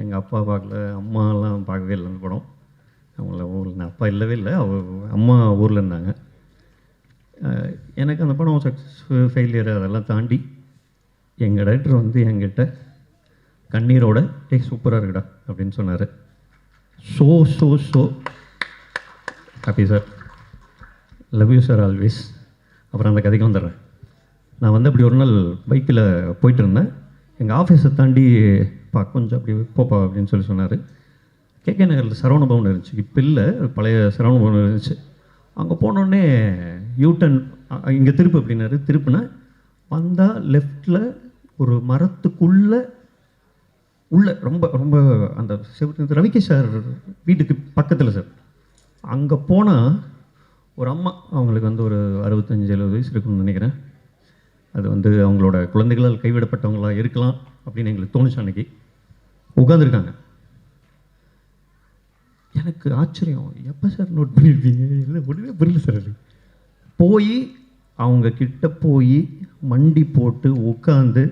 எங்கள் அப்பா பார்க்கல, அம்மாலாம் பார்க்கவே இல்லை அந்த படம். அவங்கள ஊரில் அப்பா இல்லவே இல்லை, அம்மா ஊரில் இருந்தாங்க. எனக்கு அந்த படம் சக்ஸஸ் ஃபெயிலியர் அதெல்லாம் தாண்டி எங்கள் டைரக்டர் வந்து என்கிட்ட கண்ணீரோட சூப்பராக இருக்குடா அப்படின்னு சொன்னார். So happy sir, love you sir always. அப்புறம் அந்த கதைக்கு வந்துடுறேன். நான் வந்து அப்படி ஒரு நாள் பைக்கில் போயிட்டு இருந்தேன். எங்கள் ஆஃபீஸை தாண்டி கொஞ்சம் அப்படி போப்பா அப்படின்னு சொல்லி சொன்னார். கேகே நகரில் சரவண பவன் இருந்துச்சு, இப்போ இல்லை, பழைய சரவண பவன் இருந்துச்சு. அங்கே போனோடனே யூட்டன் இங்கே திருப்பு அப்படின்னாரு. திருப்புனா வந்தால் லெஃப்டில் ஒரு மரத்துக்குள்ளே உள்ள ரொம்ப ரொம்ப அந்த ரவிகேஷ் சார் வீட்டுக்கு பக்கத்தில் சார். அங்கே போனால் ஒரு அம்மா, அவங்களுக்கு வந்து ஒரு 65-70 வயசு இருக்குன்னு நினைக்கிறேன். அது வந்து அவங்களோட குழந்தைகளால் கைவிடப்பட்டவங்களாக இருக்கலாம் அப்படின்னு எங்களுக்கு தோணுச்சு. அன்றைக்கி உட்காந்துருக்காங்க. எனக்கு ஆச்சரியம், எப்போ சார் நோட் பண்ணியிருக்கீங்க? இல்லை ஒன்றுமே புரியல சார். அது போய் அவங்க கிட்ட போய் மண்டி போட்டு உட்காந்து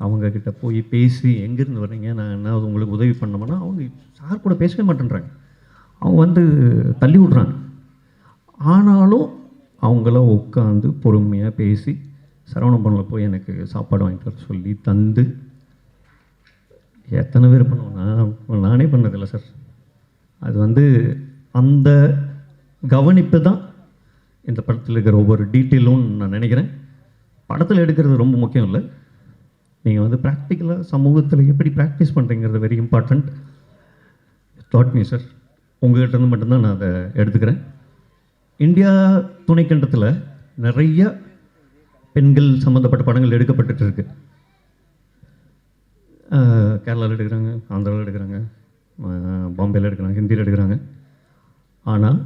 அவங்கக்கிட்ட போய் பேசி எங்கேருந்து வர்றீங்க, நான் என்ன உங்களுக்கு உதவி பண்ணோம்னா அவங்க சார் கூட பேசவே மாட்டேன்றாங்க. அவங்க வந்து தள்ளி விட்றாங்க. ஆனாலும் அவங்கள உட்காந்து பொறுமையாக பேசி சரவணபவனில் போய் எனக்கு சாப்பாடு வாங்கிட்டு வர சொல்லி தந்து எத்தனை பேர் பண்ணுவோம். நானே பண்ணதில்லை சார். அது வந்து அந்த கவனிப்பு தான் இந்த படத்தில் இருக்கிற ஒவ்வொரு டீட்டெயிலும் நான் நினைக்கிறேன். படத்தில் எடுக்கிறது ரொம்ப முக்கியம் இல்லை, நீங்கள் வந்து ப்ராக்டிக்கலாக சமூகத்தில் எப்படி ப்ராக்டிஸ் பண்ணுறீங்கிறது very important. Taught me sir, உங்கள்கிட்ட இருந்து மட்டும்தான் நான் அதை எடுத்துக்கிறேன். இந்தியா துணைக்கண்டத்தில் நிறைய பெண்கள் சம்மந்தப்பட்ட படங்கள் எடுக்கப்பட்டு இருக்கு. கேரளாவில் எடுக்கிறாங்க, ஆந்திராவில் எடுக்கிறாங்க, பாம்பேயில் எடுக்கிறாங்க, ஹிந்தியில் எடுக்கிறாங்க. ஆனால்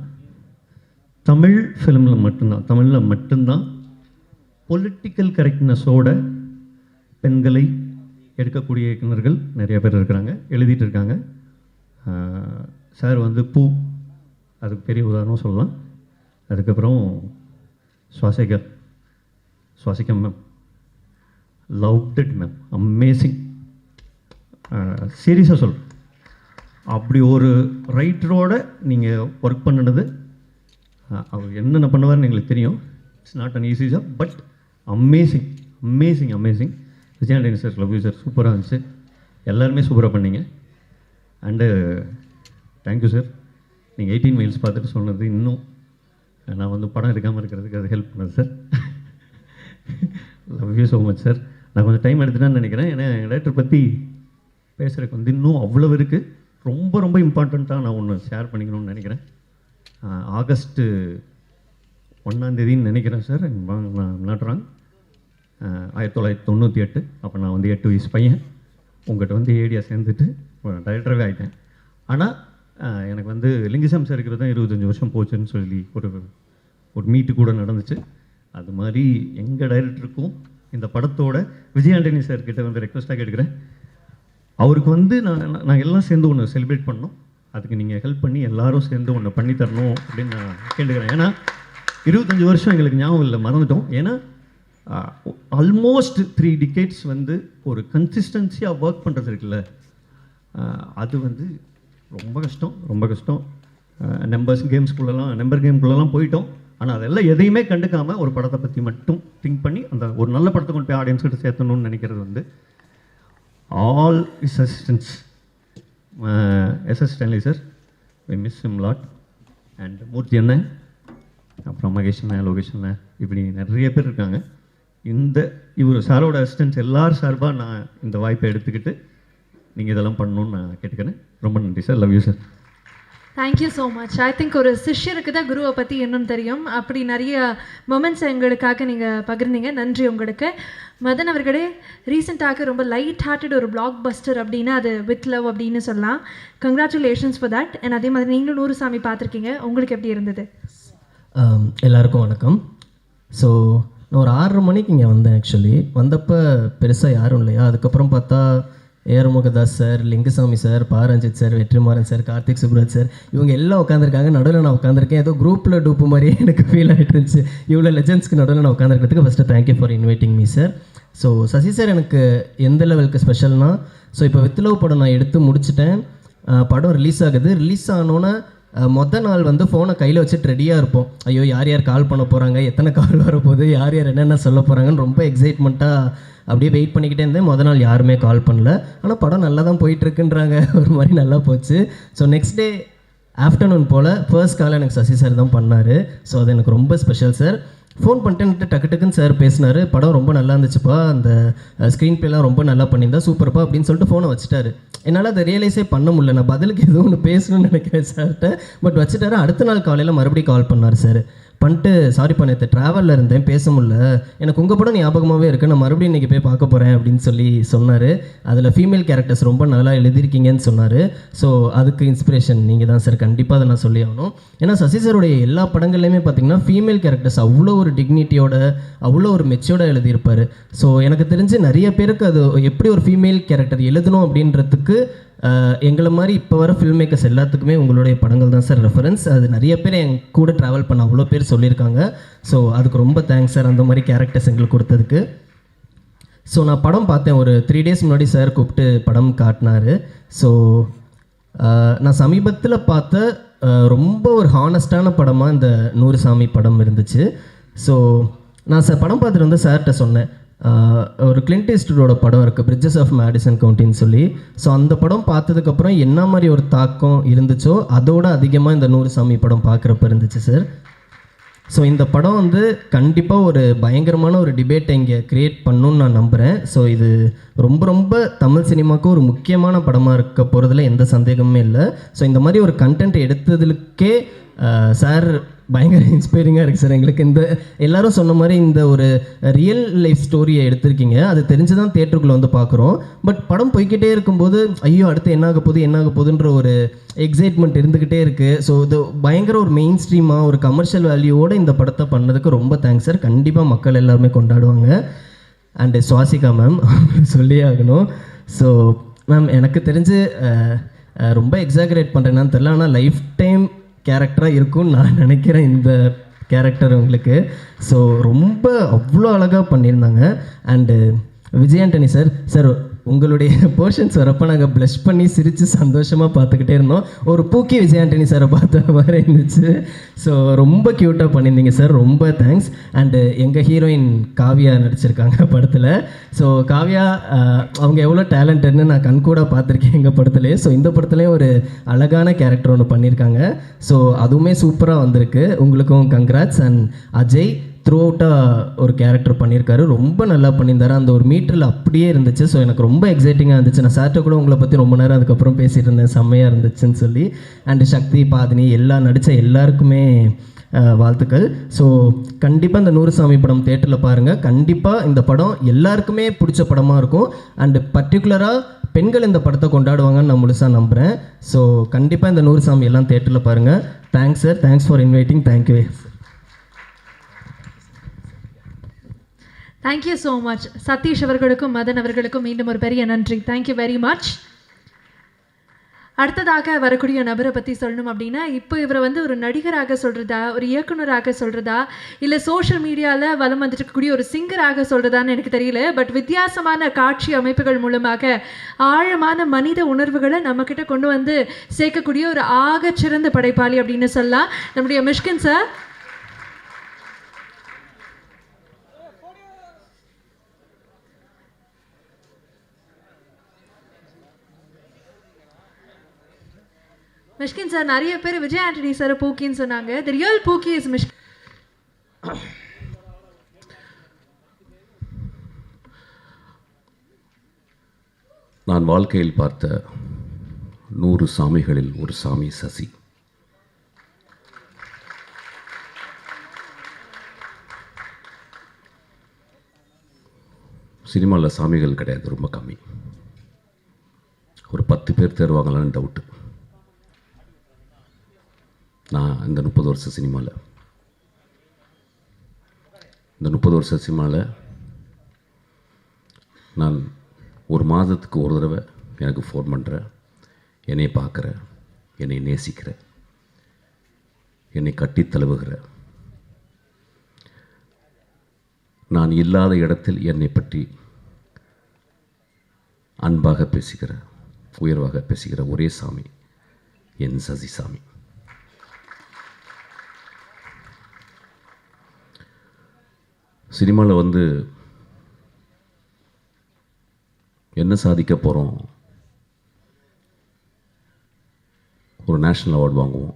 தமிழ் ஃபிலிமில் மட்டும்தான், தமிழில் மட்டும்தான் பொலிட்டிக்கல் கரெக்ட்னஸோட பெண்களை எடுக்கக்கூடிய இயக்குநர்கள் நிறைய பேர் இருக்கிறாங்க, எழுதிட்டு இருக்காங்க. சார் வந்து பூ அதுக்கு பெரிய உதாரணம் சொல்லலாம். அதுக்கப்புறம் சுவாசிகம் ma'am, loved it ma'am, amazing. சீரியஸாக சொல்கிறேன், அப்படி ஒரு ரைட்டரோட நீங்கள் ஒர்க் பண்ணினது, அவர் என்னென்ன பண்ணுவார்னு எங்களுக்கு தெரியும். It's not an easy job, but amazing amazing amazing. Vijay Antony sir, love you sir, சூப்பராக இருந்துச்சு. எல்லாருமே சூப்பராக பண்ணீங்க. And thank you sir. நீங்கள் 18 மைல்ஸ் பார்த்துட்டு சொன்னது இன்னும் நான் வந்து படம் எடுக்காமல் இருக்கிறதுக்கு அது ஹெல்ப் பண்ணது sir. Love you so much sir. நான் கொஞ்சம் டைம் எடுத்துட்டேன்னு நினைக்கிறேன். ஏன்னா எங்கள் டைரக்டர் பற்றி பேசுகிறதுக்கு வந்து இன்னும் அவ்வளோ இருக்குது. ரொம்ப ரொம்ப இம்பார்ட்டண்ட்டாக நான் ஒன்று ஷேர் பண்ணிக்கணும்னு நினைக்கிறேன். ஆகஸ்ட்டு 1 நினைக்கிறேன் சார், நான் நாட்டுறாங்க 1998. அப்போ நான் வந்து 8 வயசு பையன். உங்கள்கிட்ட வந்து ஏடியா சேர்ந்துட்டு டைரக்டராகவே ஆகிட்டேன். ஆனால் எனக்கு வந்து லிங்குசாமி சார் இருக்கிறது தான் 25 வருஷம் போச்சுன்னு சொல்லி ஒரு மீட்டு கூட நடந்துச்சு. அது மாதிரி எங்கள் டைரக்டருக்கும் இந்த படத்தோட விஜயாண்டனி சார்கிட்ட வந்து ரெக்வஸ்ட்டாக கேட்குறேன். அவருக்கு வந்து நான் எல்லாம் சேர்ந்து ஒன்று செலிப்ரேட் பண்ணோம். அதுக்கு நீங்கள் ஹெல்ப் பண்ணி எல்லோரும் சேர்ந்து ஒன்று பண்ணி தரணும் அப்படின்னு நான் கேட்டுக்கிறேன். ஏன்னா 25 வருஷம் எங்களுக்கு ஞாபகம் இல்லை, மறந்துட்டோம். ஏன்னா ஆல்மோஸ்ட் 3 டிகேட்ஸ் வந்து ஒரு கன்சிஸ்டன்சியாக ஒர்க் பண்ணுறது இருக்குல்ல, அது வந்து ரொம்ப கஷ்டம், ரொம்ப கஷ்டம். நம்பர் கேம்குள்ளெல்லாம் போயிட்டோம். ஆனால் அதெல்லாம் எதையுமே கண்டுக்காமல் ஒரு படத்தை பற்றி மட்டும் திங்க் பண்ணி அந்த ஒரு நல்ல படத்தை கொண்டு போய் ஆடியன்ஸ்கிட்ட சேர்த்தணும்னு நினைக்கிறது வந்து all is assistants. S S Stanley sir, we miss him lot. And Murthy அண்ணன், அப்புறம் மகேஷ் அண்ணன், லோகேஷ் அண்ணன், இப்படி நிறைய பேர் இருக்காங்க. இவர் சாரோட அசிஸ்டன்ஸ் எல்லாரும் சார்பாக நான் இந்த வாய்ப்பை எடுத்துக்கிட்டு நீங்கள் இதெல்லாம் பண்ணணும்னு நான் கேட்டுக்கிறேன். ரொம்ப நன்றி sir. Love you sir. Thank you so much. I think ஒரு சிஷ்யருக்கு தான் குருவை பற்றி இன்னும் தெரியும். அப்படி நிறைய மொமெண்ட்ஸ் எங்களுக்காக நீங்கள் பகிர்ந்தீங்க. நன்றி உங்களுக்கு. மதன் அவர்களே, ரீசெண்டாக ரொம்ப லைட் ஹார்ட்டட் ஒரு பிளாக் பஸ்டர் அப்படின்னா அது வித் லவ் அப்படின்னு சொல்லலாம். Congratulations for that. அண்ட் அதே மாதிரி நீங்களும் 100 சாமி பார்த்துருக்கீங்க, உங்களுக்கு எப்படி இருந்தது? எல்லாருக்கும் வணக்கம். ஸோ நான் ஒரு 6:30 மணிக்கு இங்கே வந்தேன். ஆக்சுவலி வந்தப்போ பெருசாக யாரும் இல்லையா. அதுக்கப்புறம் பார்த்தா A R Murugadoss sir, Lingusamy sir, Pa Ranjith sir, Vetrimaaran sir, Karthik Subbaraj sir, இவங்க எல்லாம் உட்காந்துருக்காங்க. நடுவில் நான் உட்காந்துருக்கேன். ஏதோ குரூப்பில் டூப்பு மாதிரியே எனக்கு ஃபீல் ஆகிட்டு இருந்துச்சு. இவ்வளோ லெஜெண்ட்ஸ்க்கு நடுவில் நான் உட்காந்துருக்கிறதுக்கு first thank you for inviting me sir. So Sasi sir எனக்கு எந்த லெவலுக்கு ஸ்பெஷல்னா, ஸோ இப்போ வித்லவ் படம் நான் எடுத்து முடிச்சிட்டேன். படம் ரிலீஸ் ஆகுது. ரிலீஸ் ஆனோன்னே மொதல் நாள் வந்து ஃபோனை கையில் வச்சுட்டு ரெடியாக இருப்போம். ஐயோ யார் யார் கால் பண்ண போகிறாங்க, எத்தனை கால் வரப்போகுது, யார் யார் என்னென்ன சொல்ல போகிறாங்கன்னு ரொம்ப எக்ஸைட்மெண்ட்டாக அப்படியே வெயிட் பண்ணிக்கிட்டே இருந்தேன். மொதல் நாள் யாருமே கால் பண்ணல. ஆனால் படம் நல்லா தான் போயிட்டுருக்குன்றாங்க. ஒரு மாதிரி நல்லா போச்சு. ஸோ நெக்ஸ்ட் டே ஆஃப்டர்நூன் போல் ஃபர்ஸ்ட் கால் எனக்கு சசி சார் தான் பண்ணார். ஸோ அது எனக்கு ரொம்ப ஸ்பெஷல் சார். ஃபோன் பண்ணிட்டு டக்கு டக்குன்னு சார் பேசினார். படம் ரொம்ப நல்லா இருந்துச்சுப்பா, அந்த ஸ்க்ரீன் ப்ளேலாம் ரொம்ப நல்லா பண்ணியிருந்தா, சூப்பர்ப்பா அப்படின்னு சொல்லிட்டு ஃபோனை வச்சுட்டாரு. என்னால் அதை ரியலைஸே பண்ண முடியல. நான் பதிலுக்கு எதுவும் ஒன்று பேசணும்னு நினைக்கிறேன் சார்கிட்ட. பட் வச்சுட்டாரு. அடுத்த நாள் காலையில் மறுபடியும் கால் பண்ணார் சார். பண்ணிட்டு சாரிப்பா நேற்று ட்ராவலில் இருந்தேன், பேச முடியல, எனக்கு உங்கள் படம் ஞாபகமாகவே இருக்குது, நான் மறுபடியும் இன்றைக்கி போய் பார்க்க போகிறேன் அப்படின்னு சொல்லி சொன்னார். அதில் ஃபீமேல் கேரக்டர்ஸ் ரொம்ப நல்லா எழுதியிருக்கீங்கன்னு சொன்னார். ஸோ அதுக்கு இன்ஸ்பிரேஷன் நீங்கள் தான் சார். கண்டிப்பாக அதை நான் சொல்லி ஆகணும். ஏன்னா சசி சாருடைய எல்லா படங்கள்லையுமே பார்த்திங்கன்னா ஃபீமேல் கேரக்டர்ஸ் அவ்வளோ ஒரு டிக்னிட்டியோட, அவ்வளோ ஒரு மெச்சோர்டாக எழுதியிருப்பார். ஸோ எனக்கு தெரிஞ்சு நிறைய பேருக்கு அது எப்படி ஒரு ஃபீமேல் கேரக்டர் எழுதணும் அப்படின்றதுக்கு எங்களை மாதிரி இப்போ வர ஃபில்ம் மேக்கர்ஸ் எல்லாத்துக்குமே உங்களுடைய படங்கள் தான் சார் ரெஃபரன்ஸ். அது நிறைய பேர் என் கூட ட்ராவல் பண்ண அவ்வளோ பேர் சொல்லியிருக்காங்க. ஸோ அதுக்கு ரொம்ப தேங்க்ஸ் சார், அந்த மாதிரி கேரக்டர்ஸ் எங்களுக்கு கொடுத்ததுக்கு. ஸோ நான் படம் பார்த்தேன். ஒரு 3 days முன்னாடி சார் கூப்பிட்டு படம் காட்டினார். ஸோ நான் சமீபத்தில் பார்த்த ரொம்ப ஒரு ஹானஸ்டான படமாக இந்த 100 சாமி படம் இருந்துச்சு. ஸோ நான் படம் பார்த்துட்டு வந்து சார்கிட்ட சொன்னேன், ஒரு கிளின்ட் ஈஸ்ட்வுட்டோட படம் இருக்குது, பிரிட்ஜஸ் ஆஃப் மேடிசன் கவுண்டின்னு சொல்லி. ஸோ அந்த படம் பார்த்ததுக்கப்புறம் என்ன மாதிரி ஒரு தாக்கம் இருந்துச்சோ அதோட அதிகமாக இந்த 100 சாமி படம் பார்க்குறப்ப இருந்துச்சு சார். ஸோ இந்த படம் வந்து கண்டிப்பாக ஒரு பயங்கரமான ஒரு டிபேட்டை இங்கே க்ரியேட் பண்ணணுன்னு நான் நம்புகிறேன். ஸோ இது ரொம்ப ரொம்ப தமிழ் சினிமாவுக்கு ஒரு முக்கியமான படமாக இருக்க போகிறதுல எந்த சந்தேகமே இல்லை. ஸோ இந்த மாதிரி ஒரு கண்டென்ட் எடுத்ததுக்கே சார் பயங்கர இன்ஸ்பைரிங்காக இருக்குது சார் எங்களுக்கு. இந்த எல்லாரும் சொன்ன மாதிரி இந்த ஒரு ரியல் லைஃப் ஸ்டோரியை எடுத்திருக்கீங்க. அது தெரிஞ்சு தான் தேட்டருக்குள்ளே வந்து பார்க்குறோம். பட் படம் போய்கிட்டே இருக்கும்போது ஐயோ அடுத்து என்னாக போகுதுன்ற ஒரு எக்ஸைட்மெண்ட் இருந்துக்கிட்டே இருக்குது. ஸோ இது பயங்கர ஒரு மெயின் ஸ்ட்ரீமாக ஒரு கமர்ஷியல் வேல்யூவோடு இந்த படத்தை பண்ணதுக்கு ரொம்ப தேங்க்ஸ் சார். கண்டிப்பாக மக்கள் எல்லாருமே கொண்டாடுவாங்க. அண்டு சுவாசிகா மேம் சொல்லியே ஆகணும். ஸோ மேம் எனக்கு தெரிஞ்சு ரொம்ப எக்ஸாகரேட் பண்ணுறேன்னு தெரில, ஆனால் லைஃப் டைம் கேரக்டராக இருக்கும்னு நான் நினைக்கிறேன் இந்த கேரக்டர் உங்களுக்கு. ஸோ ரொம்ப அவ்வளோ அழகாக பண்ணியிருந்தாங்க. அண்டு விஜய் ஆண்டனி சார் உங்களுடைய போர்ஷன்ஸ் வரப்போ நாங்கள் ப்ளஷ் பண்ணி சிரித்து சந்தோஷமாக பார்த்துக்கிட்டே இருந்தோம். ஒரு பூக்கி விஜய் ஆண்டனி சாரை பார்த்த மாதிரி இருந்துச்சு. ஸோ ரொம்ப க்யூட்டாக பண்ணியிருந்தீங்க சார், ரொம்ப தேங்க்ஸ். அண்டு எங்கள் ஹீரோயின் காவ்யா நடிச்சிருக்காங்க படத்தில். ஸோ காவ்யா அவங்க எவ்வளோ டேலண்டட்னு நான் கண்கூட பார்த்துருக்கேன் எங்கள் படத்துலேயே. ஸோ இந்த படத்துலேயும் ஒரு அழகான கேரக்டர் ஒன்று பண்ணியிருக்காங்க. ஸோ அதுவுமே சூப்பராக வந்திருக்கு. உங்களுக்கும் கங்க்ராட்ஸ். அண்ட் அஜய் த்ரூ அவுட்டாக ஒரு கேரக்டர் பண்ணியிருக்காரு, ரொம்ப நல்லா பண்ணியிருந்தாரு. அந்த ஒரு மீட்டரில் அப்படியே இருந்துச்சு. ஸோ எனக்கு ரொம்ப எக்ஸைட்டிங்காக இருந்துச்சு. நான் சார்ட்ட கூட உங்களை பற்றி ரொம்ப நேரம் அதுக்கப்புறம் பேசிகிட்டு இருந்தேன், செம்மையாக இருந்துச்சுன்னு சொல்லி. அண்டு சக்தி, பாதினி நடித்த எல்லாருக்குமே வாழ்த்துக்கள். ஸோ கண்டிப்பாக இந்த 100 சாமி படம் தேட்டரில் பாருங்கள். கண்டிப்பாக இந்த படம் எல்லாருக்குமே பிடிச்ச படமாக இருக்கும். அண்டு பர்டிகுலராக பெண்கள் இந்த படத்தை கொண்டாடுவாங்கன்னு நான் முழுசாக நம்புகிறேன். ஸோ கண்டிப்பாக இந்த 100 சாமி எல்லாம் தேட்டரில் பாருங்கள். Thanks sir, thanks for inviting. Thank you. Thank you so much. Sathish அவர்களுக்கும் மதன் அவர்களுக்கும் மீண்டும் ஒரு பெரிய நன்றி. Thank you very much. அடுத்ததாக வரக்கூடிய நபரை பற்றி சொல்லணும் அப்படின்னா, இப்போ இவரை வந்து ஒரு நடிகராக சொல்கிறதா, ஒரு இயக்குனராக சொல்கிறதா, இல்லை சோஷியல் மீடியாவில் வலம் வந்துட்டு இருக்கக்கூடிய ஒரு சிங்கராக சொல்கிறதான்னு எனக்கு தெரியல. பட் வித்தியாசமான காட்சி அமைப்புகள் மூலமாக ஆழமான மனித உணர்வுகளை நம்மக்கிட்ட கொண்டு வந்து சேர்க்கக்கூடிய ஒரு ஆகச்சிறந்த படைப்பாளி அப்படின்னு சொல்லலாம் நம்முடைய மிஷ்கின் சார். மிஷ்கின் சார் நிறைய பேர் விஜய் ஆண்டனி சார் பூக்கின்னு சொன்னாங்க. The real pookie is Mysskin. நான் வாழ்க்கையில் பார்த்த 100 சாமிகளில் ஒரு சாமி சசி. சினிமாவில் சாமிகள் கிடையாது, ரொம்ப கம்மி. ஒரு 10 பேர் தேர்வாங்களான்னு டவுட்டு. நான் இந்த 30 வருஷ சினிமாவில் இந்த 30 வருஷ சினிமாவில் நான் ஒரு மாதத்துக்கு ஒரு தடவை எனக்கு ஃபோன் பண்ணுற, என்னை பார்க்குற, என்னை நேசிக்கிற, என்னை கட்டி தழுவுகிற, நான் இல்லாத இடத்தில் என்னை பற்றி அன்பாக பேசுகிற, உயர்வாக பேசுகிற ஒரே சாமி என் சசி சாமி. சினிமாவில் வந்து என்ன சாதிக்க போகிறோம், ஒரு நேஷ்னல் அவார்டு வாங்குவோம்,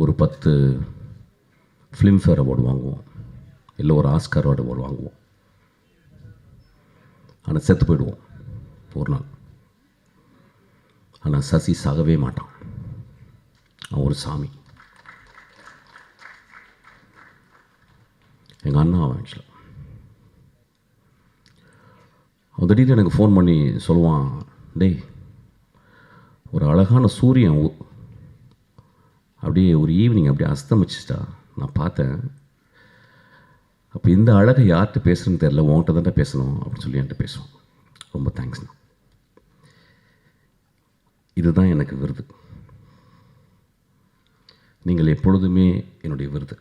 ஒரு 10 ஃபிலிம்ஃபேர் அவார்டு வாங்குவோம், இல்லை ஒரு ஆஸ்கார் அவார்டு வாங்குவோம். ஆனால் செத்து போயிடுவோம் ஒரு நாள். ஆனால் சசி சாகவே மாட்டான். அவன் ஒரு சாமி. எங்கள் அண்ணா அவன் ஆக்சுவலாக. அவன் திடீர்னு எனக்கு ஃபோன் பண்ணி சொல்லுவான், டேய் ஒரு அழகான சூரியன் அப்படியே ஒரு ஈவினிங் அப்படியே அஸ்தமிச்சிட்டா நான் பார்த்தேன். அப்போ இந்த அழகை யார்கிட்ட பேசுகிறேன்னு தெரில, உன்கிட்ட தான்ட்ட பேசணும் அப்படின்னு சொல்லி என்கிட்ட பேசுவோம். ரொம்ப தேங்க்ஸ்ண்ணா. இதுதான் எனக்கு விருது. நீங்கள் எப்பொழுதுமே என்னுடைய விருது.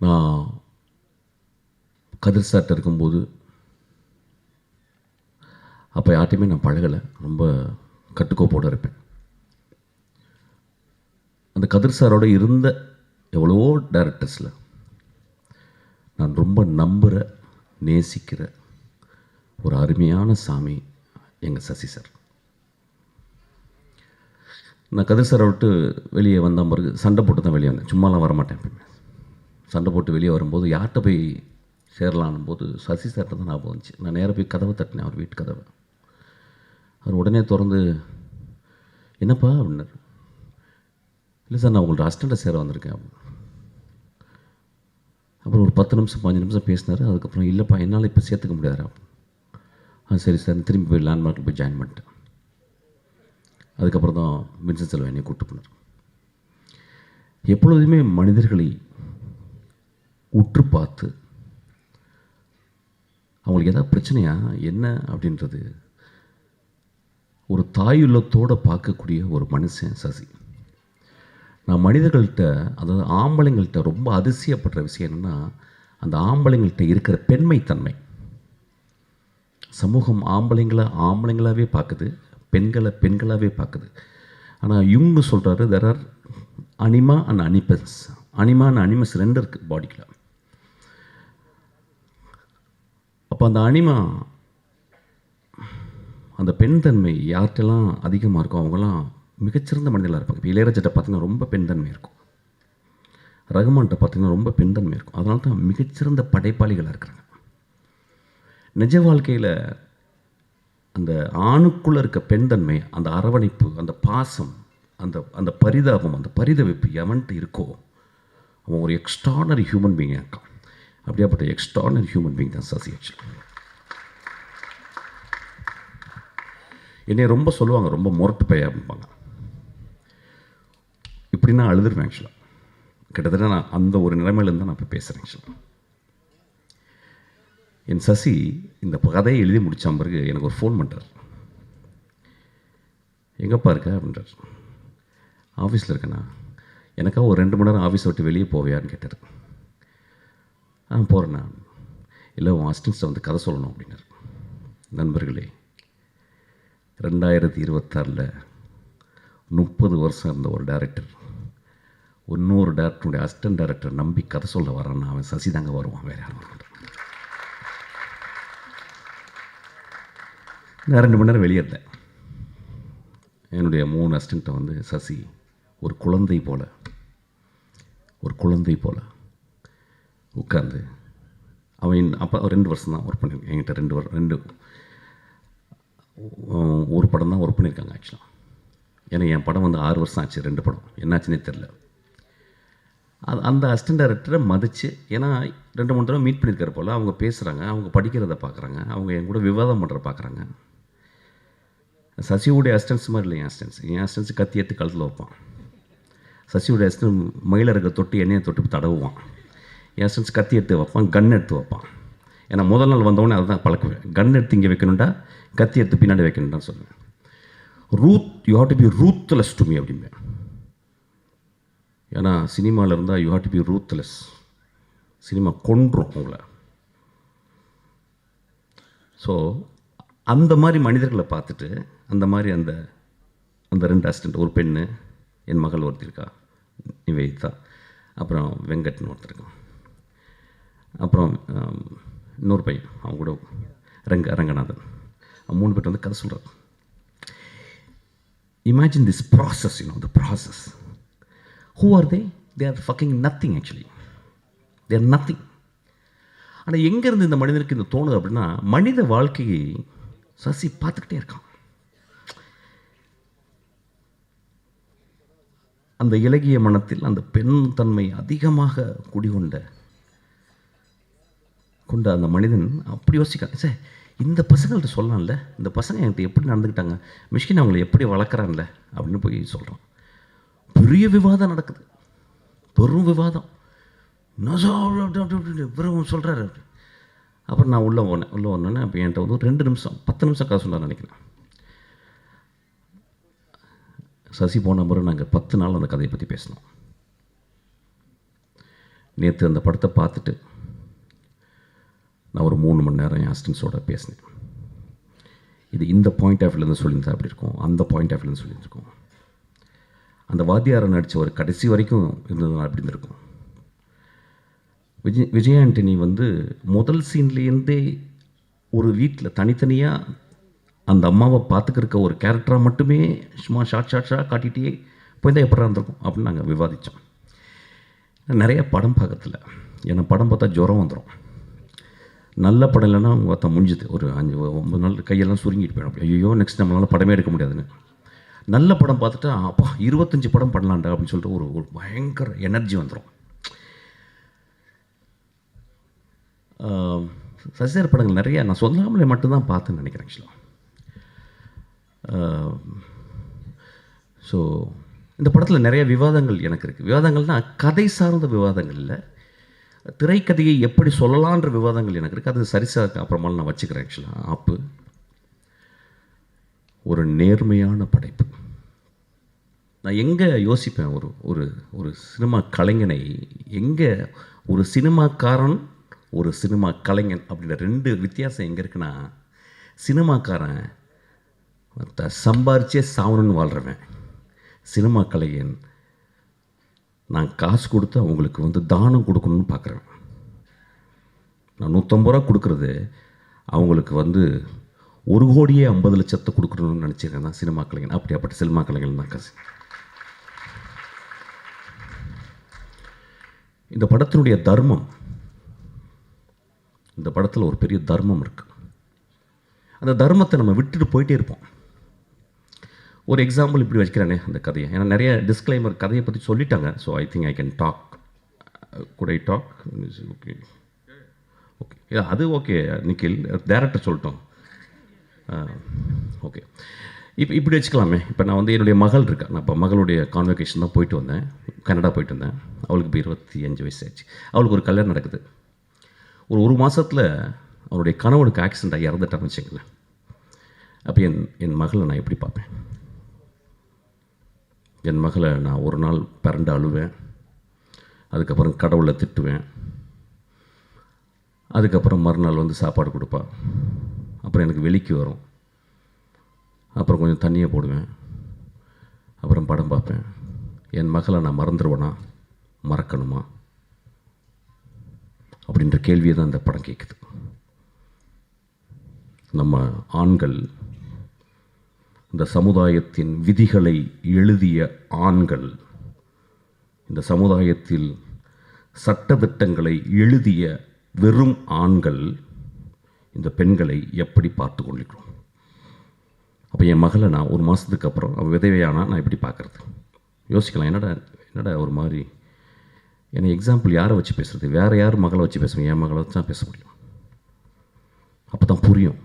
நான் கதிர் சார்ட்ட இருக்கும்போது அப்போ யார்ட்டையுமே நான் பழகலை, ரொம்ப கட்டுக்கோப்போடு இருப்பேன். அந்த கதிர் சாரோட இருந்த எவ்வளவோ டைரக்டர்ஸில் நான் ரொம்ப நம்புகிற, நேசிக்கிற ஒரு அருமையான சாமி எங்கள் சசி சார். நான் கதிர் சாரை விட்டு வெளியே வந்த பிறகு சண்டை போட்டு தான் வெளியே வந்தேன். சும்மாலாம் வரமாட்டேன். எப்பயுமே சண்டை போட்டு வெளியே வரும்போது யார்கிட்ட போய் சேரலான்னும் போது சசி சார்கிட்ட தான் ஞாபகம் வந்துச்சு. நான் நேராக போய் கதவை தட்டினேன், அவர் வீட்டு கதவை. அவர் உடனே திறந்து, என்னப்பா அப்படின்னாரு. இல்லை சார், நான் உங்கள்ட்ட அசிஸ்டண்ட்டாக சேர வந்திருக்கேன் அப்படின்னு. அப்புறம் ஒரு 10 நிமிஷம் 15 நிமிஷம் பேசினார். அதுக்கப்புறம் இல்லைப்பா என்னால் இப்போ சேர்த்துக்க முடியாதுரா. சரி சார், திரும்பி போய் லேண்ட்மார்க்கில் போய் ஜாயின் பண்ணிட்டேன். அதுக்கப்புறம் தான் வின்சென்ட் செல்வம் என்னை கூப்பிட்டு போனார். எப்பொழுதுமே மனிதர்களை உற்று பார்த்து அவங்களுக்கு ஏதாவது பிரச்சனையா என்ன அப்படின்றது ஒரு தாயுள்ளத்தோடு பார்க்கக்கூடிய ஒரு மனுஷன் சசி. நான் மனிதர்கள்ட்ட, அதாவது ஆம்பளைங்கள்ட்ட ரொம்ப அதிசயப்படுற விஷயம் என்னென்னா, அந்த ஆம்பளைங்கள்ட்ட இருக்கிற பெண்மைத்தன்மை. சமூகம் ஆம்பளைங்களாகவே பார்க்குது, பெண்களை பெண்களாகவே பார்க்குது. ஆனால் இவங்க சொல்கிறாரு, there are anima and animus. Anima and animus 2 இருக்குது பாடிக்குள்ள. அப்போ அந்த அனிமா, அந்த பெண் தன்மை யார்கிட்டலாம் அதிகமாக இருக்கும் அவங்களாம் மிகச்சிறந்த மனிதர்களாக இருப்பாங்க. இப்போ இளையராஜாட்ட பார்த்தீங்கன்னா ரொம்ப பெண் தன்மை இருக்கும், ரகுமான்கிட்ட பார்த்தீங்கன்னா ரொம்ப பெண் தன்மை இருக்கும். அதனால தான் மிகச்சிறந்த படைப்பாளிகளாக இருக்கிறாங்க. நிஜ வாழ்க்கையில் அந்த ஆணுக்குள்ளே இருக்க பெண் தன்மை, அந்த அரவணைப்பு, அந்த பாசம், அந்த அந்த பரிதாபம், அந்த பரிதவிப்பு எவன்ட்டு இருக்கோ அவன் ஒரு எக்ஸ்ட்ரானரி ஹியூமன் பீயிங்காக இருக்கான். அப்படியாப்பட்ட எக்ஸ்ட்ரானரி ஹியூமன் பீயிங் தான் சசி. ஆக்சுவலி என்னை ரொம்ப சொல்லுவாங்க, ரொம்ப முரட்டு பைய அப்படிம்பாங்க. இப்படி நான் அழுதுருவேன். ஆக்சுவலாக கிட்டத்தட்ட நான் அந்த ஒரு நிலைமையிலேருந்து நான் இப்போ பேசுகிறேன். ஆக்சுவலாக என் சசி இந்த கதையை எழுதி முடித்த பிறகு எனக்கு ஒரு ஃபோன் பண்ணுறார். எங்கப்பா இருக்க அப்படின்றார். ஆஃபீஸில் இருக்கேண்ணா. எனக்காக ஒரு 2 மணி நேரம் ஆஃபீஸை விட்டு வெளியே போவியான்னு கேட்டார். போகிறேண்ணா. இல்லை உன் அசிஸ்டன்ஸை வந்து கதை சொல்லணும் அப்படின்னாரு. நண்பர்களே, 2026 30 வருஷம் இருந்த ஒரு டைரக்டர் இன்னொரு டேரக்டருடைய அசிஸ்டன்ட் டைரக்டர் நம்பி கதை சொல்ல வரான்னா அவன் சசி தாங்க வருவான், வேறு யாரும் வர. நான் 2 மணி நேரம் வெளியே இருந்தேன். என்னுடைய 3 அசிஸ்டண்ட்டை வந்து சசி ஒரு குழந்தை போல் உட்கார்ந்து, அவன் அப்போ 2 வருஷம் தான் ஒர்க் பண்ணியிருக்கேன் என்கிட்ட. ஒரு படம் தான் ஒர்க் பண்ணியிருக்காங்க ஆக்சுவலாக. ஏன்னா என் படம் வந்து 6 வருஷம் ஆச்சு. 2 படம் என்னாச்சுன்னே தெரில. அந்த அசிஸ்டன்ட் டைரக்டரை மதித்து, ஏன்னா 2-3 தடவை மீட் பண்ணியிருக்கிற போல் அவங்க பேசுகிறாங்க, அவங்க படிக்கிறத பார்க்குறாங்க, அவங்க என் கூட விவாதம் பண்ணுற பார்க்குறாங்க. சசியோடைய அசிஸ்டன்ஸ் மாதிரி இல்லை என் அசிஸ்டன்ஸ் கத்தி எடுத்து கழுத்தில் வைப்பான். சசியோட அசிஸ்டன்ட் மயில இருக்க தொட்டு எண்ணெயை தொட்டு தடவுவான். என் அசிஸ்டன்ஸ் கத்தி எடுத்து வைப்பான், கன் எடுத்து வைப்பான். ஏன்னா முதல் நாள் வந்தவொடனே அதை தான் பழக்குவேன். கன் எடுத்து இங்கே வைக்கணுண்டா, கத்தி எடுத்து பின்னாடி வைக்கணும்டான்னு சொல்லுவேன். You have to be ruthless to me அப்படிம்பேன். ஏன்னா சினிமாவில் இருந்தால் you have to be ruthless. Cinema கொன்றும் உங்களை. ஸோ அந்த மாதிரி மனிதர்களை பார்த்துட்டு அந்த மாதிரி அந்த அந்த 2 அசிஸ்டண்ட், ஒரு பெண்ணு, என் மகள் ஒருத்தர் இருக்கா நிவேதிதா, அப்புறம் வெங்கட்னு ஒருத்தர் இருக்கான், அப்புறம் இன்னொரு பையன் அவங்க கூட ரங்கநாதன், 3 பேர் வந்து கதை சொல்கிறார். Imagine this process, the process. Who are they? They are fucking nothing actually. They are nothing. ஆனால் எங்கேருந்து இந்த மனிதனுக்கு இந்த தோணுது அப்படின்னா, மனித வாழ்க்கையை சசி பார்த்துக்கிட்டே இருக்கான். அந்த இலகிய மனத்தில் அந்த பெண் தன்மை அதிகமாக குடிகொண்ட அந்த மனிதன் அப்படி யோசிக்கான், சார் இந்த பசங்கள்கிட்ட சொல்லலாம்ல, இந்த பசங்க என்கிட்ட எப்படி நடந்துக்கிட்டாங்க, மிஷ்கின் அவங்களை எப்படி வளர்க்குறான்ல அப்படின்னு போய் சொல்கிறான். பெரிய விவாதம் நடக்குது, பெரும் விவாதம். வெறும் சொல்கிறாரு. அப்புறம் நான் உள்ளே வந்தோடனே அப்போ என்கிட்ட வந்து 2 நிமிஷம் 10 நிமிஷம் கதை சொன்னார் நினைக்கிறேன். சசி போன முறை நாங்கள் 10 நாள் அந்த கதையை பற்றி பேசினோம். நேற்று அந்த படத்தை பார்த்துட்டு நான் ஒரு 3 மணி நேரம் என் அசிஸ்டன்ஸோட பேசினேன். இது இந்த பாயிண்ட் ஆஃப் வியூலேருந்து சொல்லியிருந்தா அப்படி இருக்கும், அந்த பாயிண்ட் ஆஃப் வியூலேருந்து சொல்லியிருக்கோம். அந்த வாத்தியாரை நடித்த ஒரு கடைசி வரைக்கும் இருந்ததுனால அப்படி இருந்திருக்கும். விஜய் ஆண்டனி வந்து முதல் சீன்லேருந்தே ஒரு வீட்டில் தனித்தனியாக அந்த அம்மாவை பார்த்துக்கிருக்க ஒரு கேரக்டராக மட்டுமே சும்மா ஷார்ட்டாக காட்டிகிட்டே போய் தான் எப்படா இருந்திருக்கும் அப்படின்னு நாங்கள் விவாதித்தோம். நிறைய படம் பார்க்கறதில்ல, ஏன்னா படம் பார்த்தா ஜுரம் வந்துடும். நல்ல படம் இல்லைன்னா பார்த்தா முடிஞ்சுது, ஒரு 5-9 நாள் கையெல்லாம் சுருங்கிட்டு போயிடும். ஐயோ நெக்ஸ்ட் நம்மளால் படமே எடுக்க முடியாதுன்னு. நல்ல படம் பார்த்துட்டா அப்பா 25 படம் பண்ணலான்டா அப்படின்னு சொல்லிட்டு ஒரு பயங்கர எனர்ஜி வந்துடும். சசிசார் படங்கள் நிறையா நான் சொல்லாமலே மட்டும்தான் பார்த்தேன்னு நினைக்கிறேன் ஆக்சுவலாக. ஸோ இந்த படத்தில் நிறைய விவாதங்கள் எனக்கு இருக்குது. விவாதங்கள்னால் கதை சார்ந்த விவாதங்கள் இல்லை, திரைக்கதையை எப்படி சொல்லலான்ற விவாதங்கள் எனக்கு இருக்குது. அது சரிசாக அப்புறமால நான் வச்சுக்கிறேன். ஆக்சுவலாக ஆப்பு ஒரு நேர்மையான படைப்பு. நான் எங்கே யோசிப்பேன், ஒரு ஒரு சினிமா கலைஞனை எங்கே, ஒரு சினிமாக்காரன் ஒரு சினிமா கலைஞன் அப்படின்ற 2 வித்தியாசம் எங்கே இருக்குன்னா, சினிமாக்காரன் சம்பாரிச்சே சாவணுன்னு வாழ்கிறவன். சினிமா கலைஞன் நான் காசு கொடுத்து அவங்களுக்கு வந்து தானம் கொடுக்கணும்னு பார்க்குறேன். நான் 150 ரூபா கொடுக்குறது அவங்களுக்கு வந்து 1,50,00,000 கொடுக்கணும்னு நினச்சிருக்கேன் தான் சினிமா கலைஞன். அப்படியாப்பட்ட சினிமா கலைஞன் தான் காசு. இந்த படத்தினுடைய தர்மம், இந்த படத்தில் ஒரு பெரிய தர்மம் இருக்குது. அந்த தர்மத்தை நம்ம விட்டுட்டு போயிட்டே இருப்போம். ஒரு எக்ஸாம்பிள் இப்படி வச்சுக்கிறானே அந்த கதையை, ஏன்னா நிறைய டிஸ்க்ளைமர் கதையை பற்றி சொல்லிட்டாங்க. So I think I can talk. Could I talk? Okay okay, அது ஓகே நிக்கில், டேரக்டர் சொல்லிட்டோம். ஓகே, இப்படி வச்சுக்கலாமே. இப்போ நான் வந்து என்னுடைய மகள் இருக்கா, நான் இப்போ மகளுடைய கான்வெகேஷன் தான் போயிட்டு வந்தேன், கனடா போயிட்டு வந்தேன். அவளுக்கு இப்போ 25 வயசு ஆச்சு. அவளுக்கு ஒரு கல்யாணம் நடக்குது. ஒரு மாதத்தில் அவனுடைய கணவனுக்கு ஆக்சிடென்ட் ஆகி இறந்துட்டான்னு வச்சுங்களேன். அப்போ என் மகளை நான் எப்படி பார்ப்பேன்? என் மகளை நான் ஒரு நாள் பிறண்டு அழுவேன், அதுக்கப்புறம் கடவுளை திட்டுவேன், அதுக்கப்புறம் மறுநாள் வந்து சாப்பாடு கொடுப்பா, அப்புறம் எனக்கு வெளிக்கு வரும், அப்புறம் கொஞ்சம் தண்ணியை போடுவேன், அப்புறம் படம் பார்ப்பேன். என் மகளை நான் மறந்துடுவேனா, மறக்கணுமா அப்படின்ற கேள்வியை தான் இந்த படம் கேட்குது. நம்ம ஆண்கள், இந்த சமுதாயத்தின் விதிகளை எழுதிய ஆண்கள், இந்த சமுதாயத்தில் சட்டதிட்டங்களை எழுதிய வெறும் ஆண்கள் இந்த பெண்களை எப்படி பார்த்து கொண்டிருக்கிறோம்? அப்போ என் மகளை நான் ஒரு மாதத்துக்கு அப்புறம் அவள் விதவையானா நான் எப்படி பார்க்குறது? யோசிக்கலாம். என்னடா ஒரு மாதிரி, ஏன்னா எக்ஸாம்பிள் யாரை வச்சு பேசுகிறது? வேறு யார் மகளை வச்சு பேசுவேன்? என் மகளை வச்சு தான் பேச முடியும். அப்போ தான் புரியும்.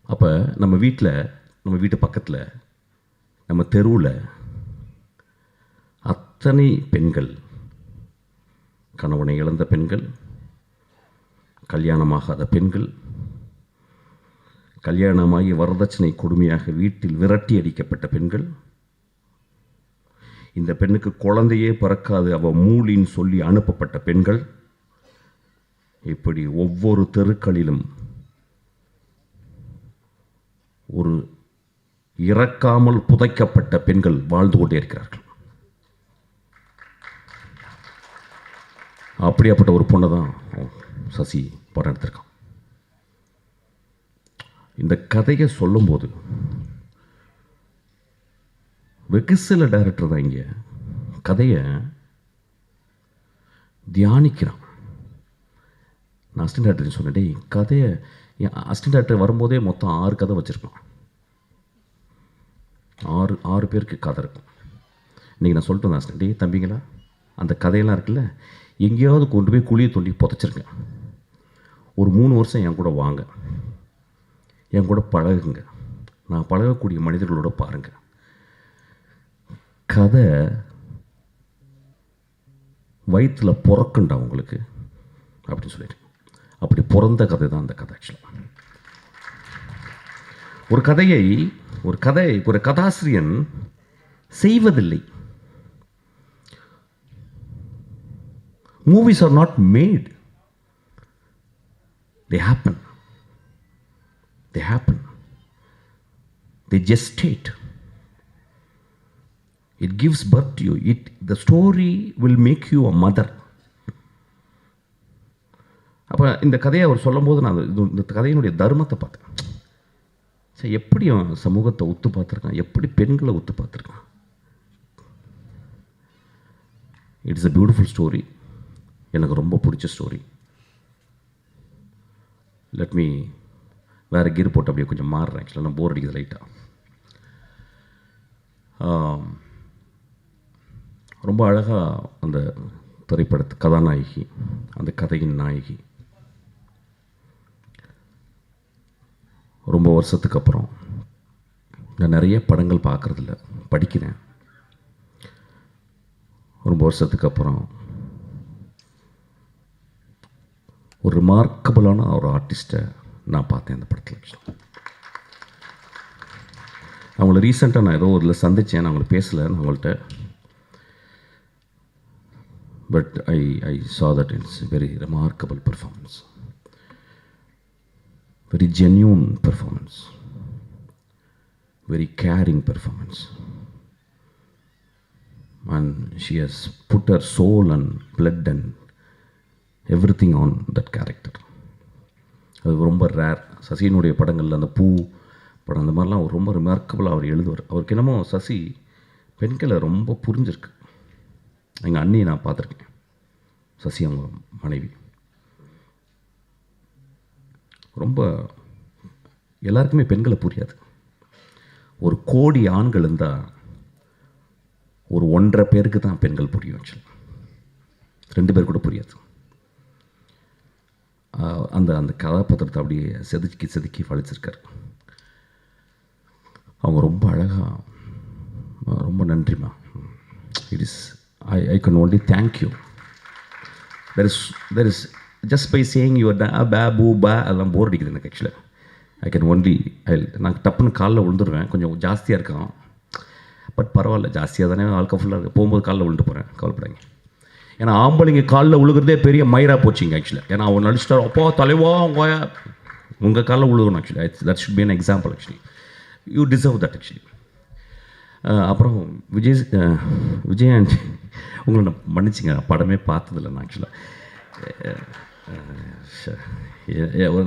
அப்போ நம்ம வீட்டில், நம்ம வீட்டு பக்கத்தில், நம்ம தெருவில் அத்தனை பெண்கள், கணவனை இழந்த பெண்கள், கல்யாணமாகாத பெண்கள், கல்யாணமாகி வரதட்சணை கொடுமையாக வீட்டில் விரட்டி அடிக்கப்பட்ட பெண்கள், இந்த பெண்ணுக்கு குழந்தையே பிறக்காது அவ மூலின்னு சொல்லி அனுப்பப்பட்ட பெண்கள், இப்படி ஒவ்வொரு தெருக்களிலும் ஒரு இறக்காமல் புதைக்கப்பட்ட பெண்கள் வாழ்ந்து கொண்டே இருக்கிறார்கள். அப்படியாப்பட்ட ஒரு பொண்ணை தான் சசி படம் எடுத்திருக்கான். இந்த கதையை சொல்லும்போது வெகு சில டைரக்டர் தான் இங்கே கதையை தியானிக்கிறான். நான் அசிஸ்டன்ட் டைரக்டர் சொன்னேன், டேய் கதையை என் அசிஸ்டன்ட் டைரக்டர் வரும்போதே மொத்தம் 6 கதை வச்சுருப்பான். 6 பேருக்கு கதை இருக்கும். இன்றைக்கி நான் சொல்லிட்டு வந்தேன் அசிஸ்டன்ட், டேய் தம்பிங்களா, அந்த கதையெல்லாம் இருக்குல்ல எங்கேயாவது கொண்டு போய் குழியை தோண்டி புதைச்சிருக்கேன். ஒரு 3 வருஷம் என் கூட வாங்க, என் கூட பழகுங்க, நான் பழகக்கூடிய மனிதர்களோட பாருங்கள். கதை வயிற்றில் பிறக்குண்டா உங்களுக்கு அப்படின்னு சொல்லிட்டு, அப்படி பிறந்த கதை தான் அந்த கதை. ஆக்சுவலாக ஒரு கதாசிரியன் செய்வதில்லை. Movies are not made, they happen, they gestate, it gives birth to you, the story will make you a mother. அப்போ இந்த கதையை அவர் சொல்லும்போது நான் இந்த கதையினுடைய தர்மத்தை பார்த்தேன். சரி, எப்படி அவன் சமூகத்தை ஒத்து பார்த்துருக்கான், எப்படி பெண்களை ஒத்து பார்த்துருக்கான். இட்ஸ் அ பியூட்டிஃபுல் ஸ்டோரி, எனக்கு ரொம்ப பிடிச்ச ஸ்டோரி. லெட் மீ வேறு கீர் போட்டு அப்படியே கொஞ்சம் மாறுறேன். ஆக்சுவலாக நான் போர் அடிக்குது லைட்டாக. ரொம்ப அழகாக அந்த திரைப்படத்து கதாநாயகி, அந்த கதையின் நாயகி, ரொம்ப வருஷத்துக்கு அப்புறம் நான் நிறைய படங்கள் பார்க்குறதில்ல, படிக்கிறேன். ரொம்ப வருஷத்துக்கு அப்புறம் ஒரு ரிமார்க்கபிளான ஒரு ஆர்டிஸ்ட்டை நான் பார்த்தேன் அந்த படத்தில். அவங்கள ரீசெண்டாக நான் ஏதோ இதில் சந்தித்தேன், நான் அவங்கள பேசலை நான் அவங்கள்ட்ட. But I saw that it's very remarkable performance, very genuine performance, very caring performance, and she has put her soul and blood and everything on that character. அது ரொம்ப ரேர். சசியினுடைய படங்களில் அந்த பூ படம் அந்த மாதிரிலாம் அவர் ரொம்ப ரிமார்க்கபிளாக அவர் எழுதுவார். அவருக்கு என்னமோ சசி பெண்களை ரொம்ப புரிஞ்சிருக்கு. எங்கள் அண்ணியை நான் பார்த்துருக்கேன், சசி அவங்க மனைவி. ரொம்ப எல்லாருக்குமே பெண்களை புரியாது. ஒரு கோடி ஆண்கள் இருந்தால் ஒரு 1.5 பேருக்கு தான் பெண்கள் புரியும். ஆக்சுவலி 2 பேர் கூட புரியாது. அந்த அந்த கதாபாத்திரத்தை அப்படியே செதுக்கி வளைச்சிருக்கார். அவங்க ரொம்ப அழகாக, ரொம்ப நன்றிம்மா. It is I can only thank you. There is just by saying your பே பூ பே அதெல்லாம் போர் அடிக்குது எனக்கு. ஆக்சுவலாக ஐ கேன் ஒன்லி நான் டப்புன்னு காலில் விழுந்துருவேன். கொஞ்சம் ஜாஸ்தியாக இருக்கான், பட் பரவாயில்ல, ஜாஸ்தியாக தானே வாழ்க்கை ஃபுல்லாக இருக்குது. போகும்போது காலில் விழுந்துட்டு போகிறேன், கவலைப்படாங்க. ஏன்னா ஆம்பளைங்க காலில் விழுகிறதே பெரிய மயிராக போச்சுங்க ஆக்சுவலாக. ஏன்னா அவன் நடிச்சிட்டார், அப்போ தலைவா உங்கள் காலில் விழுகணும். Actually that should be an example. Actually you deserve that. Actually அப்புறம் விஜய் உங்களை நான் மன்னிச்சிங்க, படமே பார்த்ததில்லை நான். ஆக்சுவலாக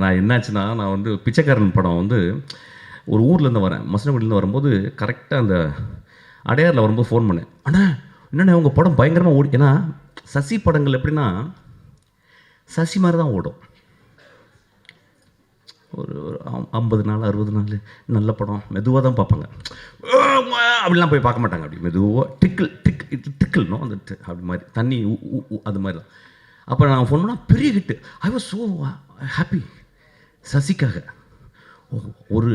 நான் என்னாச்சுன்னா, நான் வந்து பிச்சைக்காரன் படம் வந்து ஒரு ஊர்லேருந்து வரேன், மசனகுடியிலேருந்து வரும்போது கரெக்டாக அந்த அடையாரில் வரும்போது ஃபோன் பண்ணேன். அண்ணா என்னென்ன உங்கள் படம் பயங்கரமாக ஓடி. ஏன்னா சசி படங்கள் எப்படின்னா சசி மாதிரி தான் ஓடும். ஒரு 50 நாள் 60 நாள் நல்ல படம் மெதுவாக தான் பார்ப்பாங்க. அப்படிலாம் போய் பார்க்க மாட்டாங்க. அப்படி மெதுவாக டிக்கிள்னும் அந்த அப்படி மாதிரி தண்ணி அது மாதிரி தான். அப்போ நான் ஃபோன் பண்ணால் பெரிய hit. I was so happy. சசிக்காக ஒரு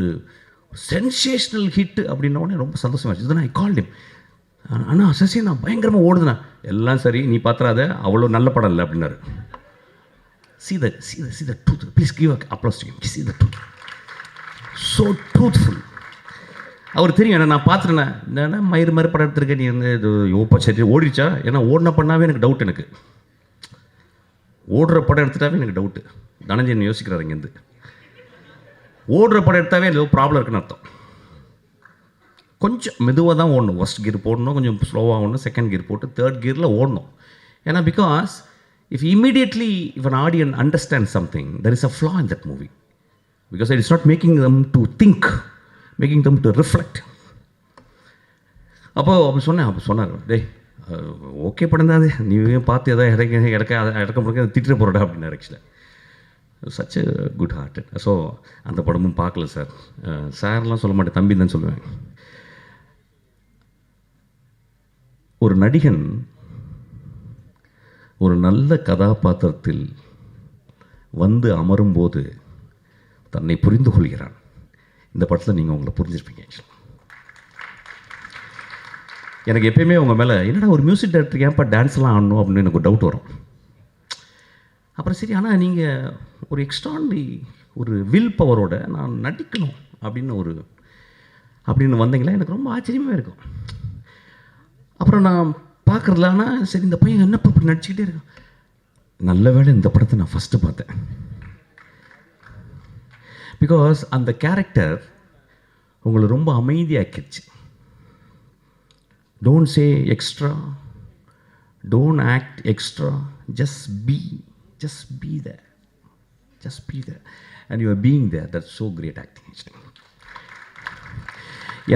சென்சேஷ்னல் ஹிட்டு அப்படின்னோடனே ரொம்ப சந்தோஷமாக இருந்துச்சு. ஐ கால்ட் ஹிம், ஆனால் சசி நான் பயங்கரமாக ஓடுதுண்ணா. எல்லாம் சரி, நீ பார்த்துறாத, அவ்வளோ நல்ல படம் இல்லை அப்படின்னாரு. see the truth, please give a applause to him. See the truth, so truthful. அவர் தெரியும் ஏன்னா நான் பார்த்துட்டேன். என்னென்னா மயிறு மாதிரி படம் எடுத்திருக்கேன், நீ வந்து இது யோப்பா சரி ஓடிச்சா? ஏன்னா ஓடின பண்ணாவே எனக்கு டவுட். எனக்கு ஓடுற படம் எடுத்துட்டாவே எனக்கு டவுட்டு. தனஞ்சயன் யோசிக்கிறார் இங்கேருந்து. ஓடுற படம் எடுத்தாவே ஏதோ ப்ராப்ளம் இருக்குன்னு அர்த்தம். கொஞ்சம் மெதுவாக தான் ஓடணும். ஃபஸ்ட் கியர் போடணும், கொஞ்சம் ஸ்லோவாக ஓடணும், செகண்ட் கியர் போட்டு தேர்ட் கியரில் ஓடணும். ஏன்னா because if immediately if an audience understands something, there is a flaw in that movie, because it is not making them to think, making them to reflect. அப்போ சொன்னார், டேய் ஓகே படம் தான் அது, நீ பார்த்து எதாவது இறக்க முடியாது திட்டு போகிறடா அப்படின்னாரு. ஆக்சுவலாக such a good heart. So அந்த படமும் பார்க்கல சார். சார்லாம் சொல்ல மாட்டேன், தம்பி தான் சொல்லுவேன். ஒரு நடிகன் ஒரு நல்ல கதாபாத்திரத்தில் வந்து அமரும்போது தன்னை புரிந்து கொள்கிறான். இந்த படத்தில் நீங்கள் உங்களை புரிஞ்சிருப்பீங்க. எனக்கு எப்பயுமே உங்கள் மேலே என்னடா ஒரு மியூசிக் டைரக்டருக்கு ஏன்ப்பா டான்ஸ்லாம் ஆடணும் அப்படின்னு எனக்கு ஒரு டவுட் வரும். அப்புறம் சரி, ஆனால் நீங்கள் ஒரு எக்ஸ்ட்ரானரி ஒரு வில் பவரோட நான் நடிக்கணும் அப்படின்னு வந்தீங்களா, எனக்கு ரொம்ப ஆச்சரியமாக இருக்கும். அப்புறம் நான் பார்க்குறதுல, ஆனால் சரி இந்த பையன் என்னப்பா இப்படி நடிச்சுக்கிட்டே இருக்கான். நல்ல வேளை இந்த படத்தை நான் ஃபஸ்ட்டு பார்த்தேன். பிகாஸ் அந்த கேரக்டர் உங்களை ரொம்ப அமைதியாக்கிடுச்சு. Don't say extra, don't act extra, just be there and you are being there. That's so great acting.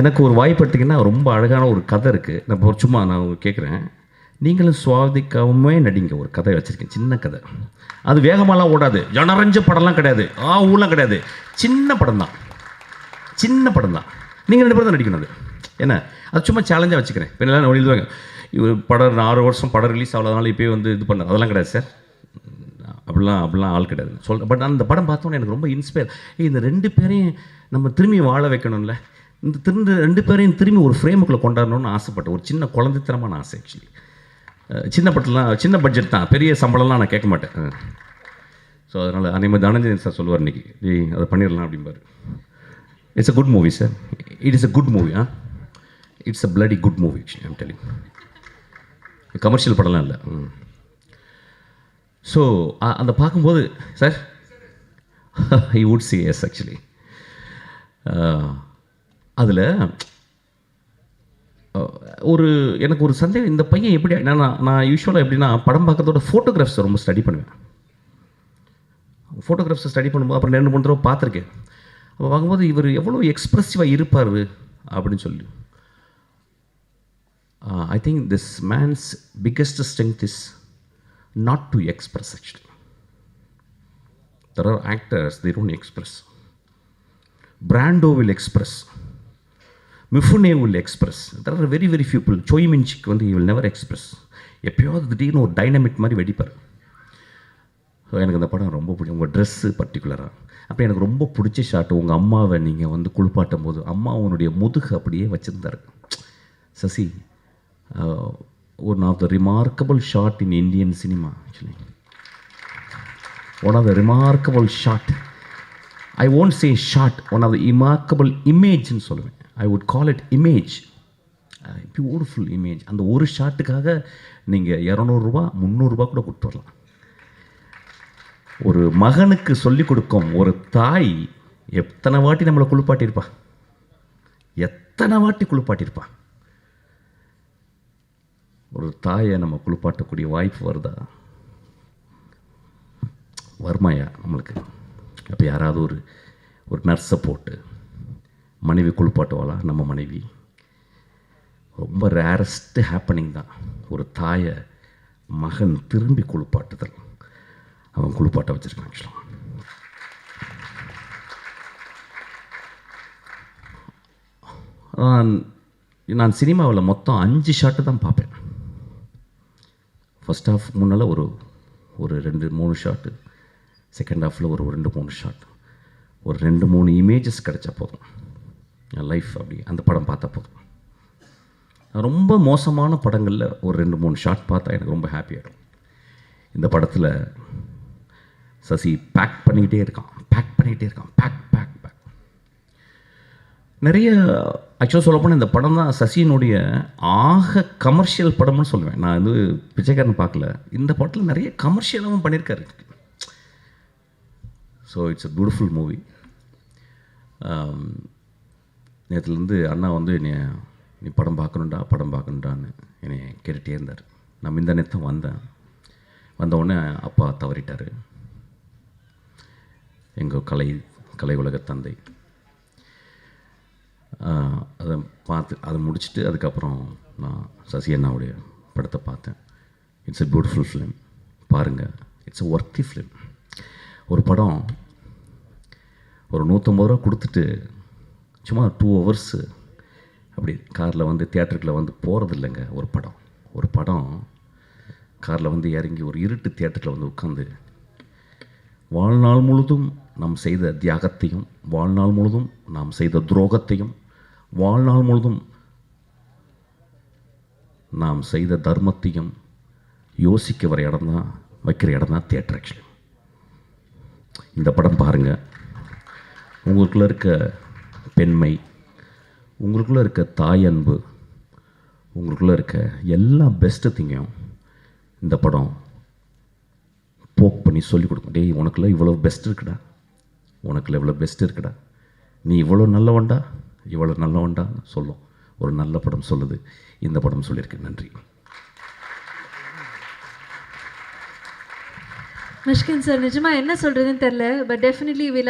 எனக்கு ஒரு வாய்ப்பு எடுத்திங்கன்னா ரொம்ப அழகான ஒரு கதை இருக்குது. நான் சும்மா நான் கேட்குறேன், நீங்களும் சுவாதிக்காமே நடிங்க. ஒரு கதை வச்சுருக்கேன், சின்ன கதை. அது வேகமாலாம் ஓடாது, ஜனரஞ்ச படம்லாம் கிடையாது, ஊலாம் கிடையாது, சின்ன படம் தான். நீங்கள் 2 பேரும் தான் நடிக்கணும். அது என்ன, அது சும்மா சேலஞ்சாக வச்சுக்கிறேன். இப்போ எல்லாம் எழுதுவாங்க, இவர் படம் 6 வருஷம் படம் ரிலீஸ் ஆகலனால இப்போயே வந்து இது பண்ண, அதெல்லாம் கிடையாது சார். அப்படிலாம் ஆள் கிடையாது பட் அந்த படம் பார்த்தோன்னே எனக்கு ரொம்ப இன்ஸ்பயர். இந்த 2 பேரையும் நம்ம திரும்பி வாழ வைக்கணும்ல, இந்த 2 பேரையும் திரும்பி ஒரு ஃப்ரேமுக்குள்ளே கொண்டாடணும்னு ஆசைப்பட்டேன். ஒரு சின்ன குழந்தைத்தனமான ஆசை. ஆக்சுவலி சின்ன படத்துலாம் சின்ன பட்ஜெட் தான், பெரிய சம்பளம்லாம் நான் கேட்க மாட்டேன். ஸோ அதனால் அதேமாதிரி தனஞ்சயன் சார் சொல்லுவார், இன்றைக்கி அதை பண்ணிடலாம் அப்படிம்பார். It's a good movie sir. It is a good movie. It's a bloody good movie. I'm telling, commercial படம்லாம் இல்லை. ஸோ அந்த பார்க்கும்போது sir I would say yes. Actually அதில் எனக்கு ஒரு சந்தேகம், இந்த பையன் எப்படி, நான் யூஸ்வலாக எப்படின்னா படம் பார்க்கறதோட ஃபோட்டோகிராஃப்ஸை ரொம்ப ஸ்டடி பண்ணுவேன். ஃபோட்டோகிராஃப்ஸை ஸ்டடி பண்ணும்போது அப்புறம் 2-3 தடவை பார்த்துருக்கேன். அப்போ பார்க்கும்போது இவர் எவ்வளோ எக்ஸ்ப்ரெசிவாக இருப்பார் அப்படின்னு சொல்லி. I think this man's biggest strength is not to express. Actually there are actors, they don't express. Brando will express, Mifune will express. There are very few people. Choi Min-sik வந்து he will never express. எப்பயாவது திடீர்னு ஒரு dynamic மாதிரி வெடிப்பார். So எனக்கு அந்த படம் ரொம்ப பிடிக்கும். உங்கள் ட்ரெஸ்ஸு பர்டிகுலராக அப்போ எனக்கு ரொம்ப பிடிச்ச ஷாட்டு, உங்கள் அம்மாவை நீங்கள் வந்து குளிப்பாட்டும் போது அம்மா உன்னுடைய முதுகு அப்படியே வச்சுருந்தாரு. Sasi, one of the remarkable shot in Indian cinema, actually. One of the remarkable shot. I won't say shot, one of the remarkable image in சொல்லுவேன். I would call it image. Beautiful image. அந்த ஒரு ஷாட்டுக்காக நீங்கள் 200 ரூபா 300 ரூபா கூட கொடுத்து வரலாம். ஒரு மகனுக்கு சொல்லிக் கொடுக்கும் ஒரு தாய் எத்தனை வாட்டி நம்மளை குளிப்பாட்டியிருப்பா, ஒரு தாயை நம்ம குளிப்பாட்டக்கூடிய வாய்ப்பு வருதா? வருமாயா நம்மளுக்கு? அப்போ யாராவது ஒரு நர்ஸை போட்டு மனைவி குளிப்பாட்டுவாளா? நம்ம மனைவி ரொம்ப ரேரஸ்ட் ஹேப்பனிங் தான். ஒரு தாயை மகன் திரும்பி குளிப்பாட்டுதல், அவன் குளிப்பாட்ட வச்சுருக்கான். ஆக்சுவலாக நான் சினிமாவில் மொத்தம் 5 ஷாட்டு தான் பார்ப்பேன். ஃபஸ்ட் ஹாஃப் முன்னால் ஒரு 2-3 ஷாட்டு, செகண்ட் ஹாஃபில் ஒரு 2-3 ஷாட், ஒரு 2-3 இமேஜஸ் கிடச்சா போதும். என் லைஃப் அப்படி அந்த படம் பார்த்தா போதும். ரொம்ப மோசமான படங்களில் ஒரு 2-3 ஷாட் பார்த்தா எனக்கு ரொம்ப ஹாப்பியாகிடும். இந்த படத்தில் சசி பேக் பண்ணிக்கிட்டே இருக்கான், பேக். நிறைய ஆக்சுவலாக சொல்லப்போனால் இந்த படம் தான் சசியினுடைய ஆக கமர்ஷியல் படம்னு சொல்லுவேன். நான் வந்து பிச்சைக்காரன் பார்க்கல, இந்த படத்தில் நிறைய கமர்ஷியலாகவும் பண்ணியிருக்காரு. So it's a beautiful movie. நேற்றுலேருந்து அண்ணா வந்து நீ படம் பார்க்கணுண்டான்னு என்னை கேட்டுகிட்டே இருந்தார். நான் இந்த நேரத்தை வந்தவுடனே அப்பா தவறிட்டார், எங்கள் கலை உலக தந்தை. அதை முடிச்சுட்டு அதுக்கப்புறம் நான் சசி அண்ணாவுடைய படத்தை பார்த்தேன். இட்ஸ் எ பியூட்டிஃபுல் ஃபிலிம், பாருங்கள். It's a worthy film. ஒரு படம் ஒரு 150 ரூபா கொடுத்துட்டு சும்மா 2 hours அப்படி காரில் வந்து தியேட்டருக்குள்ளே வந்து போகிறது இல்லைங்க. ஒரு படம் காரில் வந்து இறங்கி ஒரு இருட்டு தியேட்டரில் வந்து உட்காந்து வாழ்நாள் முழுதும் நாம் செய்த தியாகத்தையும், வாழ்நாள் முழுதும் நாம் செய்த துரோகத்தையும், வாழ்நாள் முழுதும் நாம் செய்த தர்மத்தையும் யோசிக்க வைக்கிற இடம் தான் தியேட்டர். ஆக்சுவலி இந்த படம் பாருங்கள். உங்களுக்குள்ளே இருக்க பெண்மை, உங்களுக்குள்ளே இருக்க தாய் அன்பு, உங்களுக்குள்ளே இருக்க எல்லா பெஸ்ட்டு திங்கையும் இந்த படம் போக் பண்ணி சொல்லிக் கொடுக்கும். டேய், உனக்குள்ள இவ்வளோ பெஸ்ட் இருக்குடா, நீ இவ்வளோ நல்லவன்டா சொல்லும். ஒரு நல்ல படம் சொல்லுது, இந்த படம் சொல்லியிருக்கு. நன்றி. மிஷ்கின் சார், நிஜமாக என்ன சொல்கிறதுன்னு தெரில, பட் டெஃபினெட்லி வி